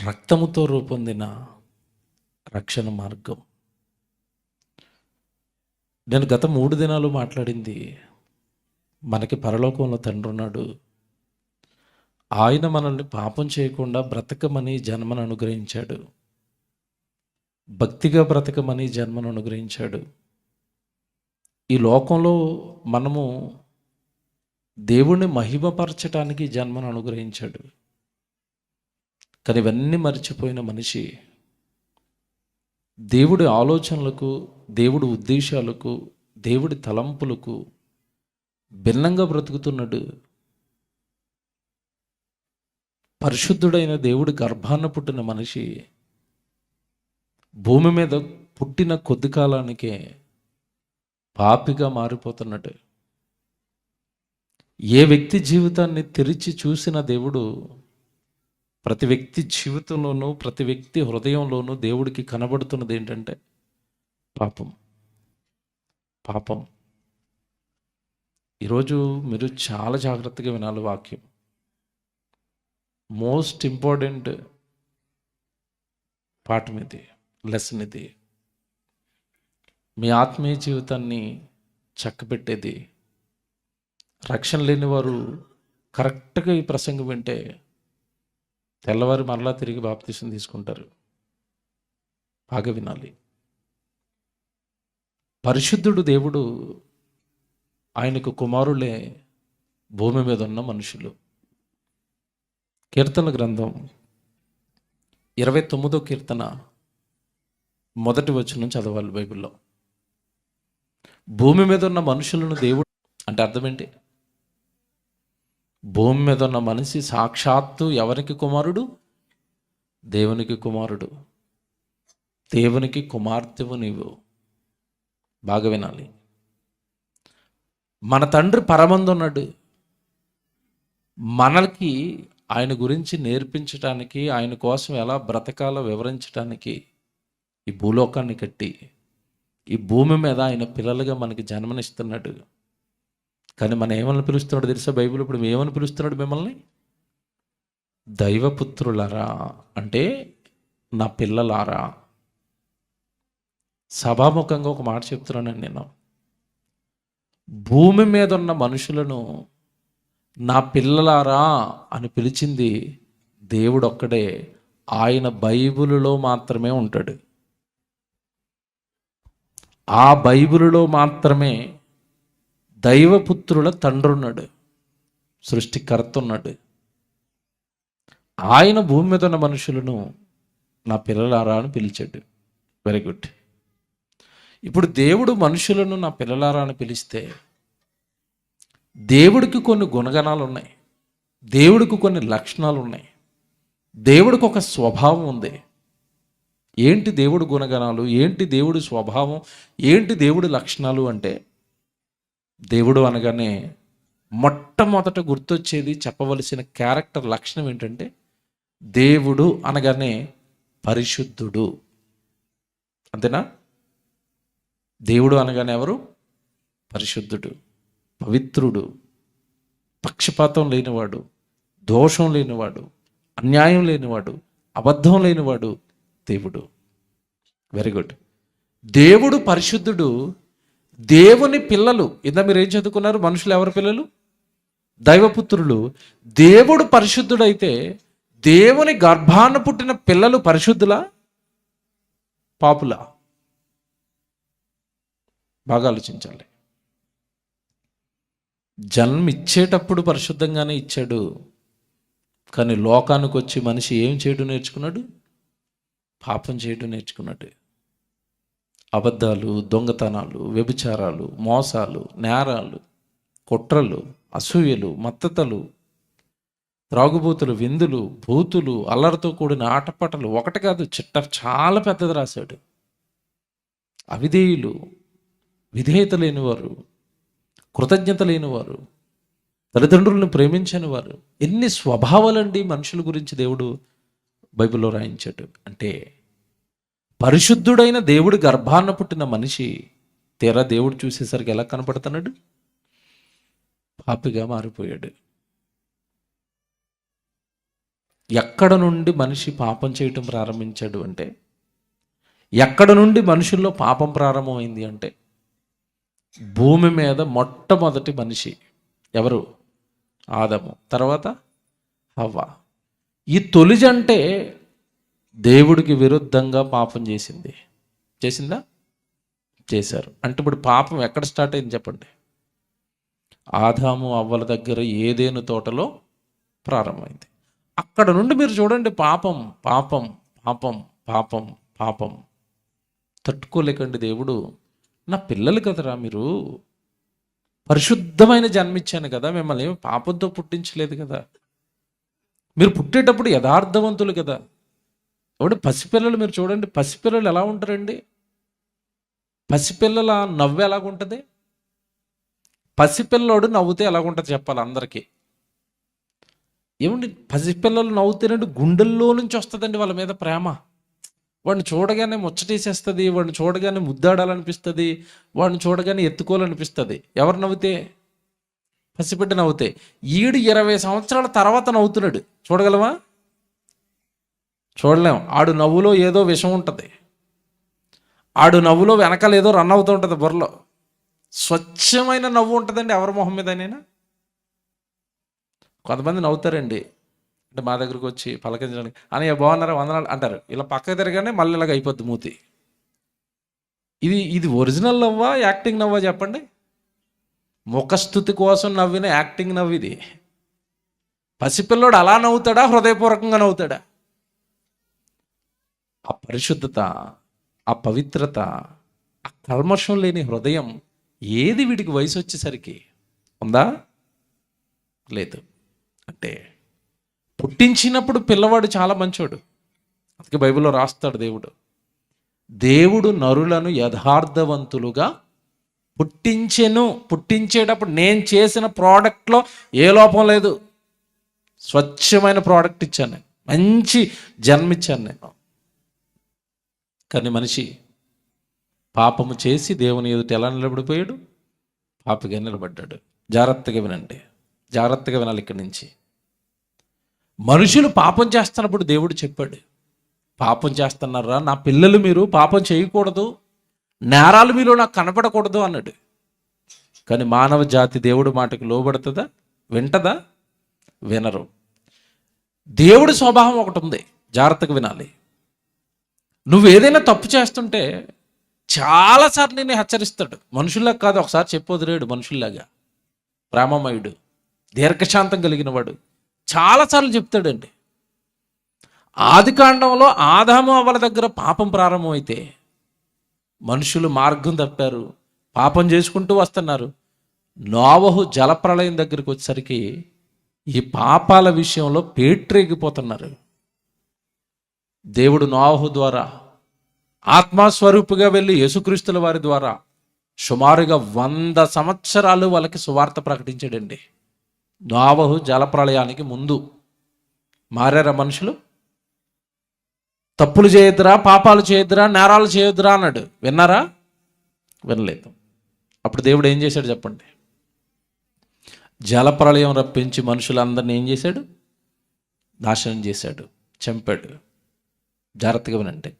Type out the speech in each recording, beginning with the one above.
రక్తముతో రూపొందిన రక్షణ మార్గం. నేను గత 3 దినాలు మాట్లాడింది, మనకి పరలోకంలో తండ్రి ఉన్నాడు. ఆయన మనల్ని పాపం చేయకుండా బ్రతకమని జన్మను అనుగ్రహించాడు. భక్తిగా బ్రతకమని జన్మను అనుగ్రహించాడు. ఈ లోకంలో మనము దేవుణ్ణి మహిమపరచటానికి జన్మను అనుగ్రహించాడు. కానీ ఇవన్నీ మర్చిపోయిన మనిషి దేవుడి ఆలోచనలకు, దేవుడి ఉద్దేశాలకు, దేవుడి తలంపులకు భిన్నంగా బ్రతుకుతున్నాడు. పరిశుద్ధుడైన దేవుడి గర్భాన పుట్టిన మనిషి భూమి మీద పుట్టిన కొద్ది కాలానికే పాపిగా మారిపోతున్నాడు. ఏ వ్యక్తి జీవితాన్ని తెరిచి చూసిన దేవుడు ప్రతి వ్యక్తి జీవితంలోనూ, ప్రతి వ్యక్తి హృదయంలోనూ దేవుడికి కనబడుతున్నది ఏంటంటే పాపం. పాపం. ఈరోజు మీరు చాలా జాగ్రత్తగా వినాలి వాక్యం. మోస్ట్ ఇంపార్టెంట్ పాఠం ఇది, లెసన్ ఇది. మీ ఆత్మీయ జీవితాన్ని చక్కబెట్టేది. రక్షణ లేని వారు కరెక్ట్గా ఈ ప్రసంగం వింటే తెల్లవారు మరలా తిరిగి బాప్తీసం తీసుకుంటారు. బాగా వినాలి. పరిశుద్ధుడు దేవుడు, ఆయనకు కుమారులే భూమి మీద ఉన్న మనుషులు. కీర్తన గ్రంథం 29వ కీర్తన 1వ వచనం చదవాలి బైబిల్లో. భూమి మీద ఉన్న మనుషులను దేవుడు అంటే అర్థం ఏంటి? భూమి మీద ఉన్న మనిషి సాక్షాత్తు ఎవరికి కుమారుడు? దేవునికి కుమారుడు. దేవునికి కుమార్తెవు నీవు. బాగా వినాలి. మన తండ్రి పరమందు ఉన్నాడు. మనకి ఆయన గురించి నేర్పించటానికి, ఆయన కోసం ఎలా బ్రతకాలో వివరించడానికి ఈ భూలోకాన్ని కట్టి ఈ భూమి మీద ఆయన పిల్లలుగా మనకి జన్మనిస్తున్నాడు. కానీ మనం ఏమని పిలుస్తున్నాడు తెలుసా? బైబిల్ ఇప్పుడు ఏమని పిలుస్తున్నాడు మిమ్మల్ని? దైవపుత్రులారా, అంటే నా పిల్లలారా. సభాముఖంగా ఒక మాట చెప్తున్నానండి నేను. భూమి మీద ఉన్న మనుషులను నా పిల్లలారా అని పిలిచింది దేవుడు ఒక్కడే. ఆయన బైబిలులో మాత్రమే ఉంటాడు. ఆ బైబిలులో మాత్రమే దైవపుత్రుల తండ్రి ఉన్నాడు, సృష్టికర్త ఉన్నాడు. ఆయన భూమి మీద ఉన్న మనుషులను నా పిల్లలారా అని పిలిచాడు. Very good. ఇప్పుడు దేవుడు మనుషులను నా పిల్లలారా అని పిలిస్తే దేవుడికి కొన్ని గుణగణాలు ఉన్నాయి, దేవుడికి కొన్ని లక్షణాలు ఉన్నాయి, దేవుడికి ఒక స్వభావం ఉంది. ఏంటి దేవుడి గుణగణాలు? ఏంటి దేవుడి స్వభావం? ఏంటి దేవుడి లక్షణాలు? అంటే దేవుడు అనగానే మొట్టమొదట గుర్తొచ్చేది, చెప్పవలసిన క్యారెక్టర్ లక్షణం ఏంటంటే దేవుడు అనగానే పరిశుద్ధుడు. అంతేనా? దేవుడు అనగానే ఎవరు? పరిశుద్ధుడు, పవిత్రుడు, పక్షపాతం లేనివాడు, దోషం లేనివాడు, అన్యాయం లేనివాడు, అబద్ధం లేనివాడు దేవుడు. Very good. దేవుడు పరిశుద్ధుడు. దేవుని పిల్లలు, ఇందా మీరు ఏం చదువుకున్నారు? మనుషులు ఎవరి పిల్లలు? దైవపుత్రులు. దేవుడు పరిశుద్ధుడైతే దేవుని గర్భాన పుట్టిన పిల్లలు పరిశుద్ధులా, పాపులా? బాగా ఆలోచించాలి. జన్మిచ్చేటప్పుడు పరిశుద్ధంగానే ఇచ్చాడు. కానీ లోకానికి వచ్చి మనిషి ఏం చేయడం నేర్చుకున్నాడు? పాపం చేయడం నేర్చుకున్నాడు. అబద్ధాలు, దొంగతనాలు, వ్యభిచారాలు, మోసాలు, నేరాలు, కుట్రలు, అసూయలు, మత్తతలు, త్రాగుబోతులు, విందులు, భూతులు, అల్లరితో కూడిన ఆటపాటలు. ఒకటి కాదు, చిట్ట చాలా పెద్దది రాశాడు. అవిధేయులు, విధేయత లేనివారు, కృతజ్ఞత లేనివారు, తల్లిదండ్రులను ప్రేమించని వారు. ఎన్ని స్వభావాలండి మనుషుల గురించి దేవుడు బైబిల్లో రాయించాడు. అంటే పరిశుద్ధుడైన దేవుడి గర్భాన పుట్టిన మనిషి తీరా దేవుడు చూసేసరికి ఎలా కనపడుతున్నాడు? పాపిగా మారిపోయాడు. ఎక్కడ నుండి మనిషి పాపం చేయటం ప్రారంభించాడు అంటే, ఎక్కడ నుండి మనుషుల్లో పాపం ప్రారంభమైంది అంటే, భూమి మీద మొట్టమొదటి మనిషి ఎవరు? ఆదము, తర్వాత హవ్వ. ఈ తొలి జంటే దేవుడికి విరుద్ధంగా పాపం చేసిందా? చేశారు. అంటే ఇప్పుడు పాపం ఎక్కడ స్టార్ట్ అయింది చెప్పండి? ఆదాము అవ్వల దగ్గర ఏదేను తోటలో ప్రారంభమైంది. అక్కడ నుండి మీరు చూడండి, పాపం పాపం పాపం పాపం పాపం. తట్టుకోలేకండి దేవుడు, నా పిల్లలు కదరా మీరు, పరిశుద్ధమైన జన్మిచ్చాను కదా, మిమ్మల్ని ఏమి పాపంతో పుట్టించలేదు కదా, మీరు పుట్టేటప్పుడు యథార్థవంతులు కదా. కాబట్టి పసిపిల్లలు మీరు చూడండి, పసిపిల్లలు ఎలా ఉంటారండి? పసిపిల్లల నవ్వు ఎలాగుంటుంది? పసిపిల్లోడు నవ్వుతే ఎలాగుంటుంది చెప్పాలి అందరికీ. ఏమండి, పసిపిల్లలు నవ్వుతేనండి గుండెల్లో నుంచి వస్తుందండి వాళ్ళ మీద ప్రేమ. వాడిని చూడగానే ముచ్చటేసేస్తుంది, వాడిని చూడగానే ముద్దాడాలనిపిస్తుంది, వాడిని చూడగానే ఎత్తుకోవాలనిపిస్తుంది. ఎవరు నవ్వుతే? పసిబిడ్డ నవ్వుతే. ఈడు 20 సంవత్సరాల తర్వాత నవ్వుతున్నాడు, చూడగలమా? చూడలేం. ఆడు నవ్వులో ఏదో విషం ఉంటుంది, ఆడు నవ్వులో వెనకాల ఏదో రన్ అవుతూ ఉంటుంది బుర్రలో. స్వచ్ఛమైన నవ్వు ఉంటుందండి ఎవరి మొహం మీదనైనా. కొంతమంది నవ్వుతారండి, అంటే మా దగ్గరకు వచ్చి పలకించడానికి, అన్నయ్య బాగున్నారా, వందనాలు అంటారు. ఇలా పక్కకు తిరగానే మళ్ళీ ఇలాగ అయిపోద్ది మూతి. ఇది ఒరిజినల్ నవ్వా, యాక్టింగ్ నవ్వా చెప్పండి? ముఖస్థుతి కోసం నవ్విన యాక్టింగ్ నవ్విది. పసిపిల్లోడు అలా నవ్వుతాడా, హృదయపూర్వకంగా నవ్వుతాడా? ఆ పరిశుద్ధత, ఆ పవిత్రత, ఆ కల్మషం లేని హృదయం ఏది వీడికి వయసు వచ్చేసరికి ఉందా? లేదు. అంటే పుట్టించినప్పుడు పిల్లవాడు చాలా మంచోడు. అందుకే బైబిల్లో రాస్తాడు దేవుడు నరులను యథార్థవంతులుగా పుట్టించేటప్పుడు నేను చేసిన ప్రోడక్ట్లో ఏ లోపం లేదు, స్వచ్ఛమైన ప్రోడక్ట్ ఇచ్చాను నేను, మంచి జన్మిచ్చాను నేను. కానీ మనిషి పాపము చేసి దేవుని ఎదుట ఎలా నిలబడిపోయాడు? పాపిగా నిలబడ్డాడు. జాగ్రత్తగా వినండి, జాగ్రత్తగా వినాలి. ఇక్కడి నుంచి మనుషులు పాపం చేస్తున్నప్పుడు దేవుడు చెప్పాడు, పాపం చేస్తున్నారా నా పిల్లలు, మీరు పాపం చేయకూడదు, నేరాలు మీలో నాకు కనపడకూడదు అన్నాడు. కానీ మానవ జాతి దేవుడి మాటకు లోబడుతుందా? వింటదా? వినరు. దేవుడి స్వభావం ఒకటి ఉంది, జాగ్రత్తగా వినాలి. నువ్వు ఏదైనా తప్పు చేస్తుంటే చాలాసార్లు నేను హెచ్చరిస్తాడు. మనుషుల్లాగా కాదు, ఒకసారి చెప్పొదిలేడు. మనుషుల్లాగా ప్రేమమయుడు, దీర్ఘశాంతం కలిగిన వాడు, చాలాసార్లు చెప్తాడండి. ఆదికాండంలో ఆదాము అవ్వల దగ్గర పాపం ప్రారంభమైతే మనుషులు మార్గం తప్పారు, పాపం చేసుకుంటూ వస్తున్నారు. నోవహు జలప్రళయం దగ్గరికి వచ్చేసరికి ఈ పాపాల విషయంలో పేట్రేగిపోతున్నారు. దేవుడు నోవహు ద్వారా ఆత్మస్వరూపుగా వెళ్ళి యేసుక్రీస్తుల వారి ద్వారా సుమారుగా 100 సంవత్సరాలు వాళ్ళకి సువార్త ప్రకటించాడండి. నోవహు జలప్రళయానికి ముందు మారారా మనుషులు? తప్పులు చేయొద్దురా, పాపాలు చేయొద్దురా, నేరాలు చేయొద్దురా అన్నాడు. విన్నారా? వినలేదు. అప్పుడు దేవుడు ఏం చేశాడు చెప్పండి? జలప్రళయం రప్పించి మనుషులందరినీ ఏం చేశాడు? నాశనం చేశాడు, చంపాడు. జాగ్రత్తగా వినండి.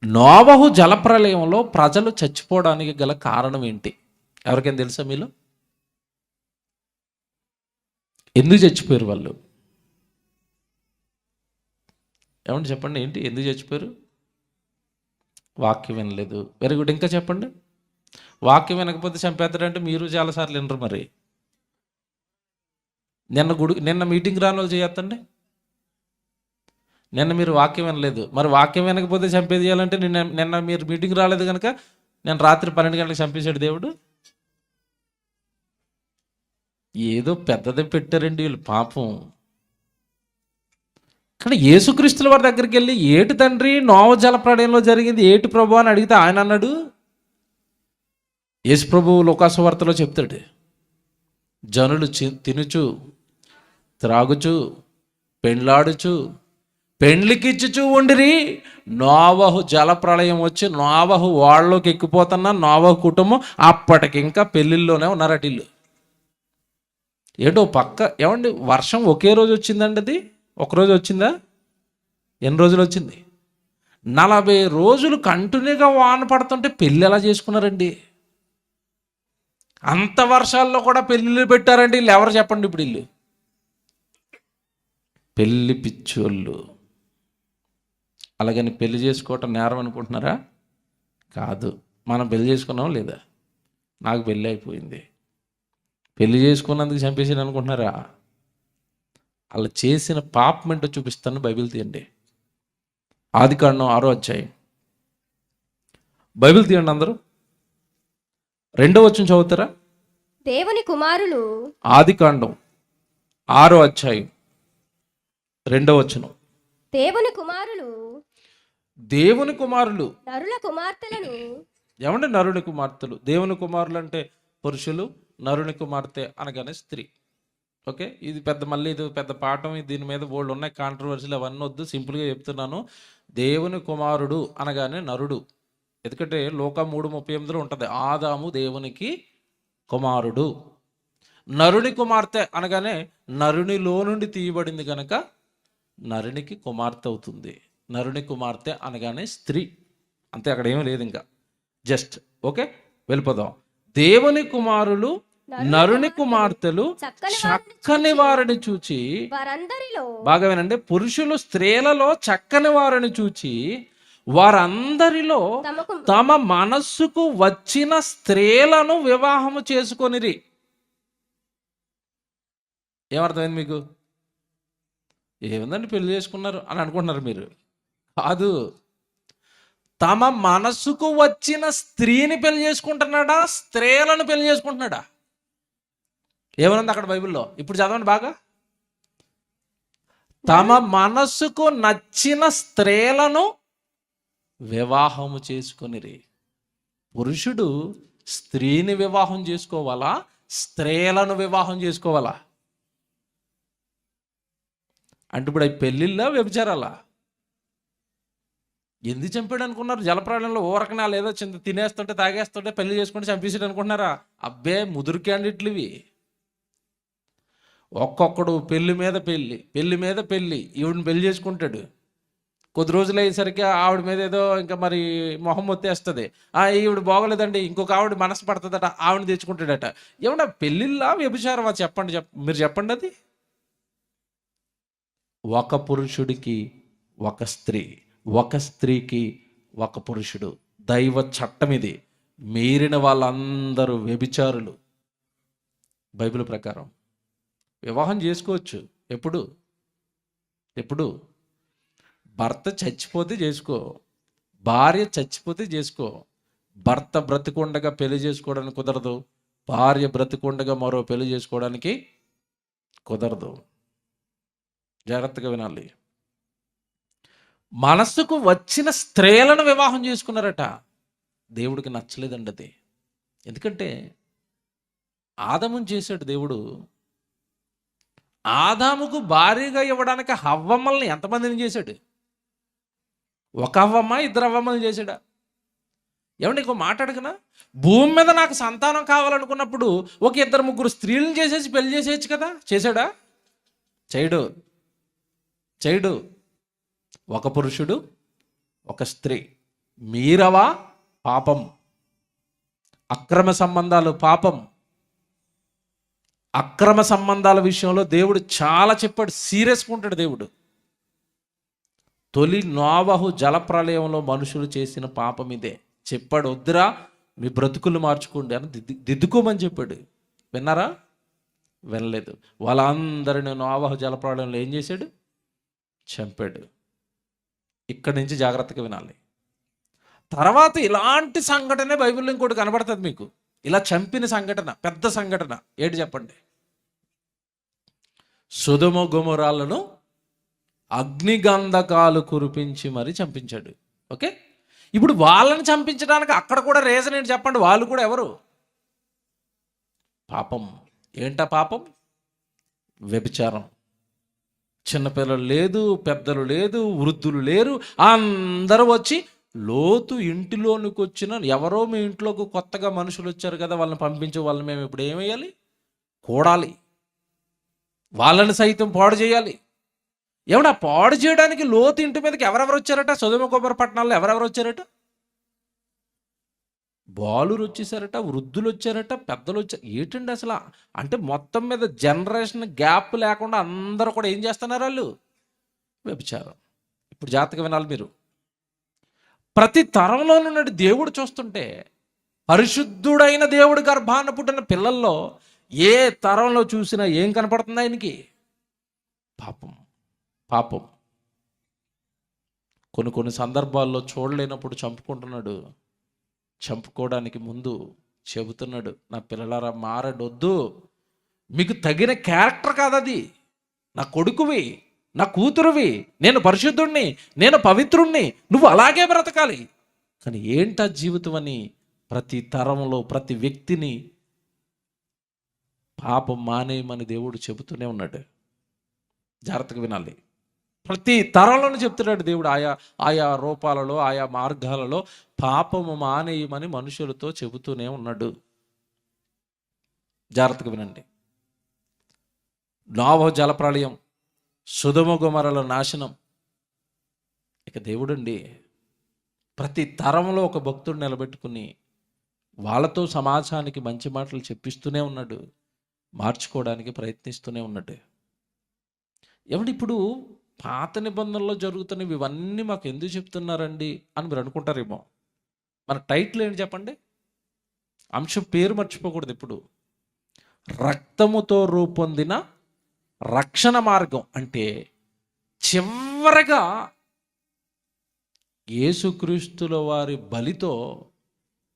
నోవహు జలప్రళయంలో ప్రజలు చచ్చిపోవడానికి గల కారణం ఏంటి? ఎవరికైనా తెలుసా మీలో? ఎందుకు చచ్చిపోయారు వాళ్ళు? ఏమంటే చెప్పండి, ఏంటి ఎందుకు చచ్చిపోయారు? వాక్యం వినలేదు. Very good. ఇంకా చెప్పండి. వాక్యం వినకపోతే చంపేస్తాడంటే మీరు చాలాసార్లు వినరు. మరి నిన్న మీటింగ్ రాని వాళ్ళు చేయొద్దండి. నిన్న మీరు వాక్యం వినలేదు, మరి వాక్యం వినకపోతే చంపేది చేయాలంటే నిన్న మీరు మీటింగ్ రాలేదు కనుక నేను రాత్రి 12 గంటలకు చంపేశాడు దేవుడు. ఏదో పెద్దది పెట్టారండి వీళ్ళు పాపం. కానీ యేసుక్రీస్తుల వారి దగ్గరికి వెళ్ళి, ఏటి తండ్రి నోవ జలప్రళయంలో జరిగింది ఏటి ప్రభు అని అడిగితే ఆయన అన్నాడు, యేసు ప్రభువు లోకాసువార్తలో చెప్తాడు, జనులు తినుచు త్రాగుచు పెండ్లాడుచు పెండ్లికిచ్చుచూ ఉండిరి, నోవహు జలప్రళయం వచ్చి నోవహు వాళ్ళలోకి ఎక్కిపోతున్నా నోవహు కుటుంబం అప్పటికింకా పెళ్ళిళ్ళలోనే ఉన్నారట ఇల్లు. ఏంటో పక్క ఏమండి వర్షం ఒకే రోజు వచ్చిందండి, అది ఒకరోజు వచ్చిందా? ఎన్ని రోజులు వచ్చింది? 40 రోజులు కంటిన్యూగా వాన పడుతుంటే పెళ్ళి ఎలా చేసుకున్నారండి? అంత వర్షాల్లో కూడా పెళ్ళిళ్ళు పెట్టారండి వీళ్ళు. ఎవరు చెప్పండి ఇప్పుడు? వీళ్ళు పెళ్ళి పిచ్చోళ్ళు. అలాగని పెళ్లి చేసుకోవటం నేరం అనుకుంటున్నారా? కాదు. మనం పెళ్లి చేసుకున్నాం లేదా? నాకు పెళ్ళి అయిపోయింది, పెళ్లి చేసుకున్నందుకు చంపేసాను అనుకుంటున్నారా? అలా చేసిన పాపం ఏంటో చూపిస్తాను. బైబిల్ తీయండి, ఆదికాండం 6వ అధ్యాయం. బైబిల్ తీయండి అందరూ. 2వ వచనం చదువుతారా? దేవుని కుమారులు. ఆదికాండం 6వ అధ్యాయం 2వ వచనం. దేవుని కుమారులు దేవుని కుమారులు నరుల కుమార్తెలను. ఏమంటే నరుని కుమార్తెలు. దేవుని కుమారులు అంటే పురుషులు, నరుని కుమార్తె అనగానే స్త్రీ. ఓకే, ఇది మళ్ళీ ఇది పెద్ద పాఠం. దీని మీద బోల్డ్ ఉన్నాయి కాంట్రవర్సీలు, అవన్నీ వద్దు, సింపుల్గా చెప్తున్నాను. దేవుని కుమారుడు అనగానే నరుడు. ఎందుకంటే లోక 3:38 ఉంటుంది, ఆదాము దేవునికి కుమారుడు. నరుని కుమార్తె అనగానే నరునిలో నుండి తీయబడింది కనుక నరునికి కుమార్తె అవుతుంది. నరుని కుమార్తె అనగానే స్త్రీ, అంతే, అక్కడ ఏమీ లేదు ఇంకా. జస్ట్ ఓకే, వెళ్ళిపోదాం. దేవుని కుమారులు నరుని కుమార్తెలు చక్కని వారిని చూచి, బాగా వినండి, పురుషులు స్త్రీలలో చక్కని వారిని చూచి వారందరిలో తమ మనస్సుకు వచ్చిన స్త్రీలను వివాహము చేసుకొనిరి. ఏమర్థమైంది మీకు? ఏముందండి పెళ్లి చేసుకున్నారు అని అనుకుంటున్నారు మీరు. కాదు, తమ మనసుకు వచ్చిన స్త్రీని పెళ్లి చేసుకుంటున్నాడా, స్త్రీలను పెళ్లి చేసుకుంటున్నాడా? ఏమనుంది అక్కడ బైబిల్లో? ఇప్పుడు చదవండి బాగా. తమ మనస్సుకు నచ్చిన స్త్రీలను వివాహము చేసుకొనిరి. పురుషుడు స్త్రీని వివాహం చేసుకోవాలా, స్త్రీలను వివాహం చేసుకోవాలా? అంటే ఇప్పుడు అవి పెళ్ళిళ్ళా, వ్యభిచారాలా? ఎందుకు చంపాడు అనుకున్నారు? జలప్రాణంలో ఊరకనా లేదో తినేస్తుంటే తాగేస్తుంటే పెళ్లి చేసుకుంటే చంపేసాడు అనుకుంటున్నారా? అబ్బే, ముదురు క్యాండిడేట్లు ఇవి. ఒక్కొక్కడు పెళ్లి మీద పెళ్ళి, పెళ్లి మీద పెళ్ళి. ఈవిడిని పెళ్లి చేసుకుంటాడు, కొద్ది రోజులు అయ్యేసరికి ఆవిడ మీద ఏదో ఇంకా మరి మొహం వచ్చేస్తుంది. ఈవిడ బాగోలేదండి, ఇంకొక ఆవిడ మనసు పడుతుందట, ఆవిడని తెచ్చుకుంటాడట. ఏమన్నా పెళ్ళిళ్ళా, వ్యభిచారమా? చెప్పండి, మీరు చెప్పండి. అది ఒక పురుషుడికి ఒక స్త్రీ, ఒక స్త్రీకి ఒక పురుషుడు. దైవ చట్టం ఇది. మీరిన వాళ్ళందరూ వ్యభిచారులు. బైబిల్ ప్రకారం వివాహం చేసుకోవచ్చు. ఎప్పుడు భర్త చచ్చిపోతే చేసుకో, భార్య చచ్చిపోతే చేసుకో. భర్త బ్రతికుండగా పెళ్లి చేసుకోవడానికి కుదరదు, భార్య బ్రతికుండగా మరో పెళ్లి చేసుకోవడానికి కుదరదు. జాగ్రత్తగా వినాలి. మనస్సుకు వచ్చిన స్త్రీలను వివాహం చేసుకున్నారట. దేవుడికి నచ్చలేదండి అది. ఎందుకంటే ఆదామును చేశాడు దేవుడు. ఆదాముకు భార్యగా ఇవ్వడానికి హవ్వమ్మల్ని ఎంతమందిని చేశాడు? ఒక హవ్వమ్మ, 2 హవ్వమ్మల్ని చేశాడా? ఏమంటే ఇంకో మాట అడగనా? భూమి మీద నాకు సంతానం కావాలనుకున్నప్పుడు ఒక 2-3 స్త్రీలను చేసేసి పెళ్లి చేసేయచ్చు కదా? చేశాడా? చేయడు. ఒక పురుషుడు, ఒక స్త్రీ. మీరవా పాపం. అక్రమ సంబంధాలు పాపం. అక్రమ సంబంధాల విషయంలో దేవుడు చాలా చెప్పాడు, సీరియస్గా ఉంటాడు దేవుడు. తొలి నోవహు జలప్రలయంలో మనుషులు చేసిన పాపం ఇదే. చెప్పాడు, వద్దురా మీ బ్రతుకులు మార్చుకోండి అని దిద్దుకోమని చెప్పాడు. విన్నారా? వినలేదు. వాళ్ళందరినీ నోవహు జలప్రలయంలో ఏం చేశాడు? చంపాడు. ఇక్కడి నుంచి జాగ్రత్తగా వినాలి. తర్వాత ఇలాంటి సంఘటనే బైబిల్లో ఇంకోటి కనబడుతుంది మీకు. ఇలా చంపిన సంఘటన, పెద్ద సంఘటన ఏంటి చెప్పండి? సొదొమ గొమొరాలను అగ్నిగంధకాలు కురిపించి మరి చంపించాడు. ఓకే, ఇప్పుడు వాళ్ళని చంపించడానికి అక్కడ కూడా రీజన్ ఏంటి చెప్పండి? వాళ్ళు కూడా ఎవరు? పాపం. ఏంటా పాపం? వ్యభిచారం. చిన్నపిల్లలు లేదు, పెద్దలు లేదు, వృద్ధులు లేరు, అందరూ వచ్చి లోతు ఇంటిలోనికి వచ్చిన ఎవరో మీ ఇంట్లోకి కొత్తగా మనుషులు వచ్చారు కదా, వాళ్ళని పంపించే వాళ్ళని మేము ఇప్పుడు ఏమేయాలి? కూడాలి. వాళ్ళని సైతం పాడు చేయాలి. ఏమన్నా పాడు చేయడానికి లోతు ఇంటి మీదకి ఎవరెవరు వచ్చారట? సొదొమ గొమొర్రా పట్టణాల్లో ఎవరెవరు వచ్చారట? బాలురు వచ్చేసారట, వృద్ధులు వచ్చారట, పెద్దలు వచ్చారు. ఏంటండి అసలు? అంటే మొత్తం మీద జనరేషన్ గ్యాప్ లేకుండా అందరూ కూడా ఏం చేస్తున్నారు? వాళ్ళు వ్యభిచారం. ఇప్పుడు జాగ్రత్తగా వినాలి మీరు. ప్రతి తరంలో నుండి దేవుడు చూస్తుంటే, పరిశుద్ధుడైన దేవుడి గర్భాన పుట్టిన పిల్లల్లో ఏ తరంలో చూసినా ఏం కనపడుతుంది ఆయనకి? పాపం. పాపం. కొన్ని సందర్భాల్లో చూడలేనప్పుడు చంపుకుంటున్నాడు. చంపుకోవడానికి ముందు చెబుతున్నాడు, నా పిల్లలారా మారడొద్దు, మీకు తగిన క్యారెక్టర్ కాదది. నా కొడుకువి, నా కూతురువి, నేను పరిశుద్ధుణ్ణి, నేను పవిత్రుణ్ణి, నువ్వు అలాగే బ్రతకాలి. కానీ ఏంటా జీవితం అని ప్రతి తరంలో ప్రతి వ్యక్తిని పాపం మానేయమని దేవుడు చెబుతూనే ఉన్నాడు. జాగ్రత్తగా వినాలి. ప్రతి తరంలోనూ చెప్తున్నాడు దేవుడు, ఆయా రూపాలలో, ఆయా మార్గాలలో పాపము మానేయమని మనుషులతో చెబుతూనే ఉన్నాడు. జాగ్రత్తగా వినండి. నోవహు జలప్రళయం, సొదొమ గొమొర్రాల నాశనం. ఇక దేవుడండి ప్రతి తరంలో ఒక భక్తుడు నిలబెట్టుకుని వాళ్ళతో సమాజానికి మంచి మాటలు చెప్పిస్తూనే ఉన్నాడు, మార్చుకోవడానికి ప్రయత్నిస్తూనే ఉన్నాడు. ఏమంటే ఇప్పుడు పాత నిబంధనలో జరుగుతున్నవి ఇవన్నీ మాకు ఎందుకు చెప్తున్నారండి అని మీరు అనుకుంటారేమో. మన టైటిల్ ఏంటి చెప్పండి? అంశం పేరు మర్చిపోకూడదు ఎప్పుడు. రక్తముతో రూపొందిన రక్షణ మార్గం. అంటే చివరగా యేసుక్రీస్తుల వారి బలితో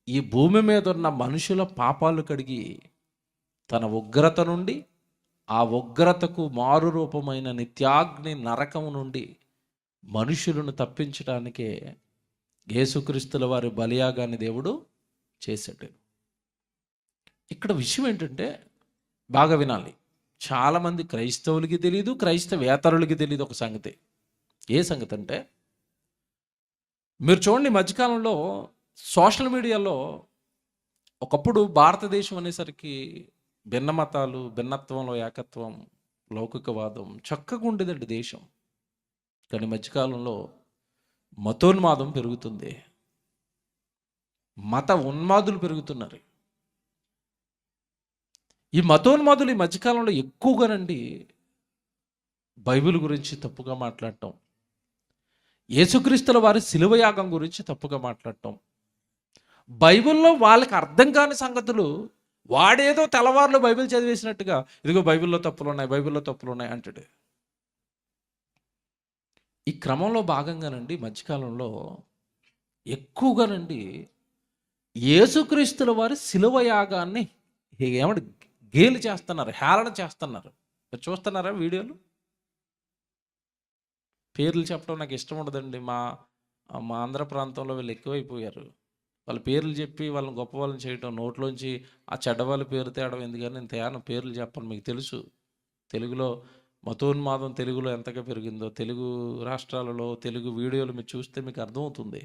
ఈ భూమి మీద ఉన్న మనుషుల పాపాలు కడిగి తన ఉగ్రత నుండి, ఆ ఉగ్రతకు మారు రూపమైన నిత్యాగ్ని నరకము నుండి మనుషులను తప్పించడానికే యేసుక్రీస్తుల వారి బలియాగాన్ని దేవుడు చేశాడు. ఇక్కడ విషయం ఏంటంటే బాగా వినాలి. చాలామంది క్రైస్తవులకి తెలియదు, క్రైస్తవేతరులకి తెలియదు ఒక సంగతి. ఏ సంగతి అంటే, మీరు చూడండి మధ్యకాలంలో సోషల్ మీడియాలో ఒకప్పుడు భారతదేశం అనేసరికి భిన్న మతాలు, భిన్నత్వంలో ఏకత్వం, లౌకికవాదం చక్కగా ఉండేదండి దేశం. కానీ మధ్యకాలంలో మతోన్మాదం పెరుగుతుంది, మత ఉన్మాదులు పెరుగుతున్నారు. ఈ మతోన్మాదులు ఈ మధ్యకాలంలో ఎక్కువగానండి బైబిల్ గురించి తప్పుగా మాట్లాడటం, యేసుక్రీస్తుల వారి శిలువ యాగం గురించి తప్పుగా మాట్లాడటం, బైబిల్లో వాళ్ళకి అర్థం కాని సంగతులు వాడేదో తెల్లవారులో బైబిల్ చదివేసినట్టుగా, ఇదిగో బైబిల్లో తప్పులు ఉన్నాయి, బైబిల్లో తప్పులు ఉన్నాయి అంటాడు. ఈ క్రమంలో భాగంగానండి మధ్యకాలంలో ఎక్కువగానండి యేసుక్రీస్తుల వారి శిలువ యాగాన్ని ఏమంటే గేలి చేస్తున్నారు, హేళన చేస్తున్నారు. మీరు చూస్తున్నారా వీడియోలు? పేర్లు చెప్పడం నాకు ఇష్టం ఉండదండి. మా ఆంధ్ర ప్రాంతంలో వీళ్ళు ఎక్కువైపోయారు. వాళ్ళ పేర్లు చెప్పి వాళ్ళని గొప్ప వాళ్ళని చేయటం, నోట్లోంచి ఆ చెడ్డవాళ్ళ పేరు తేడం ఎందుకని నేను తేను పేర్లు చెప్పను. మీకు తెలుసు తెలుగులో మతోన్మాదం తెలుగులో ఎంతగా పెరిగిందో, తెలుగు రాష్ట్రాలలో తెలుగు వీడియోలు మీరు చూస్తే మీకు అర్థమవుతుంది.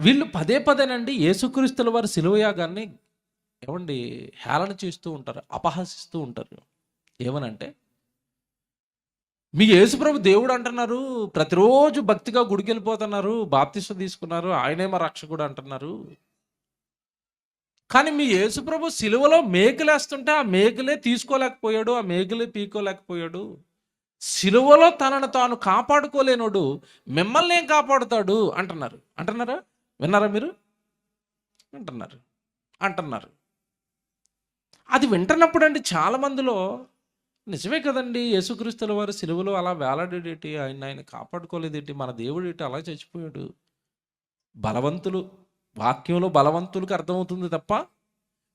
వీళ్ళు పదే పదేనండి యేసుక్రీస్తుల వారి శిలువ యాగాన్ని ఏమండి హేళన చేస్తూ ఉంటారు, అపహసిస్తూ ఉంటారు. ఏమనంటే, మీ యేసుప్రభు దేవుడు అంటున్నారు, ప్రతిరోజు భక్తిగా గుడికి వెళ్ళిపోతున్నారు, బాప్తిస్మ తీసుకున్నారు, ఆయనేమో రక్షకుడు అంటున్నారు. కానీ మీ యేసుప్రభు సిలువలో మేకులేస్తుంటే ఆ మేకులే తీసుకోలేకపోయాడు, ఆ మేకులే పీకోలేకపోయాడు. సిలువలో తనను తాను కాపాడుకోలేనోడు మిమ్మల్ని ఏం కాపాడుతాడు అంటున్నారు. అంటున్నారా? విన్నారా మీరు? అంటున్నారు. అది వింటున్నప్పుడు అండి చాలా మందిలో, నిజమే కదండి, యేసుక్రీస్తుల వారు సిలువలో అలా వేలాడేటి, ఆయన కాపాడుకోలేదేంటి, మన దేవుడు ఏంటి అలా చచ్చిపోయాడు. బలవంతులు, వాక్యంలో బలవంతులకు అర్థమవుతుంది తప్ప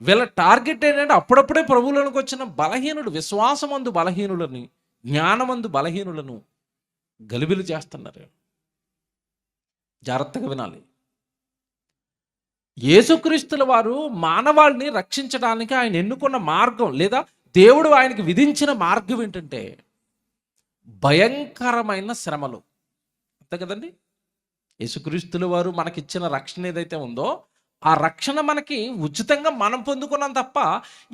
వీళ్ళ టార్గెట్ ఏంటంటే అప్పుడప్పుడే ప్రభువులోనికి వచ్చిన బలహీనుడు, విశ్వాసమందు బలహీనులని, జ్ఞానమందు బలహీనులను గలిబిలి చేస్తున్నారు. జాగ్రత్తగా వినాలి. యేసుక్రీస్తుల వారు మానవాళిని రక్షించడానికి ఆయన ఎన్నుకున్న మార్గం, లేదా దేవుడు ఆయనకి విధించిన మార్గం ఏంటంటే భయంకరమైన శ్రమలు. అంతే కదండి? యేసుక్రీస్తుల వారు మనకిచ్చిన రక్షణ ఏదైతే ఉందో ఆ రక్షణ మనకి ఉచితంగా మనం పొందుకున్నాం తప్ప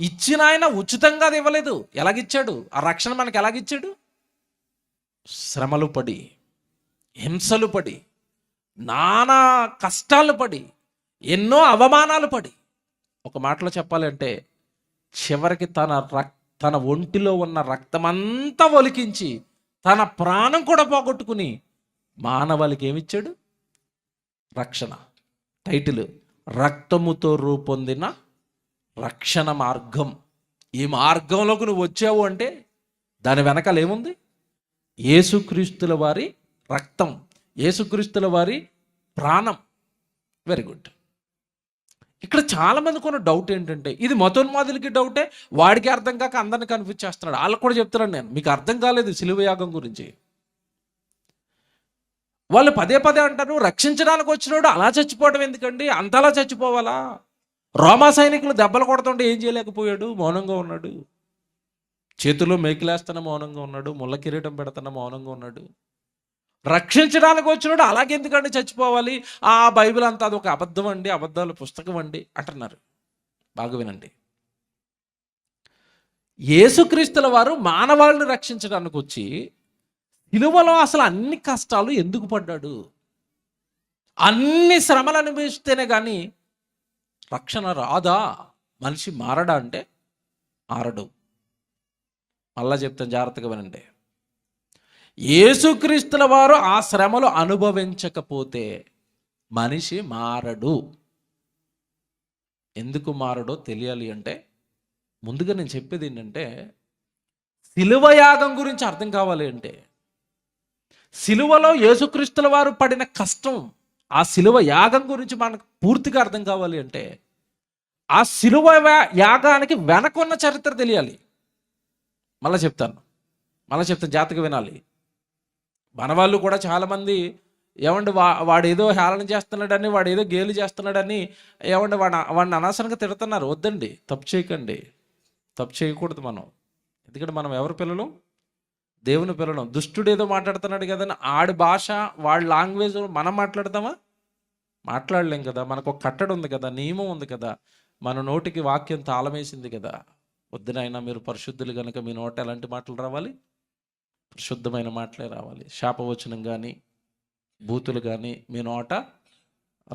ఇచ్చిన ఆయన ఉచితంగా అది ఇవ్వలేదు. ఎలాగిచ్చాడు? ఆ రక్షణ మనకి ఎలాగిచ్చాడు? శ్రమలు పడి, హింసలు పడి, నానా కష్టాలు పడి, ఎన్నో అవమానాలు పడి, ఒక మాటలో చెప్పాలంటే చివరికి తన ఒంటిలో ఉన్న రక్తమంతా ఒలికించి తన ప్రాణం కూడా పోగొట్టుకుని మానవాళికి ఏమిచ్చాడు? రక్షణ. టైటిల్ రక్తముతో రూపొందిన రక్షణ మార్గం. ఈ మార్గంలోకి నువ్వు వచ్చావు అంటే దాని వెనకాల ఏముంది? యేసుక్రీస్తుల వారి రక్తం, యేసుక్రీస్తుల వారి ప్రాణం. Very good. ఇక్కడ చాలా మందికి ఉన్న డౌట్ ఏంటంటే, ఇది మతోన్మాదులకి డౌటే, వాడికి అర్థం కాక అందరిని కన్ఫ్యూజ్ చేస్తున్నాడు. వాళ్ళకి కూడా చెప్తున్నాను నేను, మీకు అర్థం కాలేదు సిలువ యాగం గురించి. వాళ్ళు పదే పదే అంటారు, రక్షించడానికి వచ్చినాడు అలా చచ్చిపోవడం ఎందుకండి, అంతలా చచ్చిపోవాలా? రోమా సైనికులు దెబ్బలు కొడుతుంటే ఏం చేయలేకపోయాడు? మౌనంగా ఉన్నాడు. చేతిలో మేకిలేస్తున్న మౌనంగా ఉన్నాడు, ముళ్ళ కిరీటం పెడుతున్న మౌనంగా ఉన్నాడు. రక్షించడానికి వచ్చినాడు అలాగెందుకండి చచ్చిపోవాలి? ఆ బైబిల్ అంతా అది ఒక అబద్ధం అండి, అబద్ధాల పుస్తకం అండి అంటున్నారు. బాగా వినండి. యేసుక్రీస్తుల వారు మానవాళిని రక్షించడానికి వచ్చి సిలువలో అసలు అన్ని కష్టాలు ఎందుకు పడ్డాడు? అన్ని శ్రమలు అనుభవిస్తేనే కానీ రక్షణ రాదా? మనిషి మారడా అంటే మారడు. మళ్ళా చెప్తాను, జాగ్రత్తగా వినండి. యేసుక్రీస్తుల వారు ఆ శ్రమలు అనుభవించకపోతే మనిషి మారడు. ఎందుకు మారడో తెలియాలి అంటే ముందుగా నేను చెప్పేది ఏంటంటే, సిలువ యాగం గురించి అర్థం కావాలి అంటే, సిలువలో యేసుక్రీస్తుల వారు పడిన కష్టం, ఆ సిలువ యాగం గురించి మనకు పూర్తిగా అర్థం కావాలి అంటే, ఆ సిలువ యాగానికి వెనకున్న చరిత్ర తెలియాలి. మళ్ళీ చెప్తాను జాగ్రత్తగా వినాలి. మన వాళ్ళు కూడా చాలామంది ఏమండి వాడు ఏదో హేళన చేస్తున్నాడని, వాడు ఏదో గేలు చేస్తున్నాడని ఏమండి వాడిని అనవసరంగా తిడుతున్నారు. వద్దండి, తప్పు చేయకండి, తప్పు చేయకూడదు. ఎందుకంటే మనం ఎవరి పిల్లలు? దేవుని పిల్లలు. దుష్టుడు ఏదో మాట్లాడుతున్నాడు కదని ఆడి భాష, వాడి లాంగ్వేజ్ మనం మాట్లాడతామా? మాట్లాడలేం కదా. మనకు ఒక కట్టడి ఉంది కదా, నియమం ఉంది కదా, మన నోటికి వాక్యం తాళమేసింది కదా. వద్దునైనా మీరు పరిశుద్ధులు కనుక మీ నోట ఎలాంటి మాటలు రావాలి? పరిశుద్ధమైన మాటలే రావాలి. శాపవచనం కానీ బూతులు కానీ మీ నోట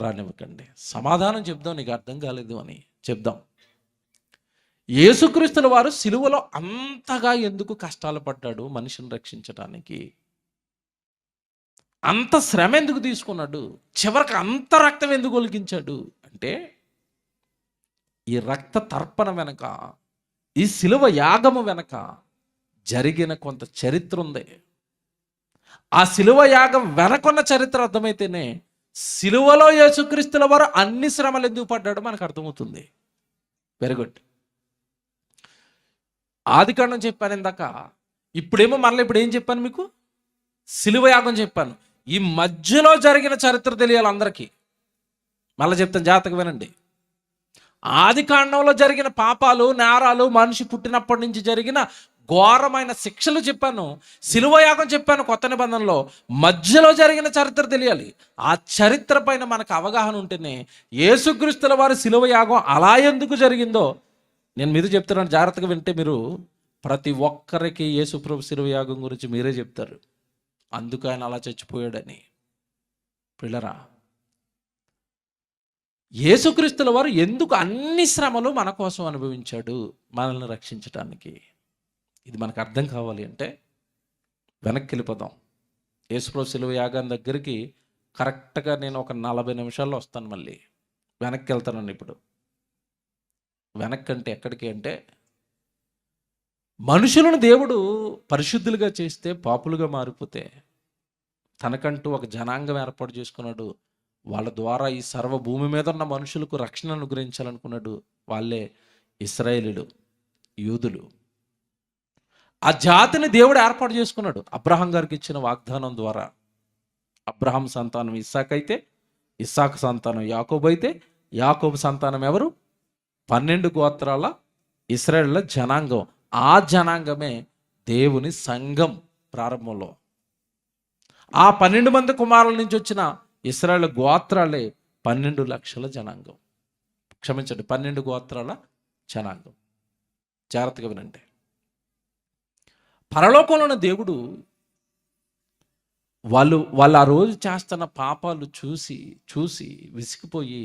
రానివ్వకండి. సమాధానం చెప్దాం, నీకు అర్థం కాలేదు అని చెప్దాం. యేసుక్రీస్తుల వారు సిలువలో అంతగా ఎందుకు కష్టాలు పడ్డాడు? మనిషిని రక్షించడానికి అంత శ్రమ ఎందుకు తీసుకున్నాడు? చివరికి అంత రక్తం ఎందుకు ఒలికించాడు అంటే, ఈ రక్త తర్పణ వెనక, ఈ సిలువ యాగము వెనక జరిగిన కొంత చరిత్ర ఉంది. ఆ సిలువ యాగం వెనకున్న చరిత్ర అర్థమైతేనే సిలువలో యేసుక్రీస్తుల వారు అన్ని శ్రమలు ఎందుకు పడ్డాడో మనకు అర్థమవుతుంది. Very good. ఆదికాండం చెప్పాను ఇందాక, ఇప్పుడేమో ఇప్పుడు ఏం చెప్పాను మీకు? సిలువ యాగం చెప్పాను. ఈ మధ్యలో జరిగిన చరిత్ర తెలియాలి అందరికీ. మళ్ళీ చెప్తాను, జాగ్రత్తగా వినండి. ఆదికాండంలో జరిగిన పాపాలు, నేరాలు, మనిషి పుట్టినప్పటి నుంచి జరిగిన ఘోరమైన శిక్షలు చెప్పాను. సిలువ యాగం చెప్పాను కొత్త నిబంధనలో. మధ్యలో జరిగిన చరిత్ర తెలియాలి. ఆ చరిత్ర పైన మనకు అవగాహన ఉంటేనే యేసుక్రీస్తుల వారి సిలువ యాగం అలా ఎందుకు జరిగిందో నేను మీరు చెప్తున్నాను. జాగ్రత్తగా వింటే మీరు ప్రతి ఒక్కరికి యేసుప్రభు సిలువ యాగం గురించి మీరే చెప్తారు. అందుకు ఆయన అలా చచ్చిపోయాడని. పిల్లరా, యేసుక్రీస్తుల వారు ఎందుకు అన్ని శ్రమలు మన కోసం అనుభవించాడు? మనల్ని రక్షించడానికి. ఇది మనకు అర్థం కావాలి అంటే వెనక్కి వెళ్ళిపోదాం. యేసుప్రభు సిలువ యాగం దగ్గరికి కరెక్ట్గా నేను ఒక 40 నిమిషాల్లో వస్తాను. మళ్ళీ వెనక్కి వెళ్తానండి. ఇప్పుడు వెనక్కి అంటే ఎక్కడికి అంటే, మనుషులను దేవుడు పరిశుద్ధులుగా చేస్తే పాపులుగా మారిపోతే తనకంటూ ఒక జనాంగం ఏర్పాటు చేసుకున్నాడు. వాళ్ళ ద్వారా ఈ సర్వ భూమి మీద ఉన్న మనుషులకు రక్షణ అనుగ్రహించాలనుకున్నాడు. వాళ్ళే ఇశ్రాయేలీయులు, యూదులు. ఆ జాతిని దేవుడు ఏర్పాటు చేసుకున్నాడు అబ్రహాం గారికి ఇచ్చిన వాగ్దానం ద్వారా. అబ్రహాం సంతానం ఇస్సాకు అయితే, ఇస్సాకు సంతానం యాకోబు అయితే, యాకోబు సంతానం ఎవరు? 12 గోత్రాల ఇశ్రాయేలుల జనాంగం. ఆ జనాంగమే దేవుని సంఘం ప్రారంభంలో. ఆ 12 మంది కుమారుల నుంచి వచ్చిన ఇశ్రాయేలు గోత్రాలే 12 లక్షల జనాంగం. క్షమించండి, 12 గోత్రాల జనాంగం. జాగ్రత్తగా వినండి. పరలోకంలో ఉన్న దేవుడు వాళ్ళు ఆ రోజు చేస్తున్న పాపాలు చూసి చూసి విసిగిపోయి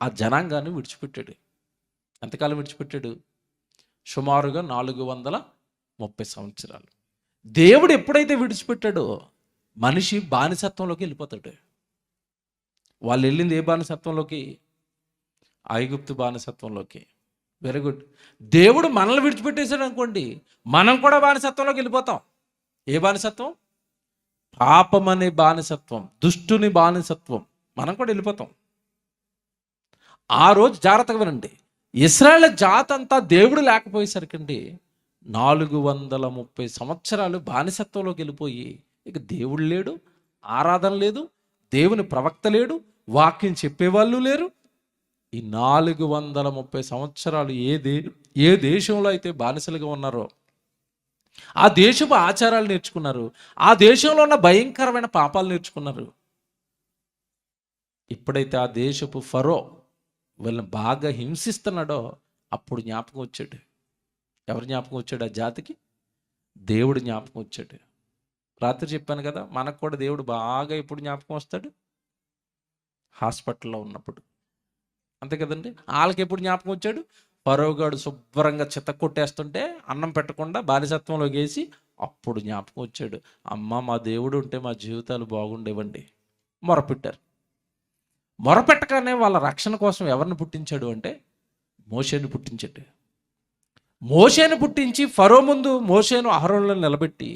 ఆ జనాంగాన్ని విడిచిపెట్టాడు. ఎంతకాలం విడిచిపెట్టాడు? సుమారుగా 430 సంవత్సరాలు. దేవుడు ఎప్పుడైతే విడిచిపెట్టాడో మనిషి బానిసత్వంలోకి వెళ్ళిపోతాడు. వాళ్ళు వెళ్ళింది ఏ బానిసత్వంలోకి? ఐగుప్తు బానిసత్వంలోకి. Very good. దేవుడు మనల్ని విడిచిపెట్టేశాడు అనుకోండి, మనం కూడా బానిసత్వంలోకి వెళ్ళిపోతాం. ఏ బానిసత్వం? పాపం అనే బానిసత్వం, దుష్టుని బానిసత్వం. మనం కూడా వెళ్ళిపోతాం. ఆ రోజు జాగ్రత్తగా వినండి, ఇశ్రాయేలు జాతి అంతా దేవుడు లేకపోయేసరికండి 430 సంవత్సరాలు బానిసత్వంలోకి వెళ్ళిపోయి ఇక దేవుడు లేడు, ఆరాధన లేదు, దేవుని ప్రవక్త లేడు, వాక్యం చెప్పేవాళ్ళు లేరు. ఈ 430 సంవత్సరాలు ఏ దేశంలో అయితే బానిసలుగా ఉన్నారో ఆ దేశపు ఆచారాలు నేర్చుకున్నారు, ఆ దేశంలో ఉన్న భయంకరమైన పాపాలు నేర్చుకున్నారు. ఎప్పుడైతే ఆ దేశపు ఫరో వీళ్ళని బాగా హింసిస్తున్నాడో అప్పుడు జ్ఞాపకం వచ్చాడు. ఎవరు జ్ఞాపకం వచ్చాడు? ఆ జాతికి దేవుడు జ్ఞాపకం వచ్చాడు. రాత్రి చెప్పాను కదా, మనకు కూడా దేవుడు బాగా ఎప్పుడు జ్ఞాపకం వస్తాడు? హాస్పిటల్లో ఉన్నప్పుడు. అంతే కదండి. వాళ్ళకి ఎప్పుడు జ్ఞాపకం వచ్చాడు? ఫరోగాడు శుభ్రంగా చిత్త కొట్టేస్తుంటే అన్నం పెట్టకుండా బానిసత్వంలో వేసి అప్పుడు జ్ఞాపకం వచ్చాడు. అమ్మ, మా దేవుడు ఉంటే మా జీవితాలు బాగుండేవండి. మొరపెట్టారు. మొరపెట్టగానే వాళ్ళ రక్షణ కోసం ఎవరిని పుట్టించాడు అంటే మోషేని పుట్టించాడు. మోషేని పుట్టించి ఫరో ముందు మోషేను అహరోనులను నిలబెట్టి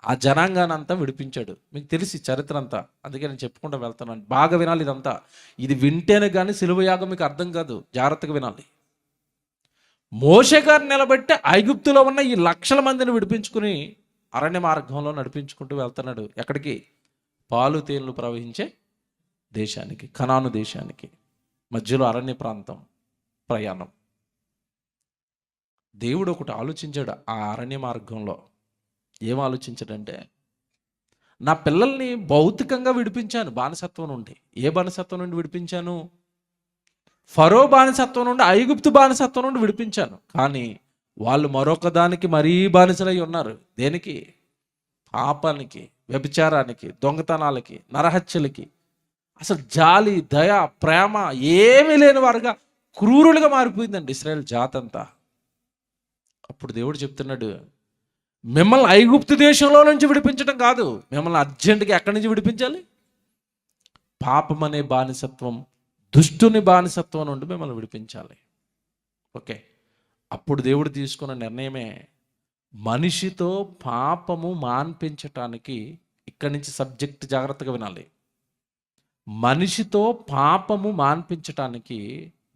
ఆ జనాంగాన్ని అంతా విడిపించాడు. మీకు తెలిసి చరిత్ర అంతా, అందుకే నేను చెప్పుకుంటూ వెళ్తున్నాను. బాగా వినాలి ఇదంతా. ఇది వింటేనే కానీ సిలువ యాగం మీకు అర్థం కాదు. జాగ్రత్తగా వినాలి. మోషే గారిని నిలబెట్టి ఐగుప్తులో ఉన్న ఈ లక్షల మందిని విడిపించుకుని అరణ్య మార్గంలో నడిపించుకుంటూ వెళ్తున్నాడు. ఎక్కడికి? పాలు తేనెలు ప్రవహించే దేశానికి, కనాను దేశానికి. మధ్యలో అరణ్య ప్రాంతం ప్రయాణం. దేవుడు ఒకటి ఆలోచించాడు ఆ అరణ్య మార్గంలో. ఏం ఆలోచించాడంటే, నా పిల్లల్ని భౌతికంగా విడిపించాను బానిసత్వం నుండి. ఏ బానిసత్వం నుండి విడిపించాను? ఫరో బానిసత్వం నుండి, ఐగుప్తు బానిసత్వం నుండి విడిపించాను. కానీ వాళ్ళు మరొక దానికి మరీ బానిసలై ఉన్నారు. దేనికి? పాపానికి, వ్యభిచారానికి, దొంగతనాలకి, నరహత్యలకి. అసలు జాలి, దయ, ప్రేమ ఏమీ లేని వారుగా క్రూరులుగా మారిపోయిందండి ఇశ్రాయేలు జాతి అంతా. అప్పుడు దేవుడు చెప్తున్నాడు, మిమ్మల్ని ఐగుప్తు దేశంలో నుంచి విడిపించడం కాదు, మిమ్మల్ని అర్జెంటుగా ఎక్కడి నుంచి విడిపించాలి? పాపం అనే బానిసత్వం, దుష్టుని బానిసత్వం నుండి మిమ్మల్ని విడిపించాలి. ఓకే. అప్పుడు దేవుడు తీసుకున్న నిర్ణయమే మనిషితో పాపము మాన్పించటానికి. ఇక్కడి నుంచి సబ్జెక్ట్ జాగ్రత్తగా వినాలి. మనిషితో పాపము మాన్పించటానికి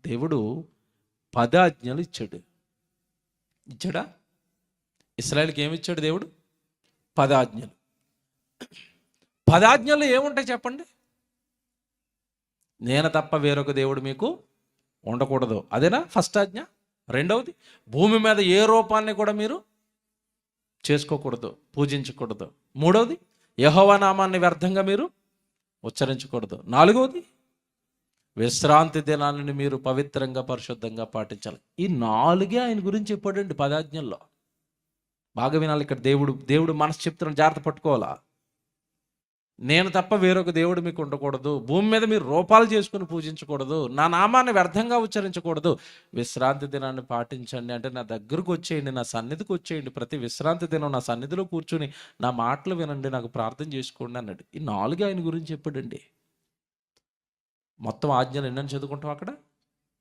దేవుడు 10 ఆజ్ఞలు ఇచ్చాడు. ఇచ్చాడా? ఇశ్రాయేలుకి ఏమి ఇచ్చాడు దేవుడు? 10 ఆజ్ఞలు. 10 ఆజ్ఞలు ఏముంటాయి చెప్పండి? నేను తప్ప వేరొక దేవుడు మీకు ఉండకూడదు. అదేనా ఫస్ట్ ఆజ్ఞ. రెండవది, భూమి మీద ఏ రూపాన్ని కూడా మీరు చేసుకోకూడదు, పూజించకూడదు. మూడవది, యెహోవా నామాన్ని వ్యర్థంగా మీరు ఉచ్చరించకూడదు. నాలుగవది, విశ్రాంతి దినాన్ని మీరు పవిత్రంగా పరిశుద్ధంగా పాటించాలి. ఈ 4 ఆయన గురించి చెప్పాడండి 10 ఆజ్ఞల్లో. బాగా వినాలి. ఇక్కడ దేవుడు మనసు చెప్తున్నాడు, జాగ్రత్త పట్టుకోవాలా. నేను తప్ప వేరొక దేవుడు మీకు ఉండకూడదు, భూమి మీద మీరు రూపాలు చేసుకుని పూజించకూడదు, నా నామాన్ని వ్యర్థంగా ఉచ్చరించకూడదు, విశ్రాంతి దినాన్ని పాటించండి. అంటే నా దగ్గరకు వచ్చేయండి, నా సన్నిధికి వచ్చేయండి, ప్రతి విశ్రాంతి దినం నా సన్నిధిలో కూర్చుని నా మాటలు వినండి, నాకు ప్రార్థన చేసుకోండి అన్నాడు. ఈ 4 ఆయన గురించి చెప్పాడండి. మొత్తం ఆజ్ఞలు ఎన్నని చదువుకుంటాం అక్కడ?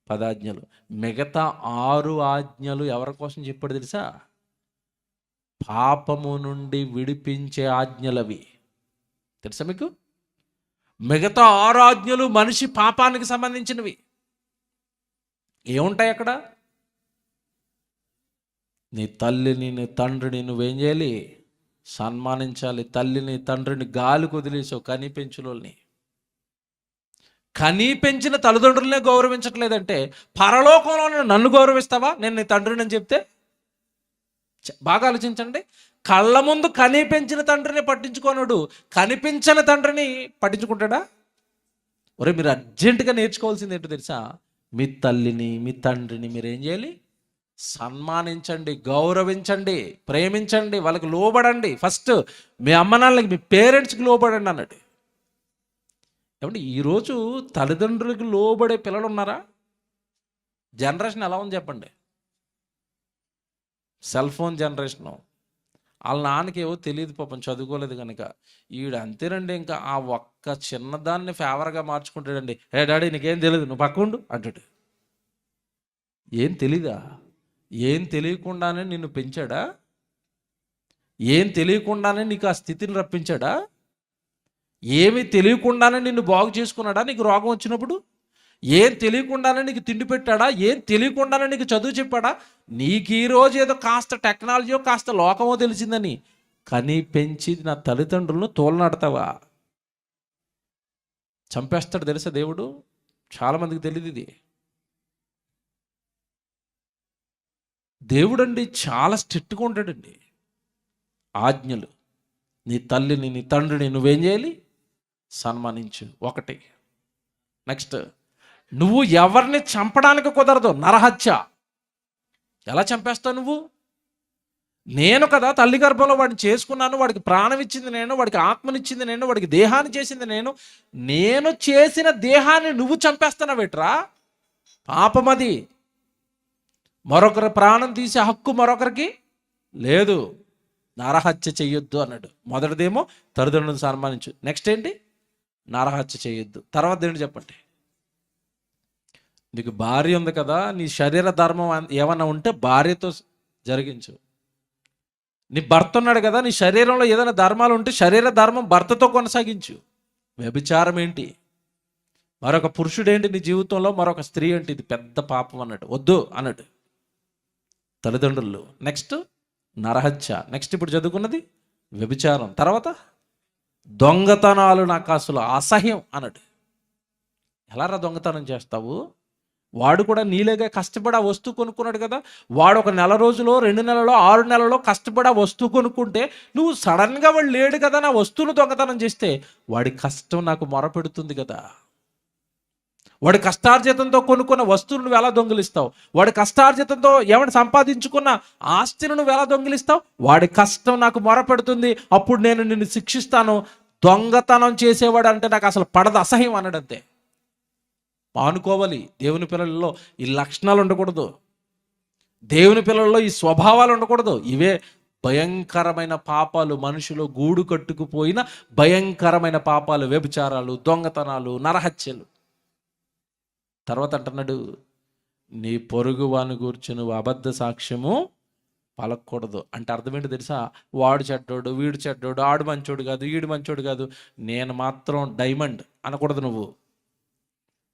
10 ఆజ్ఞలు. మిగతా 6 ఆజ్ఞలు ఎవరి కోసం చెప్పాడు తెలుసా? పాపము నుండి విడిపించే ఆజ్ఞలవి. తెలుసా మీకు? మిగతా 6 ఆజ్ఞలు మనిషి పాపానికి సంబంధించినవి. ఏముంటాయి అక్కడ? నీ తల్లిని, నీ తండ్రిని నువ్వేం చేయాలి? సన్మానించాలి. తల్లిని, తండ్రిని గాలికి వదిలేసావు, కని పెంచులోని. కని పెంచిన తల్లిదండ్రులనే గౌరవించట్లేదంటే పరలోకంలో నన్ను గౌరవిస్తావా నేను నీ తండ్రిని అని చెప్తే? బాగా ఆలోచించండి. కళ్ళ ముందు కని పెంచిన తండ్రిని పట్టించుకోనుడు కనిపించని తండ్రిని పట్టించుకుంటాడా? ఒరే, మీరు అర్జెంటుగా నేర్చుకోవాల్సింది ఏంటో తెలుసా? మీ తల్లిని మీ తండ్రిని మీరు ఏం చేయాలి? సన్మానించండి, గౌరవించండి, ప్రేమించండి, వాళ్ళకి లోబడండి. ఫస్ట్ మీ అమ్మ నాన్నలకి, మీ పేరెంట్స్కి లోబడండి అన్నాడు. ఏమంటే ఈరోజు తల్లిదండ్రులకు లోబడే పిల్లలు ఉన్నారా? జనరేషన్ ఎలా ఉంది చెప్పండి. Cell phone generation. వాళ్ళ నాన్నకి ఏవో తెలియదు పాపం, చదువుకోలేదు కనుక ఈడు అంతేనండి, ఇంకా ఆ ఒక్క చిన్నదాన్ని ఫేవర్గా మార్చుకుంటాడండి. ఏ డాడీ నీకేం తెలియదు, నువ్వు పక్కుండు అంటాడు. ఏం తెలీదా? ఏం తెలియకుండానే నిన్ను పెంచాడా? ఏం తెలియకుండానే నీకు ఆ స్థితిని రప్పించాడా? ఏమీ తెలియకుండానే నిన్ను బాగు చేసుకున్నాడా నీకు రోగం వచ్చినప్పుడు? ఏం తెలియకుండానే నీకు తిండి పెట్టాడా? ఏం తెలియకుండానే నీకు చదువు చెప్పాడా? నీకు ఈరోజు ఏదో కాస్త టెక్నాలజీయో కాస్త లోకమో తెలిసిందని కని పెంచి నా తల్లిదండ్రులను తోలనాడతావా? చంపేస్తాడు తెలుసా దేవుడు. చాలామందికి తెలియదు ఇది. దేవుడండి చాలా స్ట్రిక్ట్గా ఉంటాడండి. ఆజ్ఞలు, నీ తల్లిని నీ తండ్రిని నువ్వేం చేయాలి? సన్మానించు. ఒకటి. నెక్స్ట్, నువ్వు ఎవరిని చంపడానికి కుదరదు. నరహత్య. ఎలా చంపేస్తావు నువ్వు? నేను కదా తల్లి గర్భంలో వాడిని చేసుకున్నాను, వాడికి ప్రాణం ఇచ్చింది నేను, వాడికి ఆత్మనిచ్చింది నేను, వాడికి దేహాన్ని చేసింది నేను. నేను చేసిన దేహాన్ని నువ్వు చంపేస్తున్నావేట్రా? పాపమది. మరొకరి ప్రాణం తీసే హక్కు మరొకరికి లేదు. నరహత్య చెయ్యొద్దు అన్నాడు. మొదటిదేమో తల్లిదండ్రులను సన్మానించు. నెక్స్ట్ ఏంటి? నరహత్య చేయొద్దు. తర్వాత ఏంటి చెప్పండి? నీకు భార్య ఉంది కదా, నీ శరీర ధర్మం ఏమన్నా ఉంటే భార్యతో జరిగించు. నీ భర్త ఉన్నాడు కదా, నీ శరీరంలో ఏదైనా ధర్మాలు ఉంటే శరీర ధర్మం భర్తతో కొనసాగించు. వ్యభిచారం ఏంటి? మరొక పురుషుడు ఏంటి నీ జీవితంలో? మరొక స్త్రీ ఏంటి? ఇది పెద్ద పాపం అన్నాడు. వద్దు అన్నాడు తల్లిదండ్రులు. నెక్స్ట్ నరహత్య. నెక్స్ట్ ఇప్పుడు చదువుకున్నది వ్యభిచారం. తర్వాత దొంగతనాలు నాకు అసలు అసహ్యం అన్నాడు. ఎలారా దొంగతనం చేస్తావు? వాడు కూడా నీలేగా కష్టపడి ఆ వస్తువు కొనుక్కున్నాడు కదా. వాడు ఒక నెల రోజులో 2 నెలలో 6 నెలలో కష్టపడి ఆ వస్తువు కొనుక్కుంటే నువ్వు సడన్గా వాడు లేడు కదా నా వస్తువును దొంగతనం చేస్తే వాడి కష్టం నాకు మొరపెడుతుంది కదా. వాడి కష్టార్జితంతో కొనుక్కున్న వస్తువులు నువ్వు ఎలా దొంగిలిస్తావు? వాడి కష్టార్జితంతో ఏమైనా సంపాదించుకున్న ఆస్తిని నువ్వు ఎలా దొంగిలిస్తావు? వాడి కష్టం నాకు మొరపెడుతుంది, అప్పుడు నేను నిన్ను శిక్షిస్తాను. దొంగతనం చేసేవాడు అంటే నాకు అసలు పడదు, అసహ్యం అన్నాడంతే. మానుకోవాలి. దేవుని పిల్లల్లో ఈ లక్షణాలు ఉండకూడదు. దేవుని పిల్లల్లో ఈ స్వభావాలు ఉండకూడదు. ఇవే భయంకరమైన పాపాలు. మనుషులు గూడు కట్టుకుపోయిన భయంకరమైన పాపాలు. వ్యభిచారాలు, దొంగతనాలు, నరహత్యలు. తర్వాత అంటున్నాడు, నీ పొరుగు వాని గురించి నువ్వు అబద్ధ సాక్ష్యము పలకూడదు. అంటే అర్థం ఏంటి తెలుసా? వాడు చెడ్డోడు, వీడు చెడ్డోడు, ఆడు మంచోడు కాదు, ఈడు మంచోడు కాదు, నేను మాత్రం డైమండ్ అనకూడదు. నువ్వు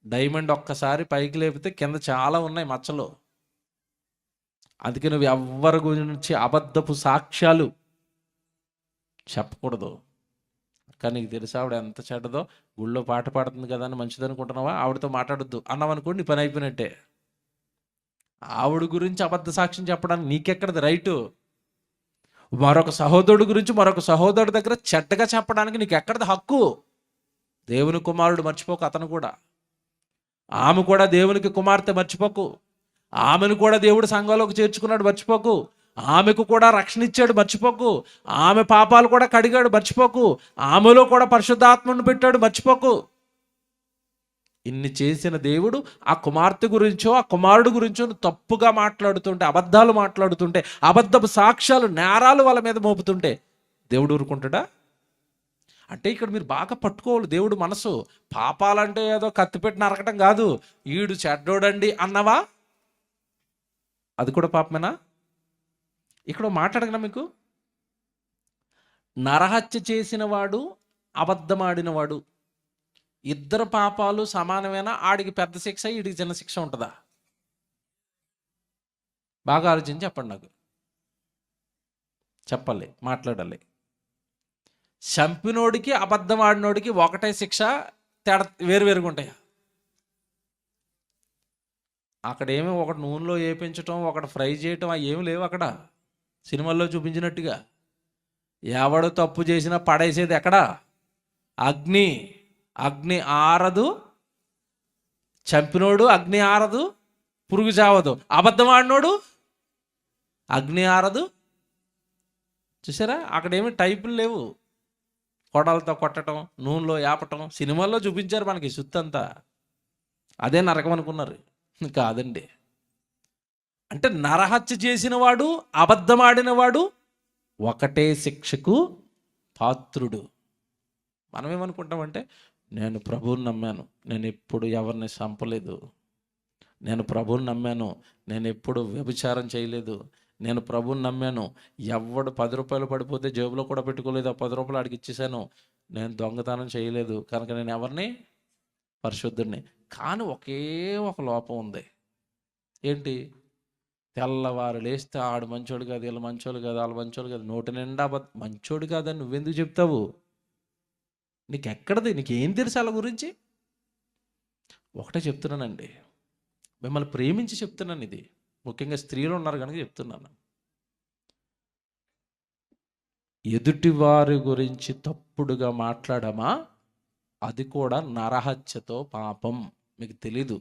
డైమండ్ ఒక్కసారి పైకి లేపితే కింద చాలా ఉన్నాయి మచ్చలు. అందుకే నువ్వు ఎవ్వరి గురించి అబద్ధపు సాక్ష్యాలు చెప్పకూడదు. కానీ నీకు తెలుసా ఆవిడ ఎంత చెడ్డదో? గుళ్ళో పాట పాడుతుంది కదా అని మంచిది అనుకుంటున్నావా? ఆవిడతో మాట్లాడొద్దు అన్నావనుకోండి, నీ పని అయిపోయినట్టే. ఆవిడ గురించి అబద్ధ సాక్ష్యం చెప్పడానికి నీకెక్కడది రైటు? మరొక సహోదరుడు గురించి మరొక సహోదరుడి దగ్గర చెడ్డగా చెప్పడానికి నీకు ఎక్కడది హక్కు? దేవుని కుమారుడు మర్చిపోకు, అతను కూడా. ఆమె కూడా దేవునికి కుమార్తె మర్చిపోకు. ఆమెను కూడా దేవుడు సంఘంలోకి చేర్చుకున్నాడు మర్చిపోకు. ఆమెకు కూడా రక్షణ ఇచ్చాడు మర్చిపోకు. ఆమె పాపాలు కూడా కడిగాడు మర్చిపోకు. ఆమెలో కూడా పరిశుద్ధాత్మను పెట్టాడు మర్చిపోకు. ఇన్ని చేసిన దేవుడు ఆ కుమార్తె గురించో ఆ కుమారుడు గురించో తప్పుగా మాట్లాడుతుంటే, అబద్ధాలు మాట్లాడుతుంటే, అబద్ధపు సాక్ష్యాలు, నేరాలు వాళ్ళ మీద మోపుతుంటే దేవుడు ఊరుకుంటాడా? అంటే ఇక్కడ మీరు బాగా పట్టుకోవాలి దేవుడు మనసు. పాపాలంటే ఏదో కత్తిపెట్టి నరకటం కాదు. ఈడు చెడ్డోడండి అన్నవా, అది కూడా పాపమేనా? ఇక్కడ మాట్లాడగల మీకు, నరహత్య చేసిన వాడు, అబద్ధమాడినవాడు, ఇద్దరు పాపాలు సమానమేనా? ఆడికి పెద్ద శిక్ష, ఈడికి చిన్న శిక్ష ఉంటుందా? బాగా ఆలోచించి చెప్పండి నాకు. చెప్పాలి, మాట్లాడాలి. చంపినోడికి అబద్ధం ఆడినోడికి ఒకటే శిక్ష, తేడా వేరువేరుగా ఉంటాయా? అక్కడ ఏమి ఒకటి నూనెలో వేపించటం, ఒకటి ఫ్రై చేయటం అవి ఏమి లేవు అక్కడ సినిమాల్లో చూపించినట్టుగా. ఎవడు తప్పు చేసినా పడేసేది ఎక్కడ? అగ్ని. అగ్ని ఆరదు, చంపినోడు అగ్ని ఆరదు, పురుగు చావదు. అబద్ధం ఆడినోడు అగ్ని ఆరదు. చూసారా, అక్కడేమి టైపులు లేవు. కొడలతో కొట్టడం, నూనెలో యాపటం, సినిమాల్లో చూపించారు మనకి సుత్తంతా. అదే నరకం అనుకున్నారు. కాదండి. అంటే నరహత్య చేసిన వాడు, అబద్ధం ఆడినవాడు ఒకటే శిక్షకు పాత్రుడు. మనం ఏమనుకుంటామంటే, నేను ప్రభువుని నమ్మాను, నేను ఎప్పుడు ఎవరిని చంపలేదు, నేను ప్రభువుని నమ్మాను, నేను ఎప్పుడు వ్యభిచారం చేయలేదు, నేను ప్రభువుని నమ్మాను, ఎవడు 10 రూపాయలు పడిపోతే జేబులో కూడా పెట్టుకోలేదు, ఆ 10 రూపాయలు ఆడికి ఇచ్చేసాను, నేను దొంగతనం చేయలేదు, కనుక నేను ఎవరిని? పరిశుద్ధుడిని. కానీ ఒకే ఒక లోపం ఉంది. ఏంటి? తెల్లవారు లేస్తే ఆడు మంచోడు కాదు, వీళ్ళు మంచోళ్ళు కాదు, వాళ్ళు మంచోళ్ళు కాదు, నోటి నిండా మంచోడు కాదని నువ్వెందుకు చెప్తావు? నీకు ఎక్కడది? నీకేం తెలుసు వాళ్ళ గురించి? ఒకటే చెప్తున్నానండి, మిమ్మల్ని ప్రేమించి చెప్తున్నాను. ఇది ముఖ్యంగా స్త్రీలు ఉన్నారు కనుక చెప్తున్నాను. ఎదుటివారి గురించి తప్పుడుగా మాట్లాడమా, అది కూడా నరహత్యతో పాపం. మీకు తెలీదు.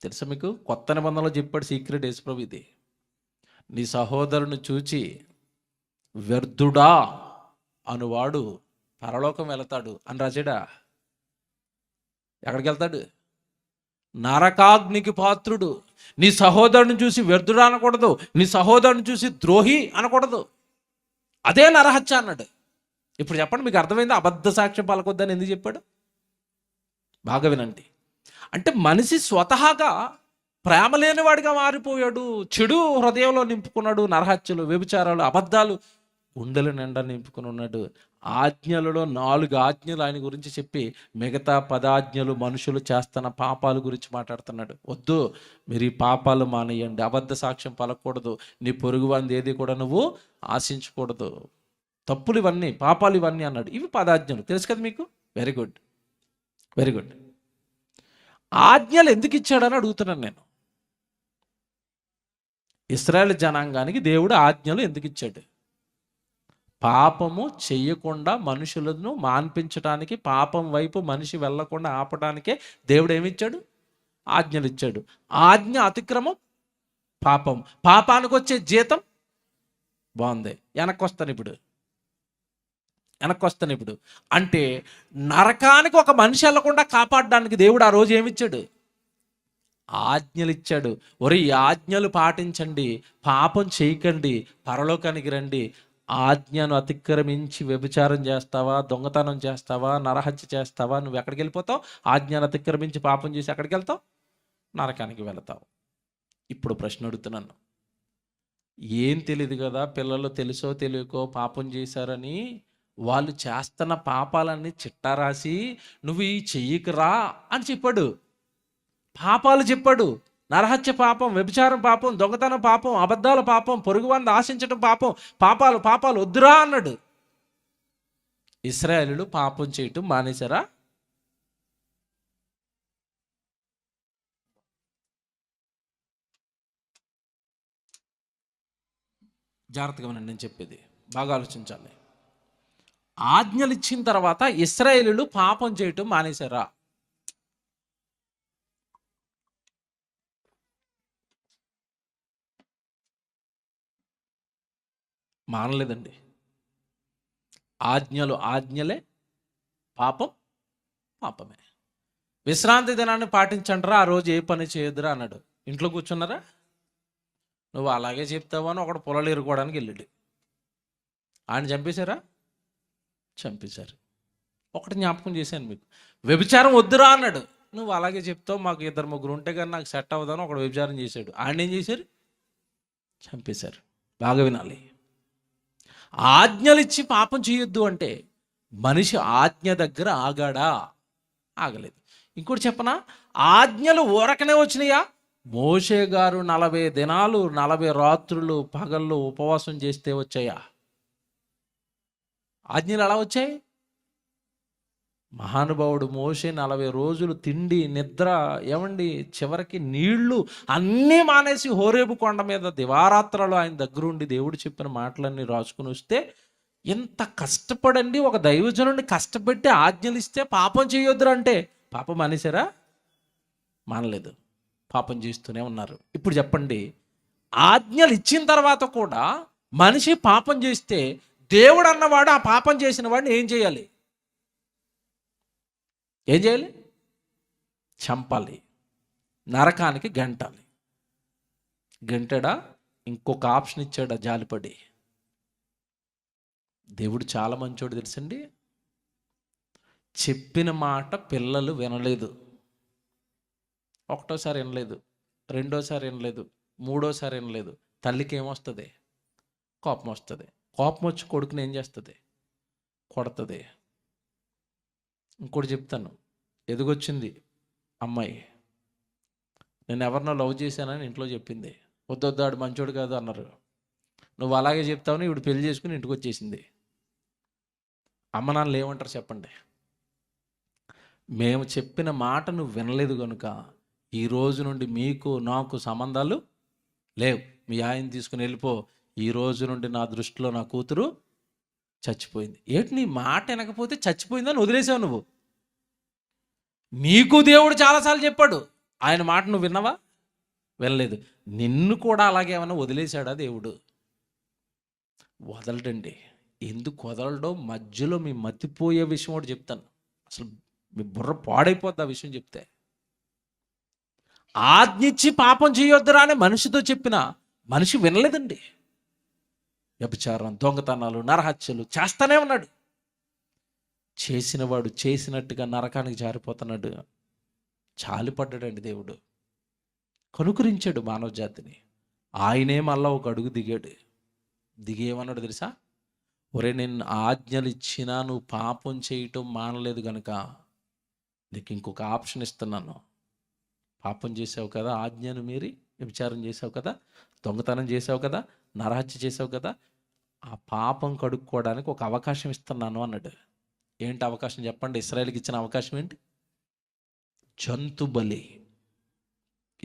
తెలుసా మీకు? కొత్త నిబంధనలో చెప్పాడు సీక్రెట్ యేసుప్రభు ఇది. నీ సహోదరుని చూచి వ్యర్థుడా అనువాడు పరలోకం వెళతాడు అని రాసాడా? ఎక్కడికి వెళ్తాడు? నరకాగ్నికి పాత్రుడు. నీ సహోదరుని చూసి వ్యర్థుడా అనకూడదు, నీ సహోదరుని చూసి ద్రోహి అనకూడదు. అదే నరహత్య అన్నాడు. ఇప్పుడు చెప్పండి, మీకు అర్థమైంది అబద్ధ సాక్ష్యం పలకొద్దని ఎందుకు చెప్పాడు? బాగా వినండి. అంటే మనిషి స్వతహాగా ప్రేమ లేనివాడిగా మారిపోయాడు, చెడు హృదయంలో నింపుకున్నాడు, నరహత్యలు, వ్యభిచారాలు, అబద్ధాలు గుండెల నిండా నింపుకుని ఉన్నాడు. ఆజ్ఞలలో 4 ఆజ్ఞలు ఆయన గురించి చెప్పి మిగతా 10 ఆజ్ఞలు మనుషులు చేస్తున్న పాపాల గురించి మాట్లాడుతున్నాడు. వద్దు, మీరు ఈ పాపాలు మానేయండి, అబద్ధ సాక్ష్యం పలకూడదు, నీ పొరుగు వాంది ఏది కూడా నువ్వు ఆశించకూడదు, తప్పులు ఇవన్నీ, పాపాలు ఇవన్నీ అన్నాడు. ఇవి 10 ఆజ్ఞలు. తెలుసు కదా మీకు? Very good, very good. ఆజ్ఞలు ఎందుకు ఇచ్చాడని అడుగుతున్నాను నేను. ఇశ్రాయేలు జనాంగానికి దేవుడు ఆజ్ఞలు ఎందుకు ఇచ్చాడు? పాపము చెయ్యకుండా మనుషులను మాన్పించడానికి, పాపం వైపు మనిషి వెళ్లకుండా ఆపడానికే దేవుడు ఏమిచ్చాడు? ఆజ్ఞలు ఇచ్చాడు. ఆజ్ఞ అతిక్రమం పాపం. పాపానికి వచ్చే జీతం బాగుంది. వెనక్కి వస్తాను ఇప్పుడు. అంటే నరకానికి ఒక మనిషి వెళ్లకుండా కాపాడడానికి దేవుడు ఆ రోజు ఏమిచ్చాడు? ఆజ్ఞలు ఇచ్చాడు. ఒరే, ఈ ఆజ్ఞలు పాటించండి, పాపం చేయకండి, పరలోకానికి రండి. ఆజ్ఞను అతిక్రమించి వ్యభిచారం చేస్తావా, దొంగతనం చేస్తావా, నరహత్య చేస్తావా, నువ్వు ఎక్కడికి వెళ్ళిపోతావు? ఆజ్ఞను అతిక్రమించి పాపం చేసి ఎక్కడికి వెళ్తావు? నరకానికి వెళతావు. ఇప్పుడు ప్రశ్న అడుగుతున్నాను, ఏం తెలియదు కదా, పిల్లలు తెలుసో తెలియకో పాపం చేశారని వాళ్ళు చేస్తున్న పాపాలన్నీ చిట్టా రాసి నువ్వు ఈ చెయ్యకురా అని చెప్పాడు. పాపాలు చెప్పాడు. నరహత్య పాపం, వ్యభిచారం పాపం, దొంగతనం పాపం, అబద్ధాల పాపం, పొరుగువాన్ని ఆశించడం పాపం, పాపాలు వద్దురా అన్నాడు. ఇశ్రాయేలీయులు పాపం చేయటం మానేశారా? జాగ్రత్తగా వినండి, నేను చెప్పేది బాగా ఆలోచించాలి. ఆజ్ఞలు ఇచ్చిన తర్వాత ఇశ్రాయేలీయులు పాపం చేయటం మానేశారా? మానలేదండి. ఆజ్ఞలే, పాపం పాపమే. విశ్రాంతి దినాన్ని పాటించండిరా, ఆ రోజు ఏ పని చేయొద్దురా అన్నాడు. ఇంట్లో కూర్చున్నారా? నువ్వు అలాగే చెప్తావు అని ఒకడు పొలాలు ఎరుకోవడానికి వెళ్ళాడు. ఆయన చంపేశారా? చంపేశారు. ఒకటి జ్ఞాపకం చేశాను మీకు, వ్యభిచారం వద్దురా అన్నాడు. నువ్వు అలాగే చెప్తావు, మాకు 2-3 ఉంటే కానీ నాకు సెట్ అవ్వదని ఒకడు వ్యభిచారం చేశాడు. ఆయన ఏం చేశారు? చంపేశారు. బాగా వినాలి. ఆజ్ఞలు ఇచ్చి పాపం చేయొద్దు అంటే మనిషి ఆజ్ఞ దగ్గర ఆగాడా? ఆగలేదు. ఇంకోటి చెప్పనా, ఆజ్ఞలు ఊరకనే వచ్చినాయా? మోషే గారు 40 దినాలు 40 రాత్రులు పగళ్ళు ఉపవాసం చేస్తే వచ్చాయా? ఆజ్ఞలు ఎలా వచ్చాయి? మహానుభావుడు మోషే 40 రోజులు తిండి నిద్ర ఏమండి, చివరికి నీళ్లు అన్నీ మానేసి హోరేబు కొండ మీద దివారాత్రాలు ఆయన దగ్గరుండి దేవుడు చెప్పిన మాటలన్నీ రాసుకుని వస్తే, ఎంత కష్టపడండి ఒక దైవజనుడిని కష్టపెట్టి ఆజ్ఞలు ఇస్తే పాపం చేయొద్దురా అంటే పాపం మానేశారా? మానలేదు, పాపం చేస్తూనే ఉన్నారు. ఇప్పుడు చెప్పండి, ఆజ్ఞలు ఇచ్చిన తర్వాత కూడా మనిషి పాపం చేస్తే దేవుడు అన్నవాడు ఆ పాపం చేసిన వాడిని ఏం చేయాలి? ఏం చేయాలి? చంపాలి, నరకానికి గంటాలి. గంటాడా? ఇంకొక ఆప్షన్ ఇచ్చాడా జాలిపడి? దేవుడు చాలా మంచోడు తెలుసండి. చెప్పిన మాట పిల్లలు వినలేదు. ఒకటోసారి వినలేదు, రెండోసారి వినలేదు, మూడోసారి వినలేదు. తల్లికి ఏమొస్తుంది? కోపం వస్తుంది. కోపం వచ్చి కొడుకుని ఏం చేస్తుంది? కొడుతుంది. ఇంకోటి చెప్తాను, ఎదుగొచ్చింది అమ్మాయి, నేను ఎవరినో లవ్ చేశానని ఇంట్లో చెప్పింది. వద్దొద్దాడు మంచోడు కాదు అన్నారు. నువ్వు అలాగే చెప్తావని ఇప్పుడు పెళ్లి చేసుకుని ఇంటికి వచ్చేసింది. అమ్మ నాన్నలు ఏమంటారు చెప్పండి? మేము చెప్పిన మాట నువ్వు వినలేదు కనుక ఈ రోజు నుండి మీకు నాకు సంబంధాలు లేవు, మీ ఆయన తీసుకుని వెళ్ళిపో, ఈ రోజు నుండి నా దృష్టిలో నా కూతురు చచ్చిపోయింది. ఏంటి నీ మాట వినకపోతే చచ్చిపోయిందని వదిలేసావు నువ్వు? నీకు దేవుడు చాలాసార్లు చెప్పాడు, ఆయన మాట నువ్వు విన్నావా? వినలేదు. నిన్ను కూడా అలాగే ఏమైనా వదిలేశాడా దేవుడు? వదలడండి. ఎందుకు వదలడో మధ్యలో మీ మతిపోయే విషయం ఒకటి చెప్తాను. అసలు మీ బుర్ర పాడైపోద్ది ఆ విషయం చెప్తే. ఆజ్ఞించి పాపం చేయొద్దురా అని మనిషితో చెప్పిన మనిషి వినలేదండి. వ్యభిచారం, దొంగతనాలు, నరహత్యలు చేస్తానే ఉన్నాడు. చేసినవాడు చేసినట్టుగా నరకానికి జారిపోతున్నాడు. చాలిపడ్డాడండి దేవుడు, కనుకరించాడు మానవ జాతిని. ఆయనే మళ్ళా ఒక అడుగు దిగాడు. దిగేమన్నాడు తెలుసా? ఒరే, నేను ఆజ్ఞలు ఇచ్చినా నువ్వు పాపం చేయటం మానలేదు కనుక నీకు ఇంకొక ఆప్షన్ ఇస్తున్నాను. పాపం చేసావు కదా, ఆజ్ఞను మీరి వ్యభిచారం చేసావు కదా, దొంగతనం చేసావు కదా, నరహత్య చేసావు కదా, ఆ పాపం కడుక్కోవడానికి ఒక అవకాశం ఇస్తున్నాను అన్నాడు. ఏంటి అవకాశం చెప్పండి? ఇశ్రాయేలుకి ఇచ్చిన అవకాశం ఏంటి? జంతు బలి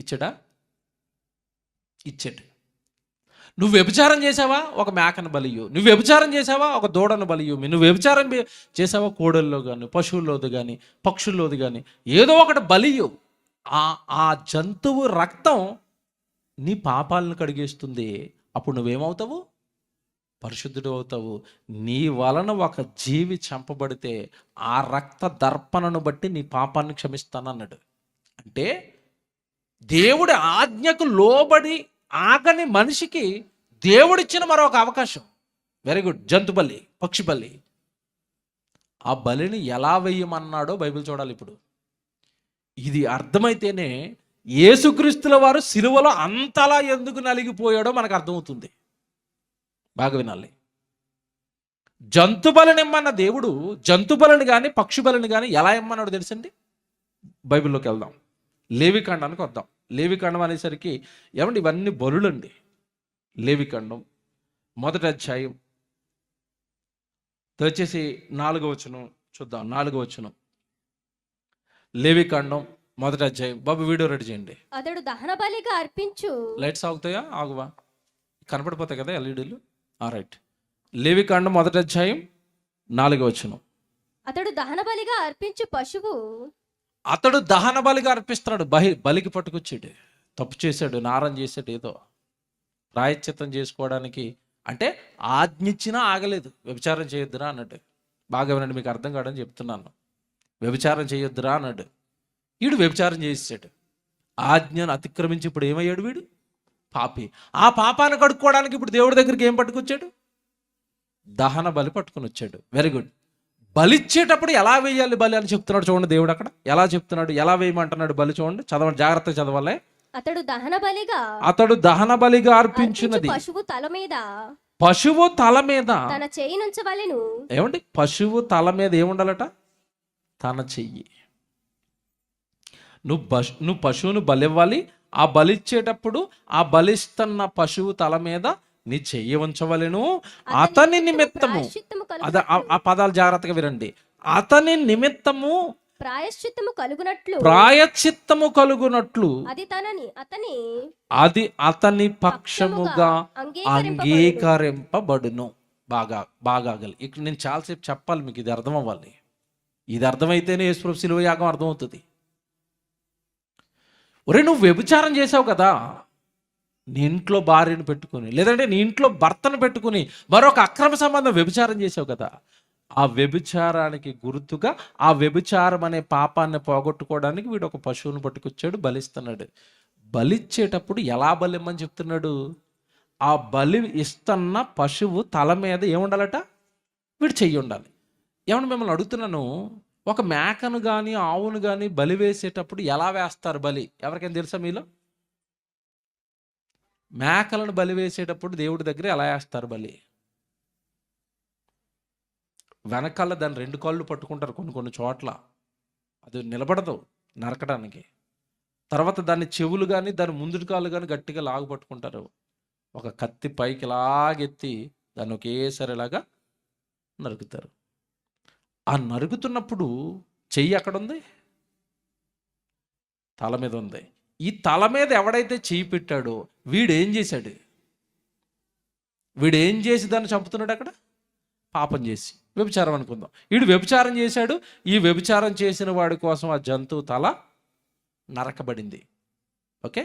ఇచ్చాడా? ఇచ్చాడు. నువ్వు వ్యభిచారం చేసావా? ఒక మేకను బలియు. నువ్వు వ్యభిచారం చేసావా? ఒక దూడను బలియు. నువ్వు వ్యభిచారం చేసావా? కోడల్లో కానీ, పశువుల్లోది కానీ, పక్షుల్లోది కానీ, ఏదో ఒకటి బలియు. ఆ జంతువు రక్తం నీ పాపాలను కడిగేస్తుంది. అప్పుడు నువ్వేమవుతావు? పరిశుద్ధుడు అవుతావు. నీ వలన ఒక జీవి చంపబడితే ఆ రక్త దర్పణను బట్టి నీ పాపాన్ని క్షమిస్తానన్నాడు. అంటే దేవుడి ఆజ్ఞకు లోబడి ఆగని మనిషికి దేవుడిచ్చిన మరొక అవకాశం. Very good. జంతు బలి, పక్షి బలి. ఆ బలిని ఎలా వేయమన్నాడో బైబిల్ చూడాలి. ఇప్పుడు ఇది అర్థమైతేనే యేసుక్రీస్తుల వారు సిలువలో అంతలా ఎందుకు నలిగిపోయాడో మనకు అర్థమవుతుంది. బాగా వినాలి. జంతు బలిని ఇమ్మన్న దేవుడు జంతు బలిని కానీ పక్షి బలిని కానీ ఎలా ఇమ్మన్నాడో తెలుసండి? బైబిల్లోకి వెళ్దాం, లేవికాండానికి వద్దాం. లేవికాండం అనేసరికి ఏమండి ఇవన్నీ బలులండి. లేవికాండం 1వ అధ్యాయం, దయచేసి 4వ వచనం చూద్దాం. 4వ వచనం, లేవికాండం 1వ అధ్యాయం. బాబు వీడియో రెడీ చేయండి. అతడు దహన బలిగా అర్పించు. లైట్స్ ఆగుతాయా? ఆగువా? కనపడిపోతాయి కదా ఎల్ఈడీలు. రైట్. లేవికాండం 1వ అధ్యాయం 4వ వచనం. అతడు దహన బలిగా అర్పించు పశువు. అతడు దహన బలిగా అర్పిస్తున్నాడు. బలికి పట్టుకొచ్చాడు. తప్పు చేశాడు, నారం చేశాడు, ఏదో ప్రాయశ్చిత్తం చేసుకోవడానికి. అంటే ఆజ్ఞిచ్చినా ఆగలేదు. వ్యభిచారం చేయొద్దురా అన్నాడు. బాగా వినండి, మీకు అర్థం కావడం చెప్తున్నాను. వ్యభిచారం చేయొద్దురా అన్నాడు. వీడు వ్యభిచారం చేసాడు. ఆజ్ఞను అతిక్రమించి ఇప్పుడు ఏమయ్యాడు? వీడు పాపి. ఆ పాపాన్ని కడుక్కోవడానికి ఇప్పుడు దేవుడి దగ్గరికి ఏం పట్టుకొచ్చాడు? దహన బలి పట్టుకుని వచ్చాడు. Very good. బలిచ్చేటప్పుడు ఎలా వేయాలి బలి అని చెప్తున్నాడు చూడండి దేవుడు. అక్కడ ఎలా చెప్తున్నాడు, ఎలా వేయమంటున్నాడు బలి చూడండి. చదవండి, జాగ్రత్తగా చదవాలి. అతడు దహన బలిగా అర్పించినది పశువు తల మీద తన చెయ్యి నుంచవలెను. ఏమండి? పశువు తల మీద ఏముండాలట? తన చెయ్యి. నువ్వు పశువును బలివ్వాలి. ఆ బలిచ్చేటప్పుడు ఆ బలిస్తున్న పశువు తల మీద నీ చెయ్యి ఉంచవలెను. అతని నిమిత్తము, ఆ పదాలు జాగ్రత్తగా వినండి. అతని నిమిత్తము ప్రాయశ్చిత్తము కలుగునట్లు అది అతని పక్షముగా అంగీకరింపబడును. బాగా ఇక్కడ నేను చాలాసేపు చెప్పాలి, మీకు ఇది అర్థం అవ్వాలి. ఇది అర్థమైతేనే యేసుప్రభు శిలువ యాగం అర్థమవుతుంది. ఒరే నువ్వు వ్యభిచారం చేసావు కదా, నీ ఇంట్లో భార్యను పెట్టుకుని, లేదంటే నీ ఇంట్లో భర్తను పెట్టుకుని మరొక అక్రమ సంబంధం వ్యభిచారం చేసావు కదా, ఆ వ్యభిచారానికి గుర్తుగా ఆ వ్యభిచారం అనే పాపాన్ని పోగొట్టుకోవడానికి వీడు ఒక పశువును పట్టుకొచ్చాడు, బలిస్తున్నాడు. బలిచ్చేటప్పుడు ఎలా బలిమ్మని చెప్తున్నాడు? ఆ బలి ఇస్తున్న పశువు తల మీద ఏముండాలట? వీడు చెయ్యి ఉండాలి. ఏమన్నా మిమ్మల్ని అడుగుతున్నాను, ఒక మేకను కానీ ఆవును కానీ బలి వేసేటప్పుడు ఎలా వేస్తారు బలి? ఎవరికైనా తెలుసా మీలో? మేకలను బలి వేసేటప్పుడు దేవుడి దగ్గర ఎలా వేస్తారు బలి? వెనకాల దాని 2 కాళ్ళు పట్టుకుంటారు కొన్ని కొన్ని చోట్ల, అది నిలబడదు నరకడానికి. తర్వాత దాని చెవులు కానీ దాని ముందుటి కాళ్ళు కానీ గట్టిగా లాగు పట్టుకుంటారు. ఒక కత్తి పైకి లాగెత్తి దాన్ని ఒకేసారి ఇలాగా నరుకుతారు. ఆ నరుగుతున్నప్పుడు చెయ్యి ఎక్కడుంది? తల మీద ఉంది. ఈ తల మీద ఎవడైతే చెయ్యి పెట్టాడో వీడేం చేశాడు? వీడేం చేసి దాన్ని చంపుతున్నాడు? అక్కడ పాపం చేసి, వ్యభిచారం అనుకుందాం. వీడు వ్యభిచారం చేశాడు. ఈ వ్యభిచారం చేసిన వాడి కోసం ఆ జంతువు తల నరకబడింది. ఓకే,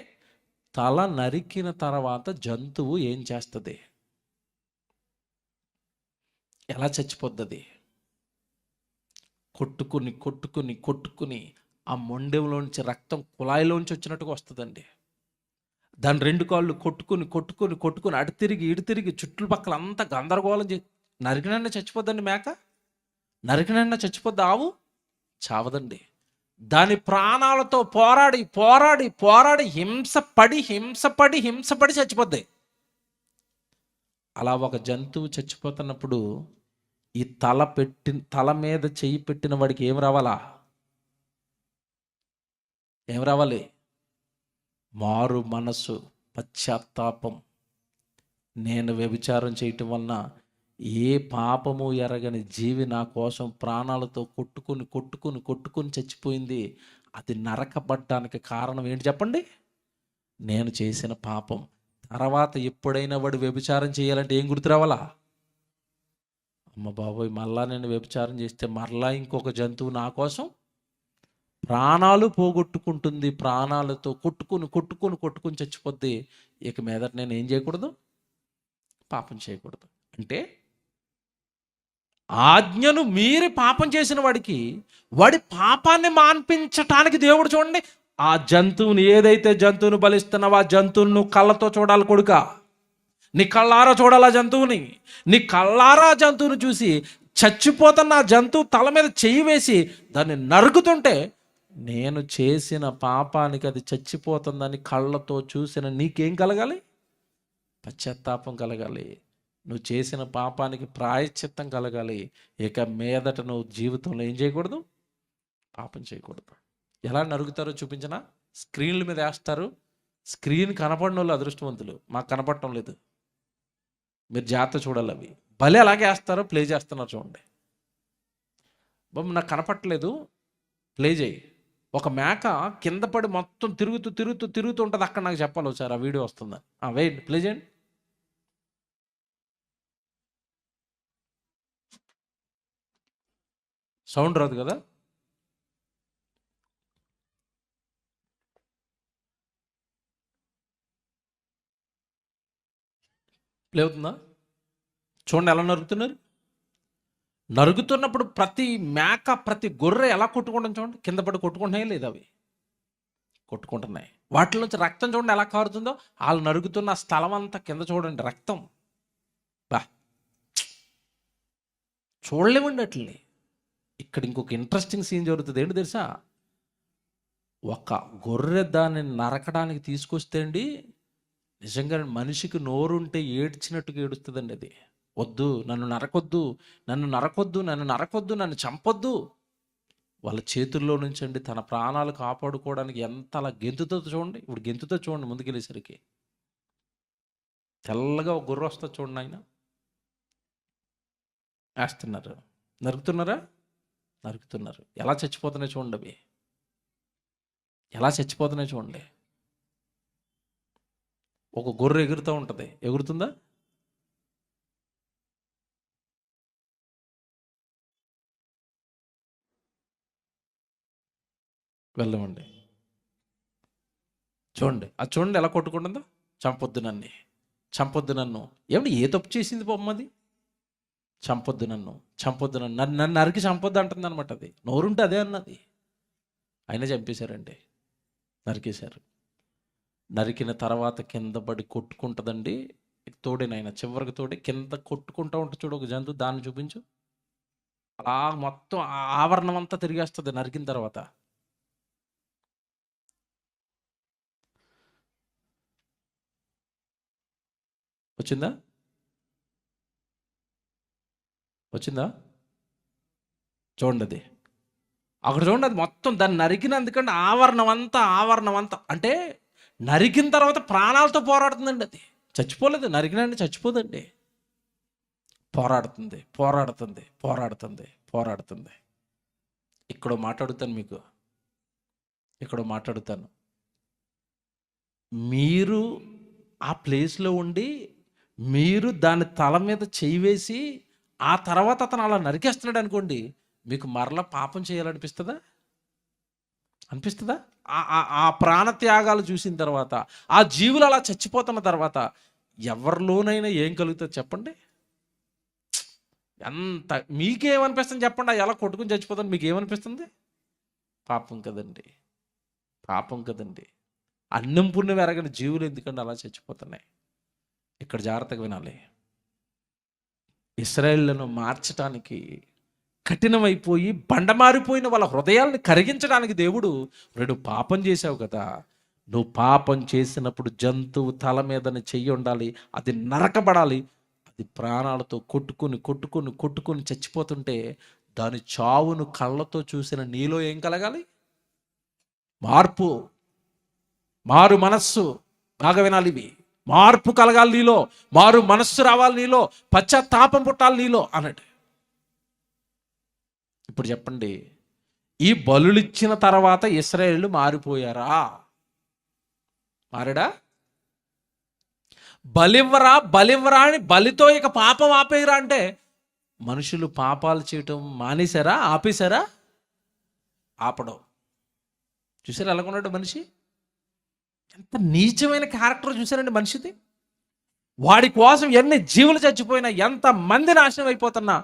తల నరికిన తర్వాత జంతువు ఏం చేస్తుంది? ఎలా చచ్చిపోద్ది? కొట్టుకుని కొట్టుకుని కొట్టుకుని ఆ మొండెంలోంచి రక్తం కుళాయిలోంచి వచ్చినట్టుగా వస్తుందండి. దాని 2 కాళ్ళు కొట్టుకుని కొట్టుకుని కొట్టుకుని అటు తిరిగి ఇటు తిరిగి చుట్టుపక్కల అంతా గందరగోళం నరికినన్నా చచ్చిపోద్దండి మేక? నరికినన్నా చచ్చిపోద్ది ఆవు? చావదండి. దాని ప్రాణాలతో పోరాడి పోరాడి పోరాడి హింసపడి హింసపడి హింసపడి చచ్చిపోద్ది. అలా ఒక జంతువు చచ్చిపోతున్నప్పుడు ఈ తల మీద చెయ్యి పెట్టిన వాడికి ఏం రావాలా? ఏం రావాలి? మారు మనసు, పశ్చాత్తాపం. నేను వ్యభిచారం చేయటం వలన ఏ పాపము ఎరగని జీవి నా కోసం ప్రాణాలతో కొట్టుకుని కొట్టుకుని కొట్టుకుని చచ్చిపోయింది. అది నరకబడ్డానికి కారణం ఏంటి చెప్పండి? నేను చేసిన పాపం. తర్వాత ఎప్పుడైనా వాడు వ్యభిచారం చేయాలంటే ఏం గుర్తు రావాలా? అమ్మ బాబోయ్, మళ్ళా నేను వ్యభిచారం చేస్తే మరలా ఇంకొక జంతువు నా కోసం ప్రాణాలు పోగొట్టుకుంటుంది, ప్రాణాలతో కొట్టుకుని కొట్టుకుని కొట్టుకుని చచ్చిపోద్ది. ఇక మీదట నేను ఏం చేయకూడదు? పాపం చేయకూడదు. అంటే ఆజ్ఞను మీరి పాపం చేసిన వాడికి వాడి పాపాన్ని మాన్పించటానికి దేవుడు చూడండి, ఆ జంతువుని, ఏదైతే జంతువుని బలిస్తున్నావో ఆ జంతువును నువ్వు కళ్ళతో చూడాలి కొడుకా. నీ కళ్ళారా చూడాలి ఆ జంతువుని. నీ కళ్ళారా జంతువుని చూసి చచ్చిపోతున్న ఆ జంతువు తల మీద చెయ్యి వేసి దాన్ని నరుకుతుంటే నేను చేసిన పాపానికి అది చచ్చిపోతుందని కళ్ళతో చూసిన నీకేం కలగాలి? పశ్చాత్తాపం కలగాలి. నువ్వు చేసిన పాపానికి ప్రాయశ్చిత్తం కలగాలి. ఇక మీదట నువ్వు జీవితంలో ఏం చేయకూడదు? పాపం చేయకూడదు. ఎలా నరుగుతారో చూపించిన స్క్రీన్ల మీద వేస్తారు. స్క్రీన్ కనపడిన వాళ్ళు అదృష్టవంతులు, మాకు కనపడటం లేదు. మీరు జాగ్రత్త చూడాలి. అవి భలే అలాగే వేస్తారో ప్లే చేస్తున్నారు చూడండి. బాబు నాకు కనపట్టలేదు, ప్లే చేయి. ఒక మేక కింద పడి మొత్తం తిరుగుతూ తిరుగుతూ తిరుగుతూ ఉంటుంది. అక్కడ నాకు చెప్పాలి ఒకసారి ఆ వీడియో వస్తుందని. వెయిట్, ప్లే చేయండి. సౌండ్ రాదు కదా? ప్లే అవుతుందా? చూడండి ఎలా నరుగుతున్నారు. నరుగుతున్నప్పుడు ప్రతి మేక ప్రతి గొర్రె ఎలా కొట్టుకుంటాం చూడండి. కింద పడి కొట్టుకుంటున్నాయి లేదా? అవి కొట్టుకుంటున్నాయి. వాటిలోంచి రక్తం చూడండి ఎలా కారుతుందో. వాళ్ళు నరుగుతున్న స్థలం అంతా కింద చూడండి రక్తం. బా చూడలేమండి అట్లని. ఇక్కడ ఇంకొక ఇంట్రెస్టింగ్ సీన్ జరుగుతుంది. ఏంటి తెలుసా? ఒక గొర్రె దాన్ని నరకడానికి తీసుకొస్తే అండి, నిజంగా మనిషికి నోరుంటే ఏడ్చినట్టుగా ఏడుస్తుందండి అది. వద్దు, నన్ను నరకొద్దు, నన్ను నరకొద్దు, నన్ను నరకొద్దు, నన్ను చంపొద్దు. వాళ్ళ చేతుల్లో నుంచి అండి తన ప్రాణాలు కాపాడుకోవడానికి ఎంత అలా గెంతుతో చూడండి. ఇప్పుడు గెంతుతో చూడండి ముందుకెళ్ళేసరికి. తెల్లగా ఒక గొర్రె వస్తుంది చూడండి. ఆయన వేస్తున్నారు. నరుకుతున్నారా? నరుకుతున్నారు. ఎలా చచ్చిపోతున్నాయి చూడండి. అవి ఎలా చచ్చిపోతున్నాయి చూడండి. ఒక గొర్రె ఎగురుతూ ఉంటుంది. ఎగురుతుందా? వెళ్ళమండి. చూడండి, అది చూడండి ఎలా కొట్టుకుంటుందో. చంపొద్దు నన్ను, చంపొద్దు నన్ను. ఏమండి ఏ తప్పు చేసింది బొమ్మది? చంపొద్దు నన్ను, చంపొద్దు నన్ను, నన్ను నన్ను నరికి చంపొద్దు అంటుంది అనమాట. అది నోరుంటే అదే అన్నది. అయినా చంపేశారండి, నరికేశారు. నరికిన తర్వాత కింద పడి కొట్టుకుంటుందండి. తోడేనాయన చివరికి తోడే కింద కొట్టుకుంటూ ఉంటుంది చూడు ఒక జంతువు, దాన్ని చూపించు. అలా మొత్తం ఆ ఆవరణం అంతా తిరిగేస్తుంది నరికిన తర్వాత. వచ్చిందా? వచ్చిందా? చూడండి అది అక్కడ చూడండి, అది మొత్తం దాన్ని నరికినందుకంటే ఆవరణం అంతా అంటే నరికిన తర్వాత ప్రాణాలతో పోరాడుతుందండి. అది చచ్చిపోలేదు, నరికినండి చచ్చిపోదండి. పోరాడుతుంది పోరాడుతుంది పోరాడుతుంది పోరాడుతుంది. ఇక్కడ మాట్లాడుతాను మీకు, ఇక్కడ మాట్లాడుతాను. మీరు ఆ ప్లేస్లో ఉండి మీరు దాని తల మీద చేయి వేసి ఆ తర్వాత అతను అలా నరికేస్తున్నాడు అనుకోండి, మీకు మరలా పాపం చేయాలనిపిస్తుందా? అనిపిస్తుందా? ఆ ప్రాణత్యాగాలు చూసిన తర్వాత, ఆ జీవులు అలా చచ్చిపోతున్న తర్వాత ఎవరిలోనైనా ఏం కలుగుతుంది చెప్పండి? ఎంత మీకేమనిపిస్తుంది చెప్పండి? ఎలా కొట్టుకుని చచ్చిపోతుంది మీకేమనిపిస్తుంది? పాపం కదండి, పాపం కదండి. అన్నం పుణ్యం ఎరగని జీవులు ఎందుకంటే అలా చచ్చిపోతున్నాయి. ఇక్కడ జాగ్రత్తగా వినాలి. ఇశ్రాయేలును మార్చడానికి కఠినమైపోయి బండమారిపోయిన వాళ్ళ హృదయాలను కరిగించడానికి దేవుడు, నువ్వు పాపం చేసావు కదా, నువ్వు పాపం చేసినప్పుడు జంతువు తల మీదని చెయ్యి ఉండాలి, అది నరకబడాలి. అది ప్రాణాలతో కొట్టుకుని కొట్టుకుని కొట్టుకుని చచ్చిపోతుంటే దాని చావును కళ్ళతో చూసిన నీలో ఏం కలగాలి? మార్పు, మారు మనస్సు. బాగా వినాలి ఇవి. మార్పు కలగాలి నీలో, మారు మనస్సు రావాలి నీలో, పశ్చాత్తాపం పుట్టాలి నీలో అన్నట్టు. ఇప్పుడు చెప్పండి, ఈ బలులిచ్చిన తర్వాత ఇశ్రాయేలు మారిపోయారా? మారాడా? బలివ్వరా అని బలితో ఇక పాపం ఆపేయరా అంటే మనుషులు పాపాలు చేయటం మానేశారా? ఆపేశారా? ఆపడం. చూసారా ఎలాగున్నాడు మనిషి? ఎంత నీచమైన క్యారెక్టర్ చూసారండి మనిషిది. వాడి కోసం ఎన్ని జీవులు చచ్చిపోయినా, ఎంత మంది నాశనం అయిపోతున్నా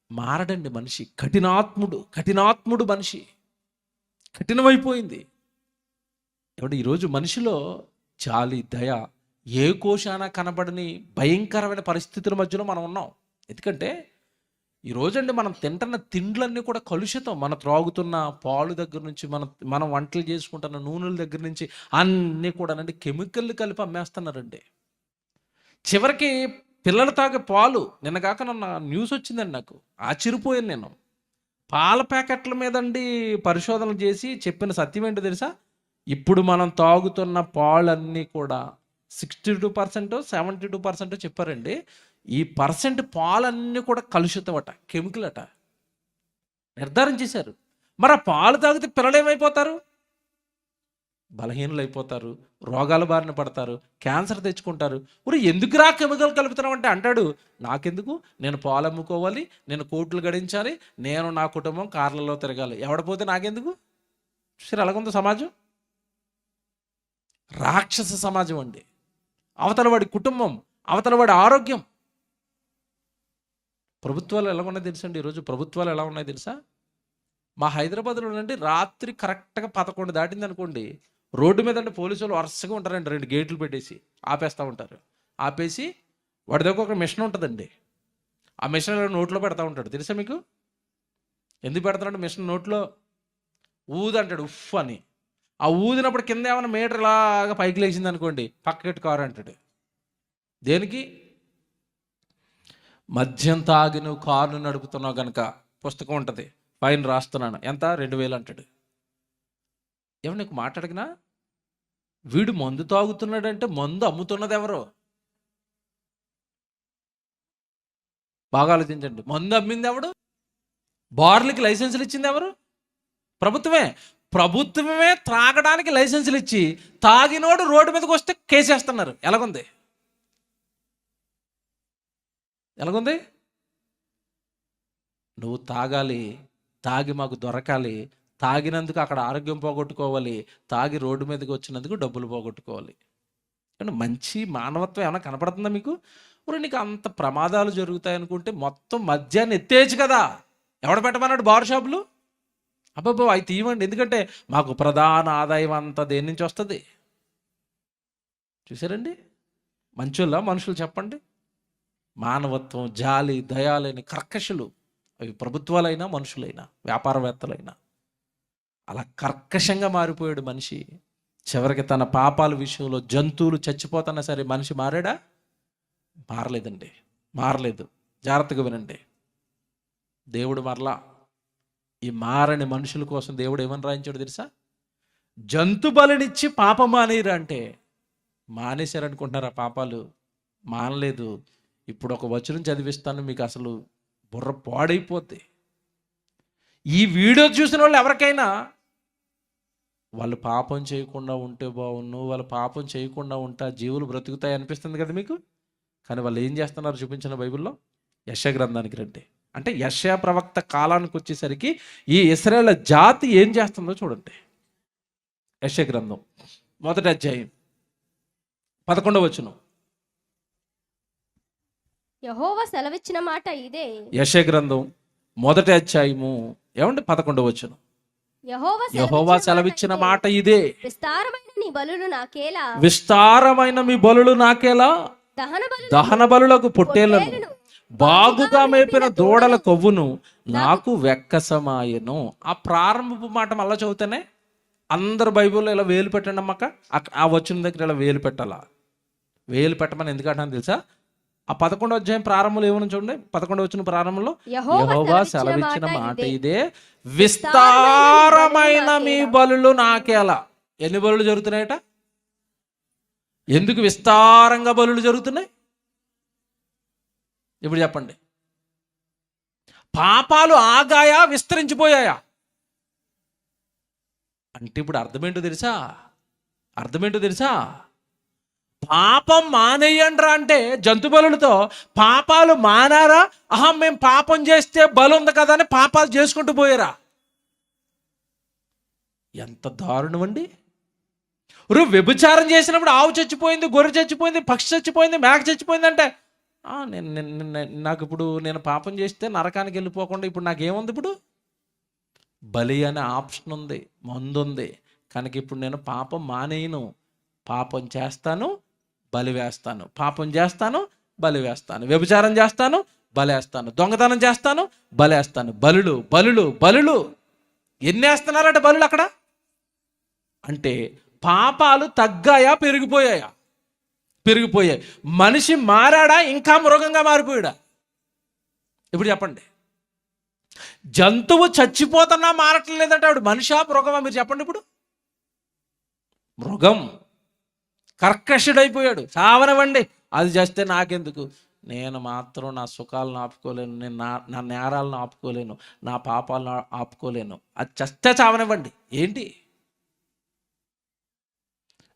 మారడండి మనిషి. కఠినాత్ముడు మనిషి, కఠినమైపోయింది. ఏమంటే ఈరోజు మనిషిలో జాలి, దయ ఏ కోశాన కనబడని భయంకరమైన పరిస్థితుల మధ్యలో మనం ఉన్నాం. ఎందుకంటే ఈరోజండి మనం తింటున్న తిండ్లన్నీ కూడా కలుషితం. మనం త్రాగుతున్న పాలు దగ్గర నుంచి, మనం వంటలు చేసుకుంటున్న నూనెల దగ్గర నుంచి అన్నీ కూడా కెమికల్ కలిపి అమ్మేస్తున్నారండి. చివరికి పిల్లలు తాగే పాలు, నిన్నగాక నన్న న్యూస్ వచ్చిందండి, నాకు ఆశ్చర్యపోయాను నేను. పాల ప్యాకెట్ల మీదండి పరిశోధనలు చేసి చెప్పిన సత్యం ఏంటో తెలుసా? ఇప్పుడు మనం తాగుతున్న పాలన్నీ కూడా 62%, 72% చెప్పారండి. ఈ పర్సెంట్ పాలన్నీ కూడా కలుషితం అట, కెమికల్ అట నిర్ధారణ చేశారు. మరి ఆ పాలు తాగితే పిల్లలు ఏమైపోతారు? బలహీనలు అయిపోతారు, రోగాల బారిన పడతారు, క్యాన్సర్ తెచ్చుకుంటారు. ఊరు ఎందుకురా కెమికల్ కలుపుతున్నాం అంటే అంటాడు, నాకెందుకు, నేను పాలు అమ్ముకోవాలి, నేను కోట్లు గడించాలి, నేను నా కుటుంబం కార్లలో తిరగాలి, ఎవడపోతే నాకెందుకు. సరే అలాగుందో సమాజం. రాక్షస సమాజం అండి. అవతల వాడి కుటుంబం, అవతల వాడి ఆరోగ్యం. ప్రభుత్వాలు ఎలా ఉన్నాయి తెలుసండి? ఈరోజు ప్రభుత్వాలు ఎలా ఉన్నాయి తెలుసా? మా హైదరాబాద్లో నుండి రాత్రి కరెక్ట్గా 11 దాటింది అనుకోండి, రోడ్డు మీద అంటే పోలీసు వాళ్ళు వరుసగా ఉంటారండి, 2 గేట్లు పెట్టేసి ఆపేస్తూ ఉంటారు. ఆపేసి వాడి దగ్గర ఒక మిషన్ ఉంటుందండి, ఆ మిషన్ నోట్లో పెడతా ఉంటాడు. తెలుసా మీకు? ఎందుకు పెడతాడు మిషన్ నోట్లో? ఊదంటాడు ఉఫ్ అని. ఆ ఊదినప్పుడు కింద ఏమైనా మీటర్ ఇలాగా పైకి లేచింది అనుకోండి, పక్కకెట్టు కారు అంటాడు. దేనికి? మద్యం తాగి నువ్వు కారును నడుపుతున్నావు కనుక పుస్తకం ఉంటుంది, ఫైన్ రాస్తున్నాను, ఎంత? 2000 అంటాడు. ఏమన్నా నీకు మాట్లాడినా? వీడు మందు తాగుతున్నాడంటే మందు అమ్ముతున్నది ఎవరు? బాగా ఆలోచించండి. మందు అమ్మింది ఎవడు? బార్లకి లైసెన్సులు ఇచ్చింది ఎవరు? ప్రభుత్వమే త్రాగడానికి లైసెన్సులు ఇచ్చి తాగినోడు రోడ్డు మీదకి వస్తే కేసేస్తున్నారు. ఎలాగుంది? నువ్వు తాగాలి, తాగి మాకు దొరకాలి, తాగినందుకు అక్కడ ఆరోగ్యం పోగొట్టుకోవాలి, తాగి రోడ్డు మీదకి వచ్చినందుకు డబ్బులు పోగొట్టుకోవాలి. అంటే మంచి మానవత్వం ఏమైనా కనపడుతుందా మీకు? మరి నీకు అంత ప్రమాదాలు జరుగుతాయి అనుకుంటే మొత్తం మద్యాన్ని ఎత్తేయచ్చు కదా. ఎవడ పెట్టమన్నాడు బార్ షాపులు? అబ్బాబో అవి తీయండి, ఎందుకంటే మాకు ప్రధాన ఆదాయం అంతా దేని నుంచి వస్తుంది? చూసారండి, మంచోళ్ళ మనుషులు చెప్పండి? మానవత్వం, జాలి, దయాలేని కర్కశులు, అవి ప్రభుత్వాలైనా మనుషులైనా వ్యాపారవేత్తలైనా. అలా కర్కశంగా మారిపోయాడు మనిషి. చివరికి తన పాపాల విషయంలో జంతువులు చచ్చిపోతున్నా సరే మనిషి మారాడా? మారలేదండి, మారలేదు. జాగ్రత్తగా వినండి. దేవుడు మరలా ఈ మారని మనుషుల కోసం దేవుడు ఏమని రాయించాడు తెలుసా? జంతు బలినిచ్చి పాపం మానేరు అంటే మానేశారనుకుంటున్నారా? పాపాలు మానలేదు. ఇప్పుడు ఒక వచనం చదివిస్తాను, మీకు అసలు బుర్ర పాడైపోద్ది. ఈ వీడియో చూసిన వాళ్ళు ఎవరికైనా వాళ్ళు పాపం చేయకుండా ఉంటే బాగున్ను, వాళ్ళు పాపం చేయకుండా ఉంటే జీవులు బ్రతుకుతాయి అనిపిస్తుంది కదా మీకు. కానీ వాళ్ళు ఏం చేస్తున్నారు చూపించిన బైబిల్లో? యెషయా గ్రంథానికి రండి. అంటే యెషయా ప్రవక్త కాలానికి వచ్చేసరికి ఈ ఇశ్రాయేలు జాతి ఏం చేస్తుందో చూడండి. యెషయా గ్రంథం 1వ అధ్యాయం 11వ వచనం. యెహోవా సెలవిచ్చిన మాట ఇదే. యెషయా గ్రంథం 1వ అధ్యాయము 11వ వచనం. యెహోవా సెలవిచ్చిన మాట ఇదే. విస్తారమైన నీ బలులు నాకేలా, విస్తారమైన మీ బలులు నాకేలా, దహన బలులకు పొట్టేళ్లను, బాగుగా మేపిన దూడల కొవ్వును నాకు వెక్కసమాయను. ఆ ప్రారంభపు మాట మళ్ళా చదివితేనే అందరు బైబిల్లో ఇలా వేలు పెట్టండి అమ్మక. ఆ వచ్చిన దగ్గర ఇలా వేలు పెట్టాలా. వేలు పెట్టమని ఎందుకంటాను తెలుసా? ఆ 11వ అధ్యాయం ప్రారంభంలో ఏమని చూడండి. 11వ వచనం ప్రారంభంలో యెహోవా సెలవిచ్చిన మాట ఇదే, విస్తారమైన మీ బలులు నాకేలా. ఎన్ని బలులు జరుగుతున్నాయట? ఎందుకు విస్తారంగా బలులు జరుగుతున్నాయి? ఇప్పుడు చెప్పండి. పాపాలు ఆగాయా, విస్తరించిపోయాయా? అంటే ఇప్పుడు అర్థమేంటో తెలుసా? అర్థమేంటో తెలుసా? పాపం మానేయండ్రా అంటే జంతు బలులతో పాపాలు మానారా? మేము పాపం చేస్తే బలు ఉంది కదా అని పాపాలు చేసుకుంటూ పోయారా? ఎంత దారుణం అండి. వ్యభిచారం చేసినప్పుడు ఆవు చచ్చిపోయింది, గొర్రె చచ్చిపోయింది, పక్షి చచ్చిపోయింది, మేక చచ్చిపోయింది అంటే నాకు ఇప్పుడు నేను పాపం చేస్తే నరకానికి వెళ్ళిపోకుండా ఇప్పుడు నాకేముంది? ఇప్పుడు బలి అనే ఆప్షన్ ఉంది, మందు ఉంది. కనుక ఇప్పుడు నేను పాపం మానేయను, పాపం చేస్తాను, బలి వేస్తాను, పాపం చేస్తాను, బలి వేస్తాను, వ్యభిచారం చేస్తాను, బలేస్తాను, దొంగతనం చేస్తాను, బలేస్తాను. బలులు బలులు బలులు ఎన్ని వేస్తున్నారట బలులు అక్కడ? అంటే పాపాలు తగ్గాయా, పెరిగిపోయాయా? పెరిగిపోయాయి. మనిషి మారాడా, ఇంకా మృగంగా మారిపోయాడా? ఇప్పుడు చెప్పండి. జంతువు చచ్చిపోతున్నా మారటం లేదంటే ఆవిడ మనిషా, మృగమా? మీరు చెప్పండి. ఇప్పుడు మృగం కర్కశుడైపోయాడు. చావనవండి, అది చేస్తే నాకెందుకు, నేను మాత్రం నా సుఖాలను ఆపుకోలేను, నేను నా నేరాలను ఆపుకోలేను, నా పాపాలను ఆపుకోలేను, అది చస్తే చావనివ్వండి. ఏంటి?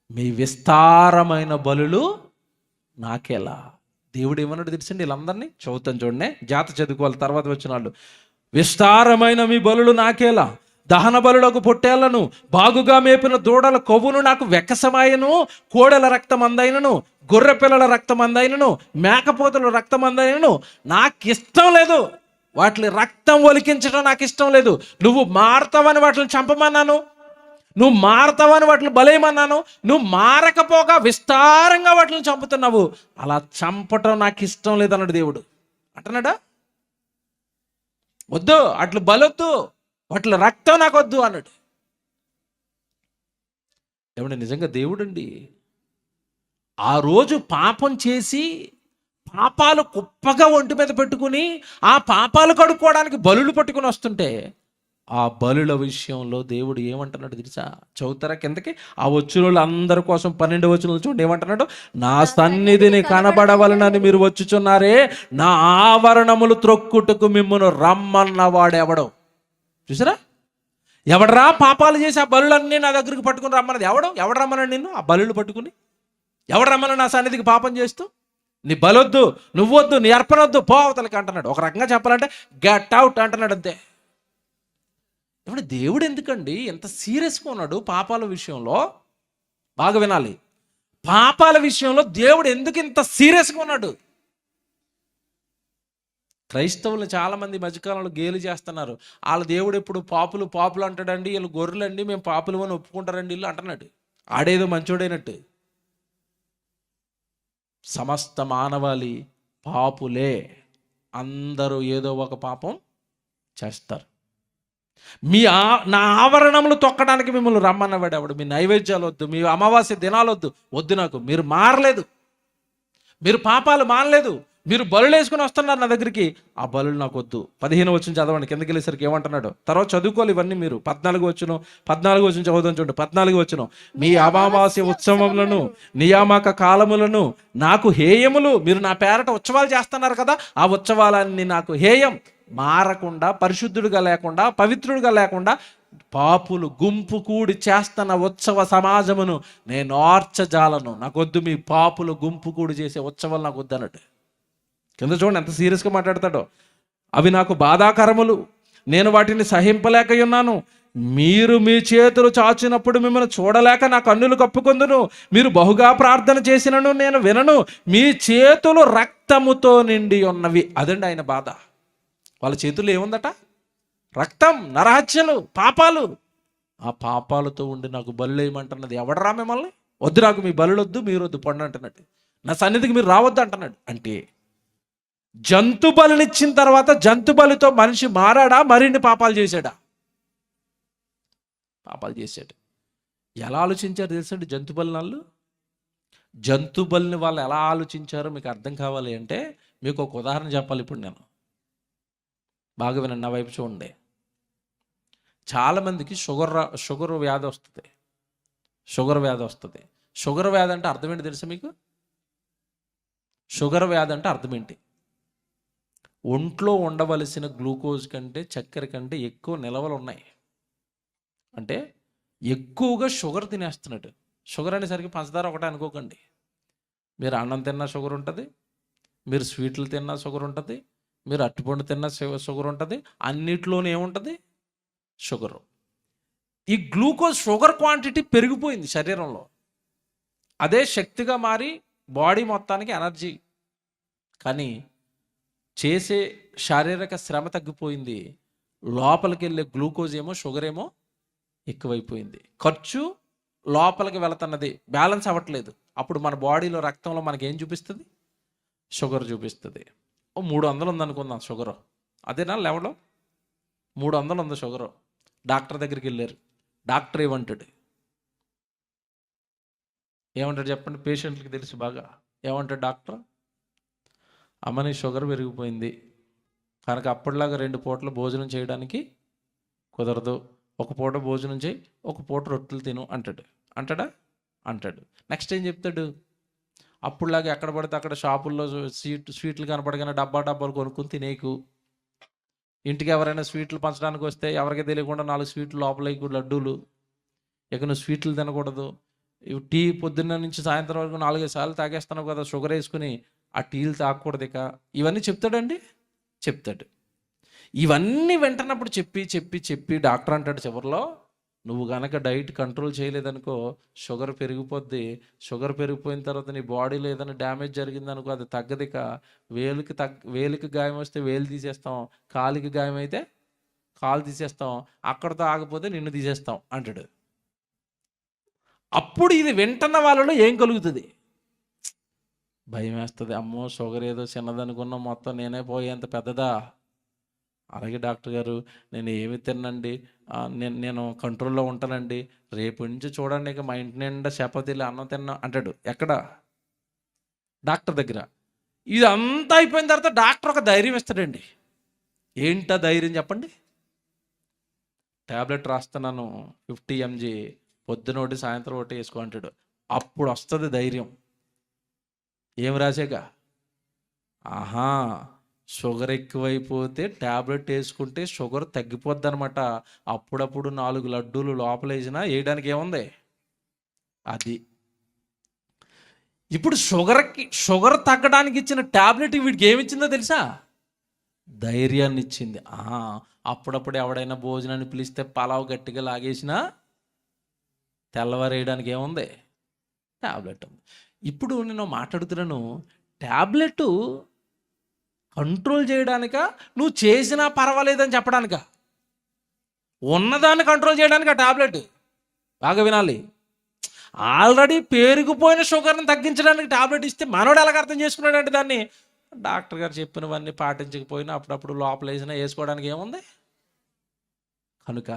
మీ విస్తారమైన బలులు నాకేలా. దేవుడు ఏమన్నాడు తెలుసండి? వీళ్ళందరినీ చదువుతాను చూడండి, జాత చదువుకోవాలి తర్వాత వచ్చిన వాళ్ళు. విస్తారమైన మీ బలులు నాకేలా, దహన బలులకు పొట్టేళ్లను, బాగుగా మేపిన దూడల కొవ్వును నాకు వెక్కసమాయను. కోడెల రక్తం అందైనను, గొర్రె పిల్లల రక్తం అందైనను, మేకపోతుల రక్తం అందైనను నాకు ఇష్టం లేదు. వాటిని రక్తం ఒలికించడం నాకు ఇష్టం లేదు. నువ్వు మారతావని వాటిని చంపమన్నాను, నువ్వు మారతావని వాటిని బలేయమన్నాను, నువ్వు మారకపోగా విస్తారంగా వాటిని చంపుతున్నావు. అలా చంపటం నాకు ఇష్టం లేదన్నాడు దేవుడు. అంటున్నాడా? వద్దు, అట్లు బలొద్దు, వాటిలో రక్తం నాకు వద్దు అన్నాడు. ఏమంటే నిజంగా దేవుడండి ఆ రోజు పాపం చేసి పాపాలు కుప్పగా ఒంటి మీద పెట్టుకుని ఆ పాపాలు కడుక్కోవడానికి బలులు పట్టుకుని వస్తుంటే ఆ బలుల విషయంలో దేవుడు ఏమంటున్నాడు తెలుసా? చదువుతారా కిందకి? ఆ వచ్చిన వాళ్ళు అందరి కోసం 12 వచనాలు చూడండి. ఏమంటున్నాడు? నా సన్నిధిని కనబడవలనని మీరు వచ్చుచున్నారే, నా ఆవరణములు త్రొక్కుటకు మిమ్మును రమ్మన్నవాడెవడో. చూసారా? ఎవడరా పాపాలు చేసి ఆ బలులన్నీ నా దగ్గరికి పట్టుకుని రమ్మన్నది? ఎవడు రమ్మన్నాడు నిన్ను ఆ బలులు పట్టుకుని? ఎవడు రమ్మన్నాడు నా సన్నిధికి పాపం చేస్తూ? నీ బలొద్దు, నువ్వొద్దు, నీ అర్పణొద్దు, పో అవతలకి అంటున్నాడు. ఒక రకంగా చెప్పాలంటే గెట్ అవుట్ అంటున్నాడు అంతే. ఇప్పుడు దేవుడు ఎందుకండి ఎంత సీరియస్గా ఉన్నాడు పాపాల విషయంలో? బాగా వినాలి. పాపాల విషయంలో దేవుడు ఎందుకు ఇంత సీరియస్గా ఉన్నాడు? క్రైస్తవులు చాలామంది మధ్యకాలంలో గేలి చేస్తున్నారు. వాళ్ళ దేవుడు ఎప్పుడు పాపులు పాపులు అంటాడండి, వీళ్ళు గొర్రెలండి, మేము పాపులు అని ఒప్పుకుంటారండి వీళ్ళు అంటున్నాడు. ఆడేదో మంచోడైనట్టు. సమస్త మానవాళి పాపులే, అందరూ ఏదో ఒక పాపం చేస్తారు. నా ఆవరణములు తొక్కడానికి మిమ్మల్ని రమ్మన్నవాడు ఎవడు? మీ నైవేద్యాలు వద్దు, మీ అమావాస్య దినాలు వద్దు నాకు. మీరు మారలేదు, మీరు పాపాలు మానలేదు, మీరు బలులు వేసుకుని వస్తున్నారు నా దగ్గరికి. ఆ బలులు నాకు వద్దు. 15 వచ్చిన చదవండి, కిందకి వెళ్ళేసరికి ఏమంటున్నాడు? తర్వాత చదువుకోవాలి ఇవన్నీ మీరు. 14 వచ్చిన చదువుదాం చూడండి. 14 వచ్చిన, మీ అమావాస్య ఉత్సవములను నియామక కాలములను నాకు హేయములు. మీరు నా పేరట ఉత్సవాలు చేస్తున్నారు కదా, ఆ ఉత్సవాలన్నీ నాకు హేయం. మారకుండా, పరిశుద్ధుడిగా లేకుండా, పవిత్రుడిగా లేకుండా పాపులు గుంపు కూడి చేస్తున్న ఉత్సవ సమాజమును నేను ఆర్చజాలను. నాకొద్దు మీ పాపులు గుంపు కూడి చేసే ఉత్సవాలు నాకు వద్దు అన్నట్టు. కింద చూడండి ఎంత సీరియస్గా మాట్లాడతాడో. అవి నాకు బాధాకరములు, నేను వాటిని సహింపలేకయున్నాను. మీరు మీ చేతులు చాచినప్పుడు మిమ్మల్ని చూడలేక నా కన్నులు కప్పుకొందును. మీరు బహుగా ప్రార్థన చేసినను నేను వినను. మీ చేతులు రక్తముతో నిండి ఉన్నవి. అదండి ఆయన బాధ. వాళ్ళ చేతుల్లో ఏముందట? రక్తం, నరహత్యలు, పాపాలు. ఆ పాపాలతో ఉండి నాకు బలు వేయమంటున్నది ఎవడరా మిమ్మల్ని? వద్దు, నాకు మీ బలు వద్దు, మీరు వద్దు, పండు అంటున్నాడు. నా సన్నిధికి మీరు రావద్దు అంటున్నాడు. అంటే జంతు బలినిచ్చిన తర్వాత జంతు బలితో మనిషి మారాడా, మరిన్ని పాపాలు చేశాడా? పాపాలు చేశాడు. ఎలా ఆలోచించారు తెలుసండి జంతు బలిని వాళ్ళు? జంతు బలిని వాళ్ళు ఎలా ఆలోచించారో మీకు అర్థం కావాలి అంటే మీకు ఒక ఉదాహరణ చెప్పాలి. ఇప్పుడు నేను బాగా వినండి, నా వైపు చూడండి. చాలామందికి షుగర్ వ్యాధి వస్తుంది. షుగర్ వ్యాధి అంటే అర్థం ఏంటి తెలుసా మీకు? షుగర్ వ్యాధి అంటే అర్థం ఏంటి? ఒంట్లో ఉండవలసిన గ్లూకోజ్ కంటే, చక్కెర కంటే ఎక్కువ నిల్వలు ఉన్నాయి. అంటే ఎక్కువగా షుగర్ తినేస్తున్నాడు. షుగర్ అనేసరికి పంచదార ఒకటే అనుకోకండి. మీరు అన్నం తిన్నా షుగర్ ఉంటుంది, మీరు స్వీట్లు తిన్నా షుగర్ ఉంటుంది, మీరు అరటిపండు తిన్నా షుగర్ ఉంటుంది. అన్నిట్లోనే ఏముంటుంది? షుగరు. ఈ గ్లూకోజ్ షుగర్ క్వాంటిటీ పెరిగిపోయింది శరీరంలో. అదే శక్తిగా మారి బాడీ మొత్తానికి ఎనర్జీ. కానీ చేసే శారీరక శ్రమ తగ్గిపోయింది. లోపలికి వెళ్ళే గ్లూకోజ్ ఏమో, షుగర్ ఏమో ఎక్కువైపోయింది. ఖర్చు లోపలికి వెళుతున్నది, బ్యాలెన్స్ అవ్వట్లేదు. అప్పుడు మన బాడీలో, రక్తంలో మనకి ఏం చూపిస్తుంది? షుగర్ చూపిస్తుంది. 300 ఉందనుకుందాం షుగరు. అదేనా లెవెల్లో? 300 ఉంది షుగరు. డాక్టర్ దగ్గరికి వెళ్ళారు. డాక్టర్ ఏమంటాడు చెప్పండి? పేషెంట్లకి తెలుసు బాగా. ఏమంటాడు డాక్టర్? అమ్మ నీ షుగర్ పెరిగిపోయింది కనుక అప్పటిలాగా 2 పూటలు భోజనం చేయడానికి కుదరదు. ఒక పూట భోజనం చేయి, ఒక పూట రొట్టెలు తిను అంటాడు. అంటాడు. నెక్స్ట్ ఏం చెప్తాడు? అప్పుడులాగా ఎక్కడ పడితే అక్కడ షాపుల్లో స్వీట్లు కనపడగానే డబ్బాలు కొనుక్కుని తినేకు. ఇంటికి ఎవరైనా స్వీట్లు పంచడానికి వస్తే ఎవరికి తెలియకుండా 4 స్వీట్లు లోపల లడ్డూలు. ఇక నువ్వు స్వీట్లు తినకూడదు. టీ పొద్దున్న నుంచి సాయంత్రం వరకు 4-5 సార్లు తాగేస్తున్నావు కదా షుగర్ వేసుకుని, ఆ టీలు తాగకూడదు ఇక. ఇవన్నీ చెప్తాడు. ఇవన్నీ వెంటనప్పుడు చెప్పి డాక్టర్ అంటాడు చివరిలో, నువ్వు కనుక డైట్ కంట్రోల్ చేయలేదనుకో షుగర్ పెరిగిపోద్ది. షుగర్ పెరిగిపోయిన తర్వాత నీ బాడీలో ఏదైనా డ్యామేజ్ జరిగిందనుకో అది తగ్గదిక. వేలికి గాయం వస్తే వేలు తీసేస్తాం, కాలికి గాయం అయితే కాలు తీసేస్తాం, అక్కడితో ఆగిపోతే నిన్ను తీసేస్తాం అంటాడు. అప్పుడు ఇది వింటున్న వాళ్ళలో ఏం కలుగుతుంది? భయం వేస్తుంది. అమ్మో షుగర్ ఏదో చిన్నదనుకున్నా మొత్తం నేనే పోయేంత పెద్దదా? అలాగే డాక్టర్ గారు నేను ఏమి తినండి, నేను కంట్రోల్లో ఉంటానండి, రేపు నుంచి చూడండి ఇక మా ఇంటి నిండా చపాతీలు అన్నం తిన్నా అంటాడు. ఎక్కడ? డాక్టర్ దగ్గర. ఇదంతా అయిపోయిన తర్వాత డాక్టర్ ఒక ధైర్యం ఇస్తాడండి. ఏంటా ధైర్యం చెప్పండి? ట్యాబ్లెట్ రాస్తున్నాను 50 mg, పొద్దున ఒకటి సాయంత్రం ఒకటి వేసుకో అంటాడు. అప్పుడు వస్తుంది ధైర్యం. ఏం రాసాక? ఆహా, షుగర్ ఎక్కువైపోతే ట్యాబ్లెట్ వేసుకుంటే షుగర్ తగ్గిపోద్ది అనమాట. అప్పుడప్పుడు 4 లడ్డూలు లోపల వేసినా వేయడానికి ఏముంది? అది. ఇప్పుడు షుగర్ తగ్గడానికి ఇచ్చిన ట్యాబ్లెట్ వీడికి ఏమిచ్చిందో తెలుసా? ధైర్యాన్ని ఇచ్చింది. అప్పుడప్పుడు ఎవడైనా భోజనాన్ని పిలిస్తే పలావ్ గట్టిగా లాగేసినా తెల్లవారేయడానికి ఏముంది? ట్యాబ్లెట్ ఉంది. ఇప్పుడు నేను మాట్లాడుతున్నాను, ట్యాబ్లెట్ కంట్రోల్ చేయడానికా, నువ్వు చేసినా పర్వాలేదని చెప్పడానికా? ఉన్నదాన్ని కంట్రోల్ చేయడానికి ఆ ట్యాబ్లెట్. బాగా వినాలి. ఆల్రెడీ పేరుకుపోయిన షుగర్ని తగ్గించడానికి ట్యాబ్లెట్ ఇస్తే మనోడు ఎలాగ అర్థం చేసుకున్నాడంటే దాన్ని, డాక్టర్ గారు చెప్పినవన్నీ పాటించకపోయినా అప్పుడప్పుడు లోపల వేసినా వేసుకోవడానికి ఏముంది? కనుక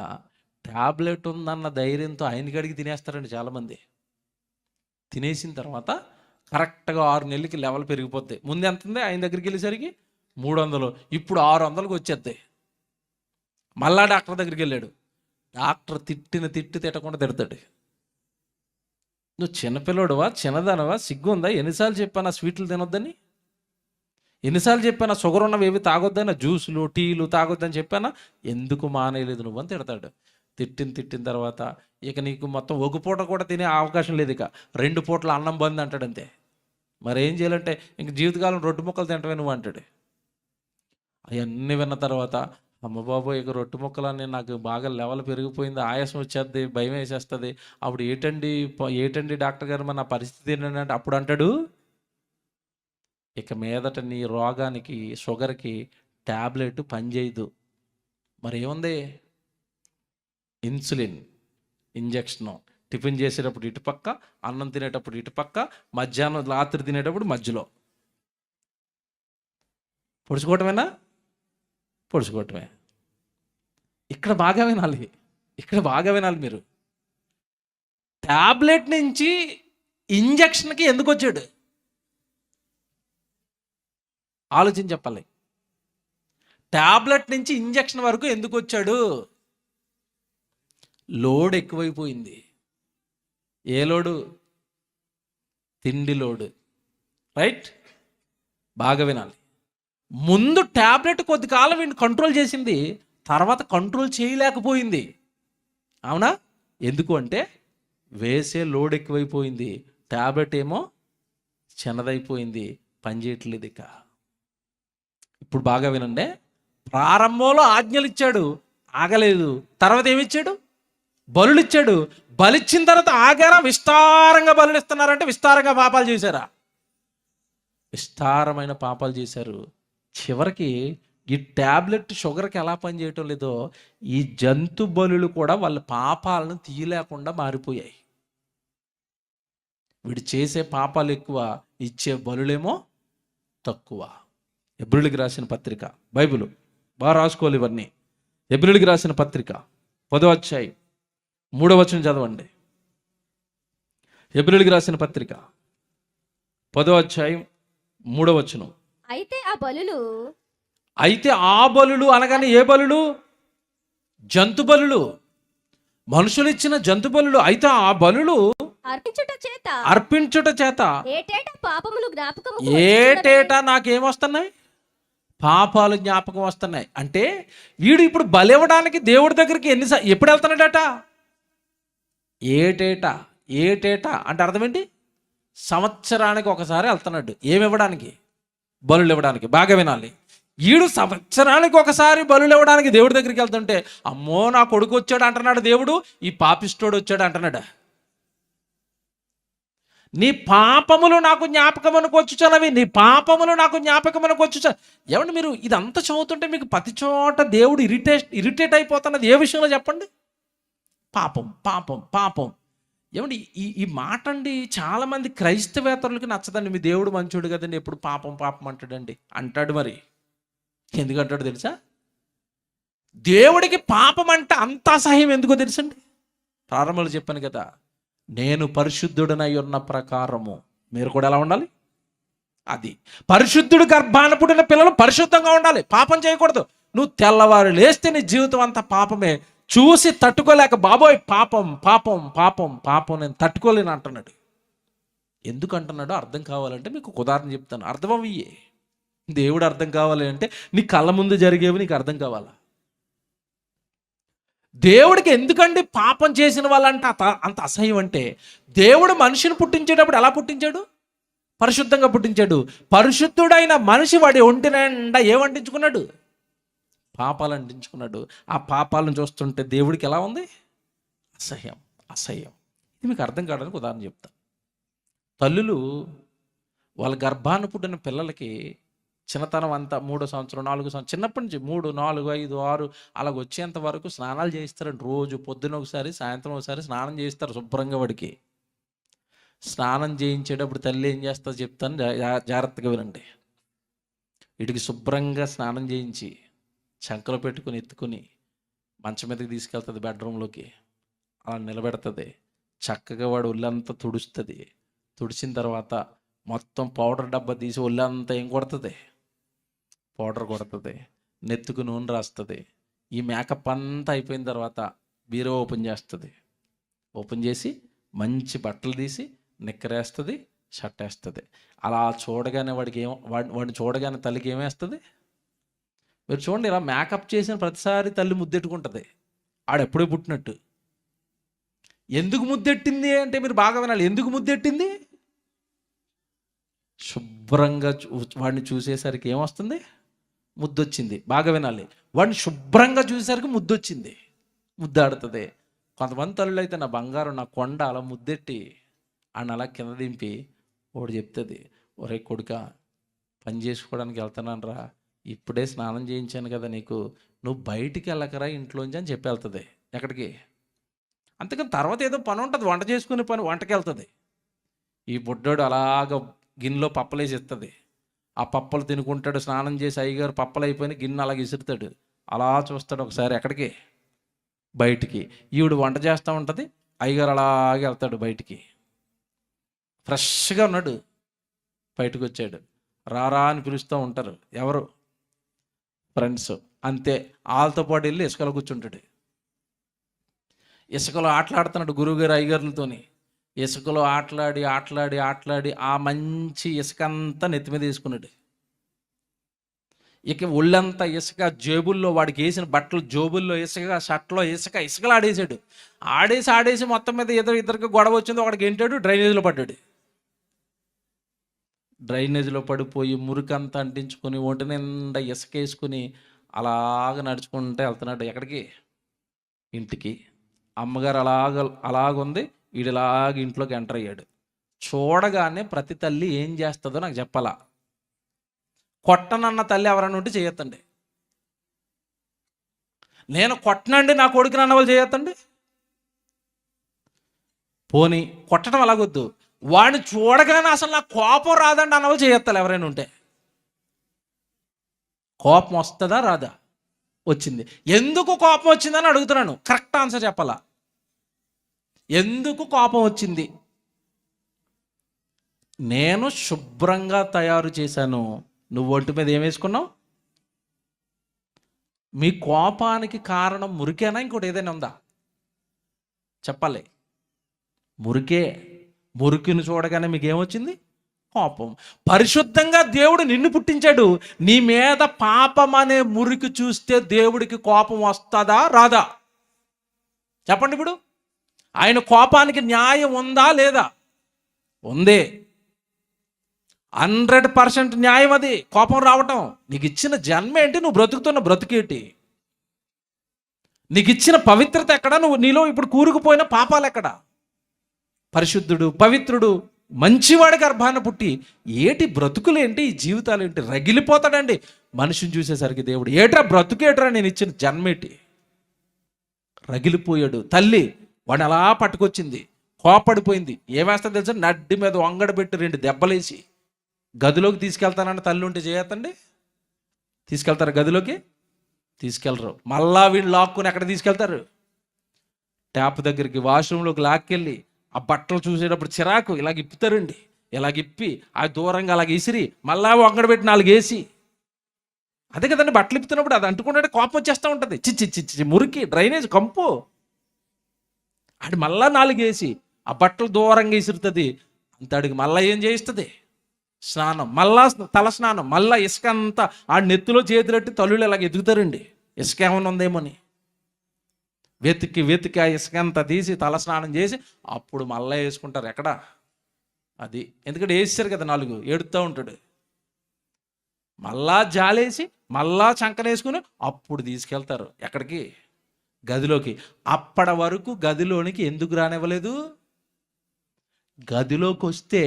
ట్యాబ్లెట్ ఉందన్న ధైర్యంతో ఆయనకి అడిగి తినేస్తారండి చాలామంది. తినేసిన తర్వాత కరెక్ట్గా 6 నెలలకి లెవెల్ పెరిగిపోద్ది. ముందు ఎంత ఉంది? ఆయన దగ్గరికి వెళ్ళేసరికి 300, ఇప్పుడు 600కి వచ్చేద్ది. మళ్ళా డాక్టర్ దగ్గరికి వెళ్ళాడు. డాక్టర్ తిట్టకుండా తిడతాడు. నువ్వు చిన్నపిల్లడువా, చిన్నదానవా, సిగ్గు ఉందా? ఎన్నిసార్లు చెప్పాను ఆ స్వీట్లు తినొద్దని? ఎన్నిసార్లు చెప్పాను షుగర్ ఉన్నవి ఏవి తాగొద్దని, జ్యూసులు టీలు తాగొద్దని చెప్పానా? ఎందుకు మానేయలేదు నువ్వు అని తిడతాడు. తిట్టిన తర్వాత ఇక నీకు మొత్తం ఒక పూట కూడా తినే అవకాశం లేదు, ఇక 2 పూటల అన్నం బంద్ అంటాడు అంతే. మరి ఏం చేయాలంటే ఇంక జీవితకాలం 2 ముక్కలు తింటవే నువ్వు అంటాడు. అవన్నీ విన్న తర్వాత, అమ్మ బాబు ఇక రొట్టె ముక్కలన్నీ నాకు బాగా లెవెల్ పెరిగిపోయింది, ఆయాసం వచ్చేది, భయం వేసేస్తుంది. అప్పుడు ఏంటండి డాక్టర్ గారు మన పరిస్థితి ఏంటంటే, అప్పుడు అంటాడు, ఇక మీదట నీ రోగానికి షుగర్కి ట్యాబ్లెట్ పనిచేయదు. మరి ఏముంది? Insulin injection. టిఫిన్ చేసేటప్పుడు ఇటుపక్క, అన్నం తినేటప్పుడు ఇటుపక్క, మధ్యాహ్నం రాత్రి తినేటప్పుడు మధ్యలో పొడుచుకోవటమేనా? పొడుచుకోవటమే. ఇక్కడ బాగా వినాలి మీరు. ట్యాబ్లెట్ నుంచి ఇంజక్షన్కి ఎందుకు వచ్చాడు? ఆలోచించి చెప్పాలి. ట్యాబ్లెట్ నుంచి ఇంజక్షన్ వరకు ఎందుకు వచ్చాడు? లోడ్ ఎక్కువైపోయింది. ఏ లోడు? తిండి లోడు. రైట్? బాగా వినాలి. ముందు ట్యాబ్లెట్ కొద్ది కాలం వీడిని కంట్రోల్ చేసింది, తర్వాత కంట్రోల్ చేయలేకపోయింది. అవునా? ఎందుకు అంటే వేసే లోడ్ ఎక్కువైపోయింది, ట్యాబ్లెట్ ఏమో చిన్నదైపోయింది, పనిచేయట్లేదు ఇక. ఇప్పుడు బాగా వినండి. ప్రారంభంలో ఆజ్ఞలు ఇచ్చాడు, ఆగలేదు. తర్వాత ఏమిచ్చాడు? బలులు ఇచ్చాడు. బలిచ్చిన తర్వాత ఆగారా? విస్తారంగా బలులు ఇస్తున్నారంటే విస్తారంగా పాపాలు చేశారా? విస్తారమైన పాపాలు చేశారు. చివరికి ఈ ట్యాబ్లెట్ షుగర్కి ఎలా పనిచేయటం లేదో, ఈ జంతు బలులు కూడా వాళ్ళ పాపాలను తీయలేకుండా మారిపోయాయి. వీడు చేసే పాపాలు ఎక్కువ, ఇచ్చే బలులేమో తక్కువ. హెబ్రీయులకు రాసిన పత్రిక, బైబిల్ బాగా రాసుకోవాలి ఇవన్నీ. హెబ్రీయులకు రాసిన పత్రిక 10వ అధ్యాయం 3వ వచనం చదవండి. హెబ్రీయులకు రాసిన పత్రిక 10వ అధ్యాయం 3వ వచనం. అయితే ఆ బలులు అనగానే ఏ బలులు? జంతు బలులు, మనుషులు ఇచ్చిన జంతు బలులు. అయితే ఆ బలులు అర్పించుట చేత ఏటేటా నాకేమొస్తున్నాయి? పాపాలు జ్ఞాపకం వస్తున్నాయి. అంటే వీడు ఇప్పుడు బలివ్వడానికి దేవుడి దగ్గరికి ఎప్పుడు వెళ్తున్నాడట? ఏటేటా అంటే అర్థం ఏంటి? సంవత్సరానికి ఒకసారి వెళ్తున్నాడు. ఏమి ఇవ్వడానికి? బలులు ఇవ్వడానికి. బాగా వినాలి. వీడు సంవత్సరానికి ఒకసారి బలులు ఇవ్వడానికి దేవుడి దగ్గరికి వెళ్తుంటే, అమ్మో నా కొడుకు వచ్చాడు అంటున్నాడు దేవుడు, ఈ పాపిష్టోడు వచ్చాడు అంటున్నాడు. నీ పాపములు నాకు జ్ఞాపకమునకు వచ్చుచున్నవి, నీ పాపములు నాకు జ్ఞాపకమునకు వచ్చుచు. ఏమండి మీరు ఇదంతా చదువుతుంటే మీకు ప్రతి చోట దేవుడు ఇరిటేట్ అయిపోతున్నది ఏ విషయంలో చెప్పండి? పాపం పాపం పాపం. ఏమండి ఈ మాట అండి చాలామంది క్రైస్తవేతరులకి నచ్చదండి. మీ దేవుడు మంచోడు కదండి, ఎప్పుడు పాపం పాపం అంటాడండి అంటాడు. మరి ఎందుకంటాడు తెలుసా? దేవుడికి పాపం అంటే అంత అసహ్యం ఎందుకో తెలుసండి? ప్రారంభంలో చెప్పాను కదా, నేను పరిశుద్ధుడనై ఉన్న ప్రకారము మీరు కూడా ఎలా ఉండాలి? అది పరిశుద్ధుడు గర్భాన పుట్టిన పిల్లలు పరిశుద్ధంగా ఉండాలి, పాపం చేయకూడదు. నువ్వు తెల్లవారు లేస్తే నీ జీవితం అంతా పాపమే, చూసి తట్టుకోలేక బాబోయ్ పాపం పాపం పాపం పాపం నేను తట్టుకోలేను అంటున్నాడు. ఎందుకు అంటున్నాడో అర్థం కావాలంటే మీకు ఒక ఉదాహరణ చెప్తాను. అర్థం అయ్యే దేవుడు అర్థం కావాలి అంటే నీ కళ్ళ ముందు జరిగేవి నీకు అర్థం కావాలా? దేవుడికి ఎందుకండి పాపం చేసిన వాళ్ళంటే అంత అసహ్యం అంటే, దేవుడు మనిషిని పుట్టించేటప్పుడు ఎలా పుట్టించాడు? పరిశుద్ధంగా పుట్టించాడు. పరిశుద్ధుడైన మనిషి వాడి ఒంటి నిండా ఏమంటించుకున్నాడు? పాపాలు అంటించుకున్నాడు. ఆ పాపాలను చూస్తుంటే దేవుడికి ఎలా ఉంది? అసహ్యం, అసహ్యం. ఇది మీకు అర్థం కావడానికి ఉదాహరణ చెప్తా. తల్లులు వాళ్ళ గర్భాన్ని పుట్టిన పిల్లలకి చిన్నతనం అంతా 3వ సంవత్సరం 4వ సంవత్సరం చిన్నప్పటి నుంచి 3, 4, 5, 6 అలాగ వచ్చేంత వరకు స్నానాలు చేయిస్తారండి. రోజు పొద్దున ఒకసారి సాయంత్రం ఒకసారి స్నానం చేయిస్తారు శుభ్రంగా. వాడికి స్నానం చేయించేటప్పుడు తల్లి ఏం చేస్తుందో చెప్తాను, జాగ్రత్తగా వినండి. వీడికి శుభ్రంగా స్నానం చేయించి చంకలో పెట్టుకుని ఎత్తుకుని మంచం మీదకి తీసుకెళ్తుంది, బెడ్రూమ్లోకి అలా నిలబెడుతుంది. చక్కగా వాడు ఒళ్ళంతా తుడుస్తుంది. తుడిచిన తర్వాత మొత్తం పౌడర్ డబ్బా తీసి ఒళ్ళంతా ఏం కొడుతుంది? పౌడర్ కొడుతుంది. నెత్తుకు నూనె రాస్తుంది. ఈ మేకప్ అంతా అయిపోయిన తర్వాత బీరో ఓపెన్ చేస్తుంది. ఓపెన్ చేసి మంచి బట్టలు తీసి నిక్కరేస్తుంది, షర్ట్ వేస్తుంది. అలా చూడగానే వాడిని చూడగానే తల్లికి ఏమేస్తుంది? మీరు చూడండి, ఇలా మేకప్ చేసిన ప్రతిసారి తల్లి ముద్దెట్టుకుంటుంది. ఆడెప్పుడే పుట్టినట్టు. ఎందుకు ముద్దెట్టింది అంటే మీరు బాగా వినాలి. ఎందుకు ముద్దెట్టింది? శుభ్రంగా వాడిని చూసేసరికి ఏమొస్తుంది? ముద్దొచ్చింది. బాగా వినాలి. వాడిని శుభ్రంగా చూసేసరికి ముద్దొచ్చింది, ముద్దాడుతుంది. కొంతమంది తల్లులు అయితే నా బంగారం నా కొండ అలా ముద్దెట్టి ఆయన అలా కింద దింపి వాడు చెప్తుంది, ఒరే కొడుక పని చేసుకోవడానికి వెళ్తున్నాను రా, ఇప్పుడే స్నానం చేయించాను కదా నీకు, నువ్వు బయటికి వెళ్ళకరా ఇంట్లోంచి అని చెప్పి వెళ్తుంది. ఎక్కడికి? అంతకని తర్వాత ఏదో పని ఉంటుంది, వంట చేసుకునే పని, వంటకి వెళ్తుంది. ఈ బుడ్డోడు అలాగ గిన్నెలో పప్పలేసి ఇస్తుంది. ఆ పప్పలు తినుకుంటాడు. స్నానం చేసి అయ్యగారు పప్పలు అయిపోయిన గిన్నె అలాగ ఇసురుతాడు. అలా చూస్తాడు ఒకసారి. ఎక్కడికి? బయటికి. ఈవిడ వంట చేస్తూ ఉంటుంది, అయ్యగారు అలాగే వెళ్తాడు బయటికి. ఫ్రెష్గా ఉన్నాడు, బయటకు వచ్చాడు. రారా అని పిలుస్తూ ఉంటారు. ఎవరు? ఫ్రెండ్స్. అంతే, వాళ్ళతో పాటు వెళ్ళి ఇసుకలో కూర్చుంటాడు. ఇసుకలో ఆటలాడుతున్నాడు గురువుగారు అయ్యగారులతోని. ఇసుకలో ఆటలాడి ఆటలాడి ఆటలాడి ఆ మంచి ఇసుక అంతా నెత్తి మీద వేసుకున్నాడు. ఇక ఒళ్ళంతా ఇసుక, జేబుల్లో వాడికి వేసిన బట్టలు జోబుల్లో ఇసుక, షర్ట్లో ఇసుక, ఇసుకలు ఆడేసాడు. ఆడేసి మొత్తం మీద ఇద్దరికి గొడవ వచ్చింది. ఒకడికి ఏంటాడు, డ్రైనేజీలో పడ్డాడు. డ్రైనేజీలో పడిపోయి మురికంతా అంటించుకొని ఒంటి నిండా ఇసుక వేసుకుని అలాగ నడుచుకుంటూ వెళ్తున్నాడు. ఎక్కడికి? ఇంటికి. అమ్మగారు అలాగుంది, వీడిలాగా ఇంట్లోకి ఎంటర్ అయ్యాడు. చూడగానే ప్రతి తల్లి ఏం చేస్తుందో నాకు చెప్పాలా. కొట్టనన్న తల్లి ఎవరన్నా ఉంటే చేయొద్దండి. నేను కొట్టనండి నా కొడుకుని అన్న వాళ్ళు చేయొద్దండి. పోనీ కొట్టడం అలాగొద్దు, వాడిని చూడగానే అసలు నాకు కోపం రాదండి అన్న వాళ్ళు చేయొత్తాలి ఎవరైనా ఉంటే. కోపం వస్తుందా రాదా? వచ్చింది. ఎందుకు కోపం వచ్చిందని అడుగుతున్నాను. కరెక్ట్ ఆన్సర్ చెప్పాలా. ఎందుకు కోపం వచ్చింది? నేను శుభ్రంగా తయారు చేశాను, నువ్వు ఒంటి మీద ఏం వేసుకున్నావు? మీ కోపానికి కారణం మురికేనా, ఇంకోటి ఏదైనా ఉందా? చెప్పాలి. మురికే. మురికిని చూడగానే మీకు ఏమొచ్చింది? కోపం. పరిశుద్ధంగా దేవుడు నిన్ను పుట్టించాడు. నీ మీద పాపం అనే మురికి చూస్తే దేవుడికి కోపం వస్తుందా రాదా? చెప్పండి. ఇప్పుడు ఆయన కోపానికి న్యాయం ఉందా లేదా? ఉందే. 100% న్యాయం అది, కోపం రావటం. నీకు ఇచ్చిన జన్మ ఏంటి? నువ్వు బ్రతుకుతున్న బ్రతుకేంటి? నీకు ఇచ్చిన పవిత్రత ఎక్కడ? నీలో ఇప్పుడు కూరుకుపోయిన పాపాలు ఎక్కడ? పరిశుద్ధుడు, పవిత్రుడు, మంచివాడి గర్భాన పుట్టి ఏటి బ్రతుకులేంటి, ఈ జీవితాలు ఏంటి? రగిలిపోతాడండి మనిషిని చూసేసరికి దేవుడు. ఏట్రా బ్రతుకేట్రా, నేను ఇచ్చిన జన్మేటి? రగిలిపోయాడు. తల్లి వాడిని అలా పట్టుకొచ్చింది, కోపడిపోయింది. ఏమేస్తా తెలుసా? నడ్డి మీద వంగడబెట్టి 2 దెబ్బలేసి గదిలోకి తీసుకెళ్తానని తల్లి ఉంటే చేయొద్దండి. తీసుకెళ్తారు గదిలోకి? తీసుకెళ్ళరు. మళ్ళా వీళ్ళు లాక్కుని ఎక్కడ తీసుకెళ్తారు? ట్యాప్ దగ్గరికి, వాష్రూమ్లోకి లాక్కెళ్ళి ఆ బట్టలు చూసేటప్పుడు చిరాకు ఇలాగ ఇప్పుతారండి. ఇలాగ ఇప్పి ఆ దూరంగా అలాగ ఇసిరి మళ్ళా వంగడబెట్టి 4 వేసి, అదే కదండి బట్టలు ఇప్పుతున్నప్పుడు అది అంటుకుంటే కోపం వచ్చేస్తూ ఉంటుంది. చిచ్చి మురికి, డ్రైనేజ్, కంపు. అది మళ్ళా 4 వేసి ఆ బట్టలు దూరంగా ఇసురుతుంది. అంతడికి మళ్ళీ ఏం చేయిస్తుంది? స్నానం, మళ్ళా తల స్నానం, మళ్ళా ఇసుక అంతా ఆ నెత్తిలో చేతులెట్టి తల్లులు ఇలాగ ఎదుగుతారండి. ఇసుక ఏమైనా ఉందేమోని వెతికి ఆ ఇసుక అంతా తీసి తల స్నానం చేసి అప్పుడు మళ్ళీ వేసుకుంటారు. ఎక్కడ? అది ఎందుకంటే వేసారు కదా 4, ఏడుస్తూ ఉంటాడు. మళ్ళా జాలేసి మళ్ళా చంకనేసుకుని అప్పుడు తీసుకెళ్తారు ఎక్కడికి? గదిలోకి. అప్పటి వరకు గదిలోనికి ఎందుకు రానివ్వలేదు? గదిలోకి వస్తే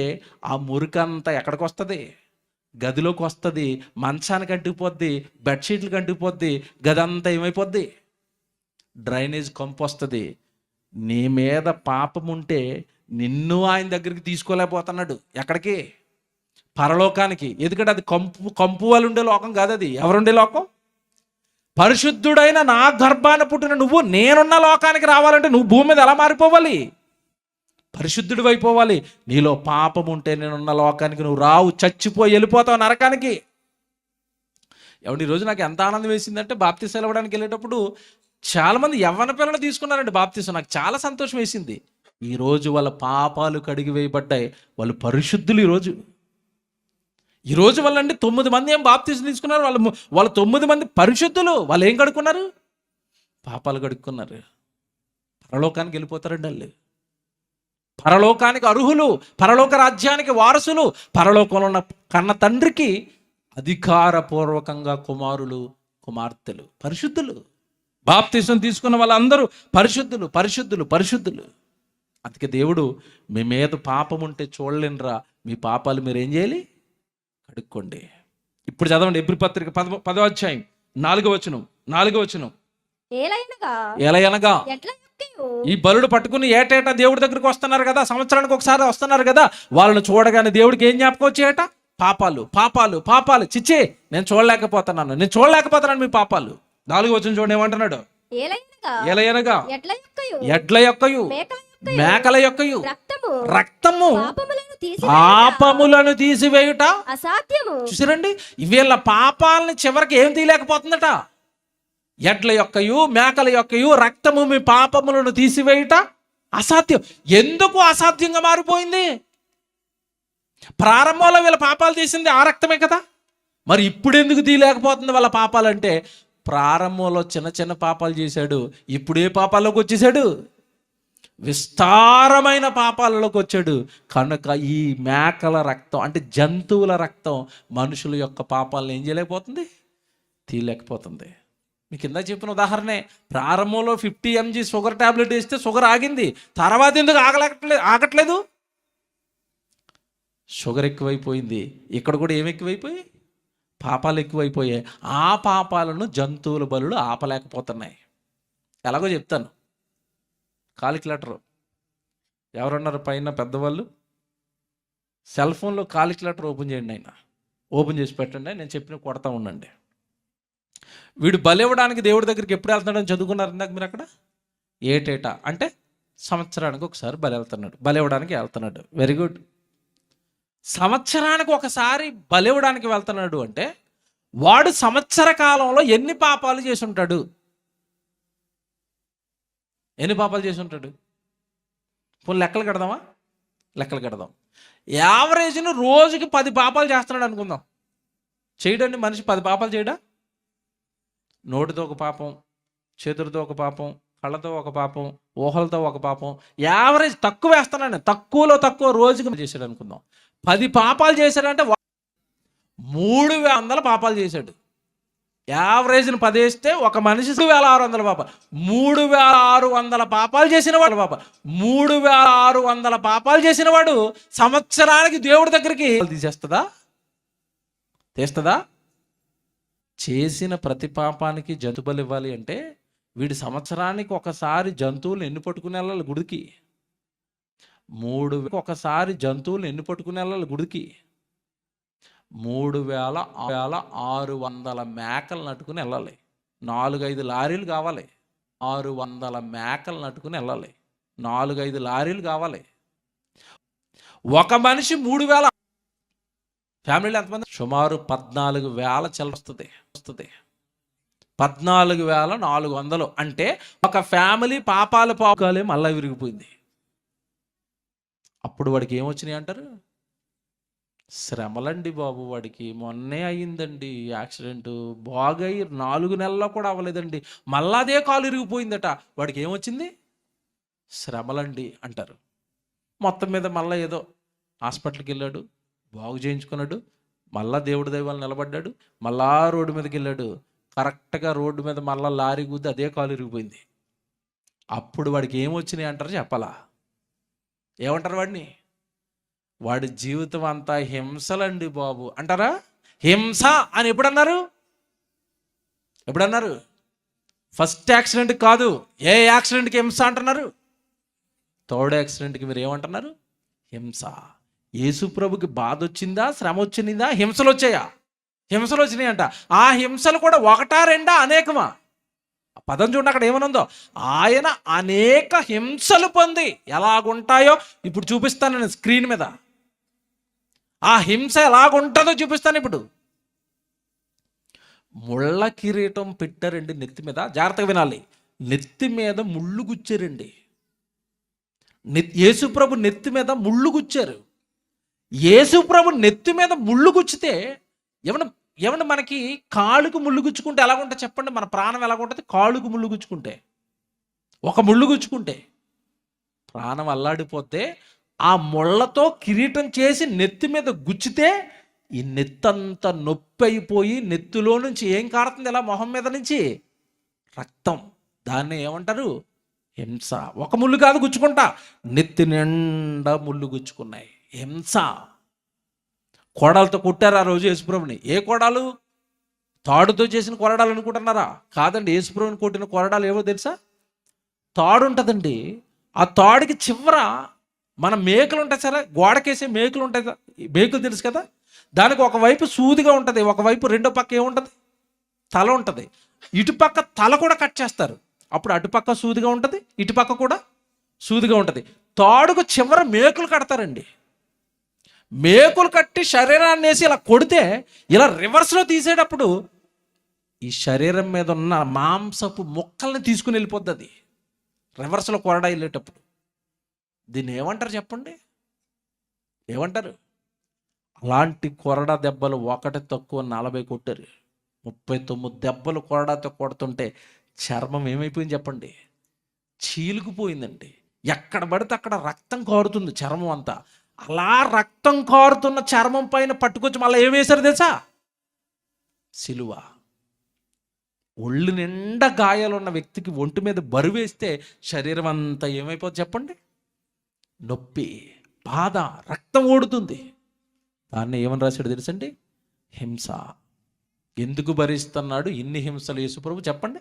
ఆ మురికంతా ఎక్కడికి వస్తుంది? గదిలోకి వస్తుంది, మంచానికి అంటుకుపోద్ది, బెడ్షీట్లకు అంటుకుపోద్ది, గది అంతా ఏమైపోద్ది? డ్రైనేజ్ కంపు వస్తుంది. నీ మీద పాపం ఉంటే నిన్ను ఆయన దగ్గరికి తీసుకోలేకపోతున్నాడు. ఎక్కడికి? పరలోకానికి. ఎందుకంటే అది కంపు వాళ్ళు ఉండే లోకం కాదు. అది ఎవరుండే లోకం? పరిశుద్ధుడైన నా గర్భాన పుట్టిన నువ్వు నేనున్న లోకానికి రావాలంటే నువ్వు భూమి మీద ఎలా మారిపోవాలి? పరిశుద్ధుడు అయిపోవాలి. నీలో పాపం ఉంటే నేనున్న లోకానికి నువ్వు రావు, చచ్చిపోయి వెళ్ళిపోతావు నరకానికి. ఎవరి ఈరోజు నాకు ఎంత ఆనందం వేసిందంటే బాప్తీసం ఇవ్వడానికి వెళ్ళేటప్పుడు చాలామంది యవ్వన పిల్లలు తీసుకున్నారండి బాప్తీసం. నాకు చాలా సంతోషం వేసింది. ఈరోజు వాళ్ళ పాపాలు కడిగి వేయబడ్డాయి, వాళ్ళు పరిశుద్ధులు. ఈరోజు వాళ్ళండి 9 మంది ఏం బాప్తీసం తీసుకున్నారు, వాళ్ళు 9 మంది పరిశుద్ధులు. వాళ్ళు ఏం కడుక్కున్నారు? పాపాలు కడుక్కున్నారు. పరలోకానికి వెళ్ళిపోతారండి వాళ్ళు. పరలోకానికి అర్హులు, పరలోక రాజ్యానికి వారసులు, పరలోకంలో ఉన్న కన్న తండ్రికి అధికారపూర్వకంగా కుమారులు కుమార్తెలు, పరిశుద్ధులు. బాప్తీసం తీసుకున్న వాళ్ళందరూ పరిశుద్ధులు, పరిశుద్ధులు, పరిశుద్ధులు. అందుకే దేవుడు మీ మీద పాపం ఉంటే చూడలేనురా, మీ పాపాలు మీరు ఏం చేయాలి? కడుక్కోండి. ఇప్పుడు చదవండి ఎబ్రీ పత్రిక 10వ అధ్యాయం 4వ వచనం. ఏలయనగా ఈ బలుడు పట్టుకుని ఏటేటా దేవుడి దగ్గరికి వస్తున్నారు కదా, సంవత్సరానికి ఒకసారి వస్తున్నారు కదా, వాళ్ళని చూడగానే దేవుడికి ఏం జ్ఞాపకం వచ్చేట? పాపాలు, పాపాలు, పాపాలు. చిచ్చే నేను చూడలేకపోతున్నాను మీ పాపాలు. 4వ వచనం చూడండి ఏమంటున్నాడు? ఏలయనగా ఎడ్ల యొక్కయు మేకల యొక్కయు రక్తము పాపములను తీసివేయుట అసాధ్యము. చూసారండి, వీళ్ళ పాపాలని చివరికి ఏం తీయలేకపోతుందట? ఎడ్ల యొక్కయు మేకల యొక్కయు రక్తము మీ పాపములను తీసివేయుట అసాధ్యం. ఎందుకు అసాధ్యంగా మారిపోయింది? ప్రారంభంలో వీళ్ళ పాపాలు తీసింది ఆ రక్తమే కదా, మరి ఇప్పుడు ఎందుకు తీయలేకపోతుంది వాళ్ళ పాపాలంటే? ప్రారంభంలో చిన్న చిన్న పాపాలు చేశాడు, ఇప్పుడు ఏ పాపాల్లోకి వచ్చేసాడు? విస్తారమైన పాపాలలోకి వచ్చాడు. కనుక ఈ మేకల రక్తం అంటే జంతువుల రక్తం మనుషుల యొక్క పాపాలను ఏం చేయలేకపోతుంది? తీయలేకపోతుంది. మీకు కింద చెప్పిన ఉదాహరణే, ప్రారంభంలో 50 mg షుగర్ టాబ్లెట్ వేస్తే షుగర్ ఆగింది, తర్వాత ఎందుకు ఆగట్లేదు? షుగర్ ఎక్కువైపోయింది. ఇక్కడ కూడా ఏమి ఎక్కువైపోయి? పాపాలు ఎక్కువైపోయాయి. ఆ పాపాలను జంతువుల బలులు ఆపలేకపోతున్నాయి. ఎలాగో చెప్తాను. కాలిక్యులేటర్ ఎవరున్నారు పైన పెద్దవాళ్ళు? సెల్ ఫోన్లో కాలిక్యులేటర్ ఓపెన్ చేయండి, ఓపెన్ చేసి పెట్టండి, నేను చెప్పిన కొడతా ఉండండి. వీడు బలివ్వడానికి దేవుడి దగ్గరికి ఎప్పుడు వెళ్తున్నాడని చదువుకున్నారు ఇందాక మీరు అక్కడ? ఏటేటా అంటే సంవత్సరానికి ఒకసారి బలివ్వడానికి వెళ్తున్నాడు. Very good. సంవత్సరానికి ఒకసారి బలివ్వడానికి వెళ్తున్నాడు అంటే వాడు సంవత్సర కాలంలో ఎన్ని పాపాలు చేసి ఉంటాడు? పోనీ లెక్కలు కడదాం. యావరేజ్ను రోజుకి 10 పాపాలు చేస్తున్నాడు అనుకుందాం. చేయడండి, మనిషి 10 పాపాలు చేయడా? నోటితో ఒక పాపం, చేతులతో ఒక పాపం, కళ్ళతో ఒక పాపం, ఊహలతో ఒక పాపం. యావరేజ్ తక్కువ వేస్తున్నాడు, తక్కువలో తక్కువ రోజుకి చేశాడు అనుకుందాం. 10 పాపాలు చేశాడంటే 3,000 పాపాలు చేశాడు. యావరేజ్ని 10 వేస్తే ఒక మనిషి 3,600 పాపాలు. 3,600 పాపాలు చేసిన వాడు 3,600 పాపాలు చేసిన వాడు సంవత్సరానికి దేవుడి దగ్గరికి తీస్తుందా? చేసిన ప్రతి పాపానికి జంతు బలి ఇవ్వాలి అంటే వీడు సంవత్సరానికి ఒకసారి జంతువులు ఎన్ని పట్టుకుని వెళ్ళాలి గుడికి? 3,000 ఒకసారి జంతువులు ఎన్ని పట్టుకుని వెళ్ళాలి గుడికి? 3,600 మేకలు నట్టుకుని వెళ్ళాలి. 4-5 లారీలు కావాలి. 600 మేకలు నట్టుకుని వెళ్ళాలి. 4-5 లారీలు కావాలి. ఒక మనిషి 3,000. ఫ్యామిలీలో ఎంతమంది? సుమారు 14,000 చిల్లర వస్తుంది. 14,400 అంటే ఒక ఫ్యామిలీ పాపాలే మళ్ళా విరిగిపోయింది. అప్పుడు వాడికి ఏమొచ్చినాయి అంటారు? శ్రమలండి బాబు. వాడికి మొన్నే అయ్యిందండి యాక్సిడెంట్, బాగయ్యి 4 నెలల్లో కూడా అవ్వలేదండి, మళ్ళా అదే కాలు ఇరిగిపోయిందట. వాడికి ఏమొచ్చింది? శ్రమలండి అంటారు. మొత్తం మీద మళ్ళీ ఏదో హాస్పిటల్కి వెళ్ళాడు, బాగు చేయించుకున్నాడు, మళ్ళా దేవుడి దైవాలు నిలబడ్డాడు, మళ్ళా రోడ్డు మీదకి వెళ్ళాడు. కరెక్ట్గా రోడ్డు మీద మళ్ళా లారీ గుద్ది అదే కాలు ఇరిగిపోయింది. అప్పుడు వాడికి ఏమొచ్చినాయి అంటారు చెప్పాలా? ఏమంటారు వాడిని? వాడి జీవితం అంతా హింసలండి బాబు అంటారా? హింస అని ఎప్పుడన్నారు? ఎప్పుడన్నారు? ఫస్ట్ యాక్సిడెంట్ కాదు, ఏ యాక్సిడెంట్కి హింస అంటున్నారు? థర్డ్ యాక్సిడెంట్కి మీరు ఏమంటున్నారు? హింస. యేసు ప్రభుకి బాధ వచ్చిందా, శ్రమ వచ్చిందా, హింసలు వచ్చాయా? హింసలు వచ్చినాయి అంట. ఆ హింసలు కూడా ఒకటా రెండా అనేకమా? ఆ పదం చూడండి అక్కడ ఏమనుందో. ఆయన అనేక హింసలు పొంది ఎలాగుంటాయో ఇప్పుడు చూపిస్తాను నేను స్క్రీన్ మీద. ఆ హింస ఎలాగుంటుందో చూపిస్తాను ఇప్పుడు. ముళ్ళ కిరీటం పెట్టారండి నెత్తి మీద, జాగ్రత్తగా వినాలి. నెత్తి మీద ముళ్ళు గుచ్చారండి. యేసుప్రభు నెత్తి మీద ముళ్ళు గుచ్చారు. యేసుప్రభు నెత్తి మీద ముళ్ళు గుచ్చితే ఏమన్నా మనకి కాలుకు ముళ్ళు గుచ్చుకుంటే ఎలాగుంటుంది చెప్పండి? మన ప్రాణం ఎలాగుంటుంది? కాలుకు ముళ్ళు గుచ్చుకుంటే, ఒక ముళ్ళు గుచ్చుకుంటే ప్రాణం అల్లాడిపోతే, ఆ ముళ్ళతో కిరీటం చేసి నెత్తి మీద గుచ్చితే ఈ నెత్తంతా నొప్పి అయిపోయి నెత్తిలో నుంచి ఏం కారుతుంది? ఇలా మొహం మీద నుంచి రక్తం. దాన్ని ఏమంటారు? హింస. ఒక ముళ్ళు కాదు గుచ్చుకుంటా, నెత్తి నిండా ముళ్ళు గుచ్చుకున్నాయి. హింస. కోడాలతో కొట్టారు ఆ రోజు యేసుప్రభుని. ఏ కోడాలు? తాడుతో చేసిన కొరడాలు అనుకుంటున్నారా? కాదండి. యేసుప్రభుని కొట్టిన కొరడాలు ఏవో తెలుసా? తాడు ఉంటుందండి. ఆ తాడుకి చివర మన మేకలు ఉంటాయి సరే, గోడకేసే మేకలు ఉంటాయి. మేకలు తెలుసు కదా? దానికి ఒకవైపు సూదిగా ఉంటుంది, ఒకవైపు రెండో పక్క ఏముంటుంది? తల ఉంటుంది. ఇటుపక్క తల కూడా కట్ చేస్తారు. అప్పుడు అటుపక్క సూదిగా ఉంటుంది, ఇటుపక్క కూడా సూదిగా ఉంటుంది. తాడుకు చివర మేకులు కడతారండి. మేకులు కట్టి శరీరాన్ని వేసి ఇలా కొడితే, ఇలా రివర్స్లో తీసేటప్పుడు ఈ శరీరం మీద ఉన్న మాంసపు ముక్కల్ని తీసుకుని వెళ్ళిపోద్ది అది రివర్స్లో కొరడా వెళ్ళేటప్పుడు. దీన్ని ఏమంటారు చెప్పండి? ఏమంటారు? అలాంటి కొరడా దెబ్బలు ఒకటి తక్కువ 40 కొట్టారు. 39 దెబ్బలు కొరడాతో కొడుతుంటే చర్మం ఏమైపోయింది చెప్పండి? చీలుకుపోయిందండి. ఎక్కడ పడితే అక్కడ రక్తం కారుతుంది చర్మం అంతా. అలా రక్తం కారుతున్న చర్మం పైన పట్టుకొచ్చి మళ్ళీ ఏం వేశారు తెలుసా? సిలువ. ఒళ్ళు నిండా గాయాలున్న వ్యక్తికి ఒంటి మీద బరువు వేస్తే శరీరం అంతా ఏమైపోతుంది చెప్పండి? నొప్పి, బాధ, రక్తం ఓడుతుంది. దాన్ని ఏమని రాశాడు తెలుసండి? హింస. ఎందుకు భరిస్తున్నాడు ఇన్ని హింసలు యేసుప్రభు చెప్పండి?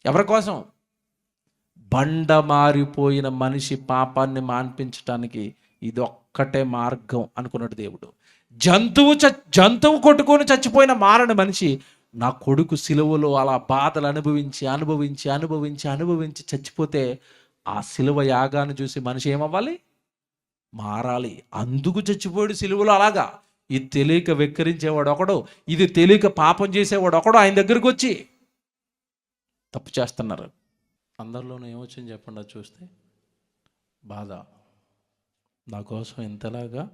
ఎవరి కోసం? బండ మారిపోయిన మనిషి పాపాన్ని మాన్పించటానికి ఇది ఒక్కటే మార్గం అనుకున్నాడు దేవుడు. జంతువు కొట్టుకొని చచ్చిపోయిన మారని మనిషి నా కొడుకు సిలువలో అలా బాధలు అనుభవించి అనుభవించి అనుభవించి అనుభవించి చచ్చిపోతే ఆ సిలువ యాగాన్ని చూసి మనిషి ఏమవ్వాలి? మారాలి. అందుకు చచ్చిపోయాడు సిలువలో. అలాగా ఇది తెలియక వెక్కిరించేవాడు ఒకడు, ఇది తెలియక పాపం చేసేవాడు ఒకడు ఆయన దగ్గరికి వచ్చి తప్పు చేస్తున్నారు. అందరిలోనూ ఏమొచ్చింది చెప్పండి? అది చూస్తే బాధ. నా కోసం ఇంతలాగా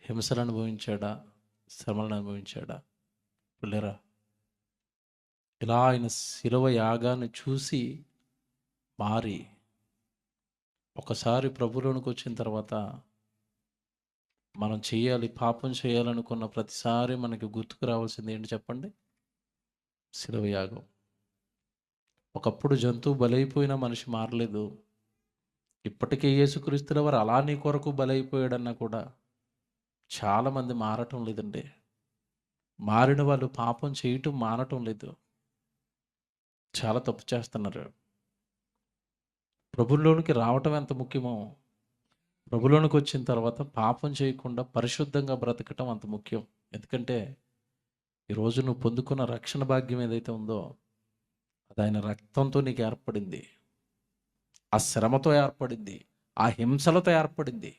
హింసలు అనుభవించాడా, శ్రమలను అనుభవించాడా? పిల్లరా, ఇలా ఆయన శిలువ యాగాన్ని చూసి మారి ఒకసారి ప్రభువులోనికి వచ్చిన తర్వాత మనం చేయాలి, పాపం చేయాలనుకున్న ప్రతిసారి మనకి గుర్తుకు రావాల్సింది ఏంటి చెప్పండి? శిలువ యాగం. ఒకప్పుడు జంతువు బలైపోయిన మనిషి మారలేదు. ఇప్పటికే యేసుక్రీస్తుల వారు అలా నీ కొరకు బలైపోయాడన్నా కూడా చాలామంది మారటం లేదండి. మారిన వాళ్ళు పాపం చేయటం మానటం లేదు. చాలా తప్పు చేస్తున్నారు. ప్రభువులోనికి రావటం ఎంత ముఖ్యమో, ప్రభువులోనికి వచ్చిన తర్వాత పాపం చేయకుండా పరిశుద్ధంగా బ్రతకటం అంత ముఖ్యం. ఎందుకంటే ఈరోజు నువ్వు పొందుకున్న రక్షణ భాగ్యం ఏదైతే ఉందో అది ఆయన రక్తంతో నీకు ఏర్పడింది. ఆ శ్రమతో ఏర్పడింది, ఆ హింసలతో ఏర్పడింది.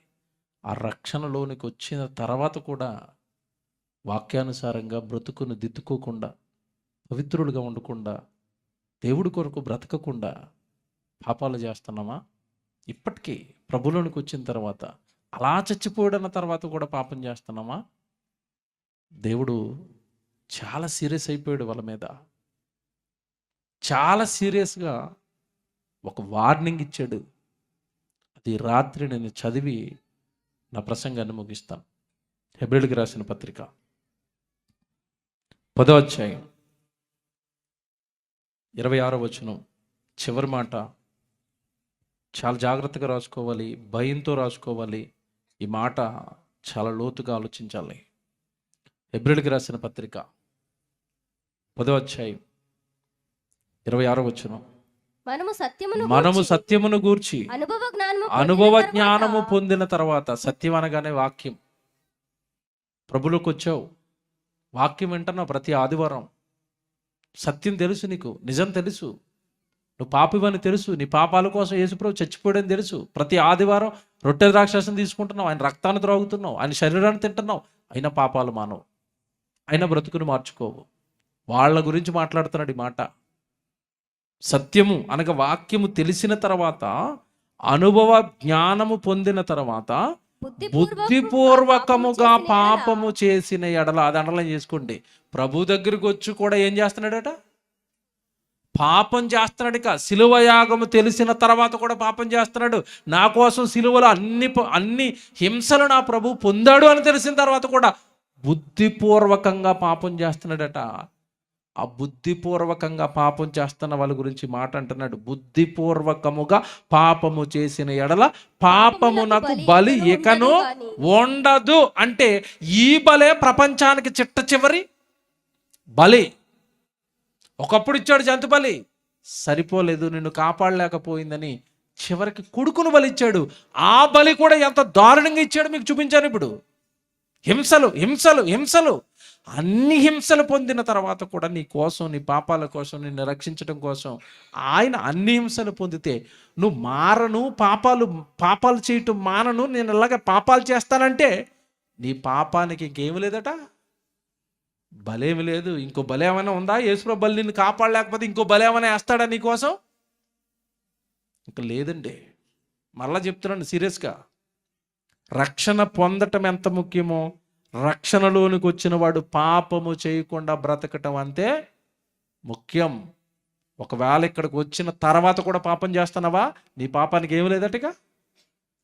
ఆ రక్షణలోనికి వచ్చిన తర్వాత కూడా వాక్యానుసారంగా బ్రతుకును దిద్దుకోకుండా, పవిత్రులుగా ఉండకుండా, దేవుడి కొరకు బ్రతకకుండా పాపాలు చేస్తున్నామా? ఇప్పటికీ ప్రభులోనికి వచ్చిన తర్వాత అలా చచ్చిపోయాడన్న తర్వాత కూడా పాపం చేస్తున్నామా? దేవుడు చాలా సీరియస్ అయిపోయాడు వాళ్ళ మీద. చాలా సీరియస్గా ఒక వార్నింగ్ ఇచ్చాడు. అది రాత్రి నేను చదివి నా ప్రసంగాన్ని ముగిస్తాను. హెబ్రీయులకు రాసిన పత్రిక 10వ అధ్యాయం 26వ వచనం చివరి మాట చాలా జాగ్రత్తగా రాసుకోవాలి, భయంతో రాసుకోవాలి. ఈ మాట చాలా లోతుగా ఆలోచించాలి. హెబ్రీయులకు రాసిన పత్రిక 10వ అధ్యాయం 26వ వచనం, మనము సత్యమును గూర్చి అనుభవ జ్ఞానము పొందిన తర్వాత, సత్యం అనగానే వాక్యం. ప్రభులోకి వచ్చావు, వాక్యం వింటున్నావు ప్రతి ఆదివారం, సత్యం తెలుసు, నీకు నిజం తెలుసు, నువ్వు పాపివని తెలుసు, నీ పాపాల కోసం యేసుప్రభు చచ్చిపోయాడని తెలుసు. ప్రతి ఆదివారం రొట్టె ద్రాక్షాసం తీసుకుంటున్నావు, ఆయన రక్తాన్ని త్రాగుతున్నావు, ఆయన శరీరాన్ని తింటున్నావు, అయినా పాపాలు మానవు, అయినా బ్రతుకును మార్చుకోవు. వాళ్ళ గురించి మాట్లాడుతున్నాడు ఈ మాట. సత్యము అనగా వాక్యము తెలిసిన తర్వాత, అనుభవ జ్ఞానము పొందిన తర్వాత, బుద్ధిపూర్వకముగా పాపము చేసిన ఎడల, అది అండర్లైన్ చేసుకోండి. ప్రభు దగ్గరికి వచ్చి కూడా ఏం చేస్తున్నాడట? పాపం చేస్తున్నాడు. ఇక సిలువ యాగము తెలిసిన తర్వాత కూడా పాపం చేస్తున్నాడు. నా కోసం సిలువలో అన్ని హింసలు నా ప్రభు పొందాడు అని తెలిసిన తర్వాత కూడా బుద్ధిపూర్వకంగా పాపం చేస్తున్నాడట. ఆ బుద్ధిపూర్వకంగా పాపం చేస్తున్న వాళ్ళ గురించి మాట అంటున్నాడు. బుద్ధిపూర్వకముగా పాపము చేసిన ఎడల పాపమునకు బలి ఇకను ఉండదు. అంటే ఈ బలే ప్రపంచానికి చిట్ట చివరి బలి. ఒకప్పుడు ఇచ్చాడు జంతు బలి, సరిపోలేదు, నిన్ను కాపాడలేకపోయిందని చివరికి కొడుకును బలి ఇచ్చాడు. ఆ బలి కూడా ఎంత దారుణంగా ఇచ్చాడు మీకు చూపించాను ఇప్పుడు. హింసలు హింసలు హింసలు, అన్ని హింసలు పొందిన తర్వాత కూడా నీ కోసం, నీ పాపాల కోసం, నిన్ను రక్షించడం కోసం ఆయన అన్ని హింసలు పొందితే నువ్వు మారను, పాపాలు చేయటం మానను, నేను ఇలాగ పాపాలు చేస్తానంటే నీ పాపానికి ఇంకేమి లేదట, బలేమి లేదు. ఇంకో బలే ఏమైనా ఉందా? యేసుప్రభు బలి నిన్ను కాపాడలేకపోతే ఇంకో బలే ఏమైనా వేస్తాడా నీకోసం? ఇంకా లేదండి. మళ్ళా చెప్తున్నాను సీరియస్గా, రక్షణ పొందటం ఎంత ముఖ్యమో, రక్షణలోనికి వచ్చిన వాడు పాపము చేయకుండా బ్రతకటం అంతే ముఖ్యం. ఒకవేళ ఇక్కడికి వచ్చిన తర్వాత కూడా పాపం చేస్తున్నావా, నీ పాపానికి ఏమి లేదటగా,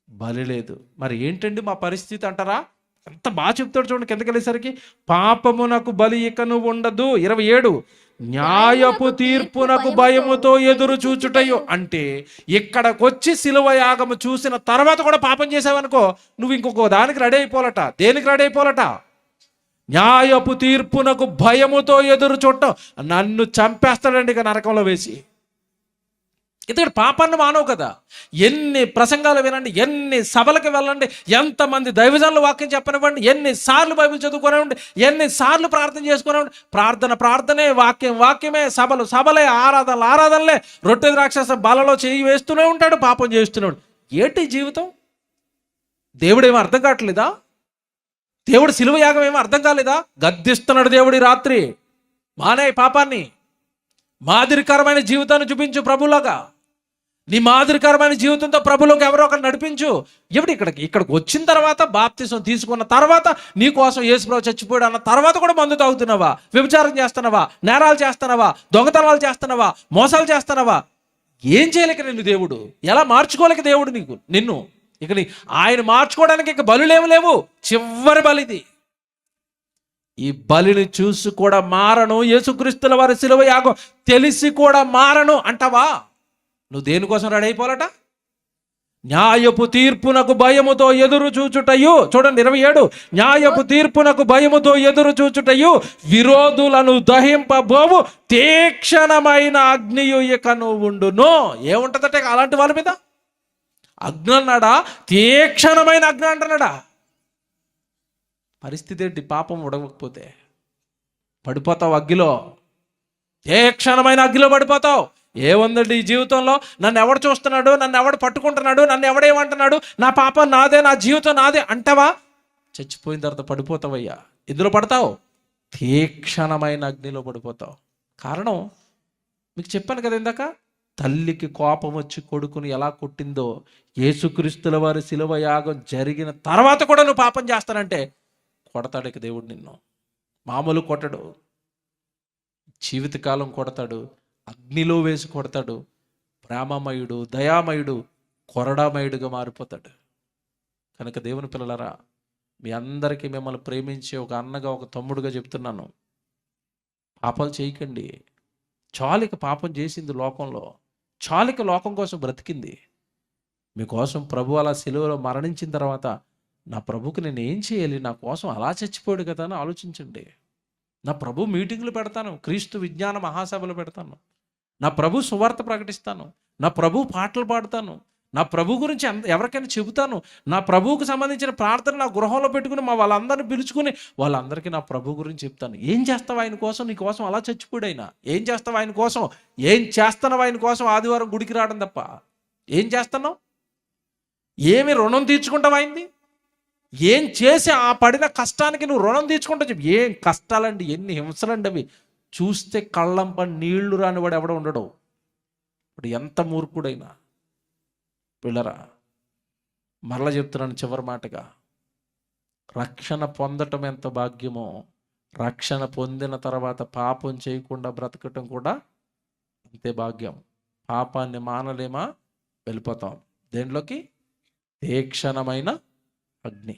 బలి లేదు. మరి ఏంటండి మా పరిస్థితి అంటారా? ఎంత బాగా చెప్తాడు చూడండి కిందకి వెళ్ళేసరికి, పాపమునకు బలి ఇకను ఉండదు. 27, న్యాయపు తీర్పునకు భయముతో ఎదురు చూచుటయు. అంటే ఇక్కడికి వచ్చి సిలువ యాగము చూసిన తర్వాత కూడా పాపం చేసావనుకో, నువ్వు ఇంకొక దానికి రెడీ అయిపోలట. దేనికి రెడీ అయిపోలట? న్యాయపు తీర్పునకు భయముతో ఎదురు చూడటం. నన్ను చంపేస్తాడండి ఇక నరకంలో వేసి. ఎందుకంటే పాపాన్ని మానవు కదా. ఎన్ని ప్రసంగాలు వినండి, ఎన్ని సభలకు వెళ్ళండి, ఎంతమంది దైవజనులు వాక్యం చెప్పనివ్వండి, ఎన్నిసార్లు బైబిల్ చదువుకోనివ్వండి, ఎన్నిసార్లు ప్రార్థన చేసుకునివ్వండి, ప్రార్థనే, వాక్యమే, సభలే, ఆరాధనలే, రొట్టె ద్రాక్షాసం బాలలో చేయి వేస్తూనే ఉంటాడు, పాపం చేస్తున్నాడు. ఏంటి జీవితం? దేవుడేమో అర్థం కావట్లేదా? దేవుడు సిలువ యాగం ఏమో అర్థం కాలేదా? గద్దిస్తున్నాడు దేవుడి రాత్రి, మానే పాపాన్ని, మాదిరికరమైన జీవితాన్ని చూపించు ప్రభులాగా. నీ మాదిరికరమైన జీవితంతో ప్రభులోకి ఎవరో ఒకరు నడిపించు. ఎవడు ఇక్కడికి వచ్చిన తర్వాత, బాప్తిసం తీసుకున్న తర్వాత, నీ కోసం యేసుప్రభు చచ్చిపోయాడు అన్న తర్వాత కూడా మందు తాగుతున్నావా, వ్యభిచారం చేస్తున్నావా, నేరాలు చేస్తున్నావా, దొంగతనాలు చేస్తున్నావా, మోసాలు చేస్తున్నావా? ఏం చేయలేక నిన్ను దేవుడు, ఎలా మార్చుకోలేక దేవుడు నిన్ను ఇక ఆయన మార్చుకోవడానికి ఇక బలులేమి లేవు. చివరి బలిది. ఈ బలిని చూసి కూడా మారను, యేసుక్రీస్తుల వారి సిలువ యాగం తెలిసి కూడా మారను అంటావా? నువ్వు దేనికోసం రెడీ అయిపోవాలట? న్యాయపు తీర్పునకు భయముతో ఎదురు చూచుటయు. చూడండి 27, న్యాయపు తీర్పునకు భయముతో ఎదురు చూచుటయు విరోధులను దహింపబోవు తీక్షణమైన అగ్నియు ఇకను ఉండును. ఏముంటదట అలాంటి వాళ్ళ మీద? అగ్ని అన్నాడా? తీక్షణమైన అగ్ని అంటున్నాడా? పరిస్థితి ఏంటి? పాపం ఉడవకపోతే పడిపోతావు అగ్గిలో, ఏ క్షణమైన అగ్గిలో పడిపోతావు. ఏముందండి ఈ జీవితంలో? నన్ను ఎవడు చూస్తున్నాడు, నన్ను ఎవడు పట్టుకుంటున్నాడు, నన్ను ఎవడేమంటున్నాడు, నా పాపం నాదే, నా జీవితం నాదే అంటావా? చచ్చిపోయిన తర్వాత పడిపోతావయ్యా. ఎందులో పడతావు? తీక్షణమైన అగ్నిలో పడిపోతావు. కారణం మీకు చెప్పాను కదా ఇందాక, తల్లికి కోపం వచ్చి కొడుకుని ఎలా కొట్టిందో, యేసుక్రీస్తుల వారి సిలువ యాగం జరిగిన తర్వాత కూడా నువ్వు పాపం చేస్తానంటే కొడతాడు ఇక దేవుడు నిన్ను. మామూలు కొట్టడు, జీవితకాలం కొడతాడు, అగ్నిలో వేసి కొడతాడు. ప్రేమమయుడు, దయామయుడు, కొరడామయుడుగా మారిపోతాడు. కనుక దేవుని పిల్లలారా, మీ అందరికీ మిమ్మల్ని ప్రేమించే ఒక అన్నగా, ఒక తమ్ముడుగా చెప్తున్నాను. పాపాలు చేయకండి. చాలిక పాపం చేసింది లోకంలో, చాలిక లోకం కోసం బ్రతికింది. మీకోసం ప్రభు అలా సిలువలో మరణించిన తర్వాత, నా ప్రభుకి నేను ఏం చేయాలి, నా కోసం అలా చచ్చిపోయాడు కదా అని ఆలోచించండి. నా ప్రభు మీటింగులు పెడతాను, క్రీస్తు విజ్ఞాన మహాసభలు పెడతాను, నా ప్రభు సువార్త ప్రకటిస్తాను, నా ప్రభు పాటలు పాడతాను, నా ప్రభు గురించి ఎవరికైనా చెబుతాను, నా ప్రభువుకు సంబంధించిన ప్రార్థన నా గృహంలో పెట్టుకుని మా వాళ్ళందరినీ పిలుచుకుని వాళ్ళందరికీ నా ప్రభు గురించి చెప్తాను. ఏం చేస్తావు ఆయన కోసం? నీ కోసం అలా చచ్చిపోయాడు. ఏం చేస్తావు ఆయన కోసం? ఏం చేస్తున్నావు ఆయన కోసం? ఆదివారం గుడికి రావడం తప్ప ఏం చేస్తున్నావు? ఏమి రుణం తీర్చుకుంటావు ఆయన్ని? ఏం చేసి ఆ పడిన కష్టానికి నువ్వు రుణం తీర్చుకుంటావు చెప్పి? ఏం కష్టాలండి, ఎన్ని హింసలండి అవి. చూస్తే కళ్ళంప నీళ్లు రానివాడు ఎవడ ఉండడు. ఇప్పుడు ఎంత మూర్ఖుడైనా. పిల్లరా, మరలా చెప్తున్నాను చివరి మాటగా, రక్షణ పొందటం ఎంత భాగ్యమో, రక్షణ పొందిన తర్వాత పాపం చేయకుండా బ్రతకటం కూడా అంతే భాగ్యం. పాపాన్ని మానలేమా? వెళ్ళిపోతాం దేంట్లోకి? తీక్షణమైన అగ్ని.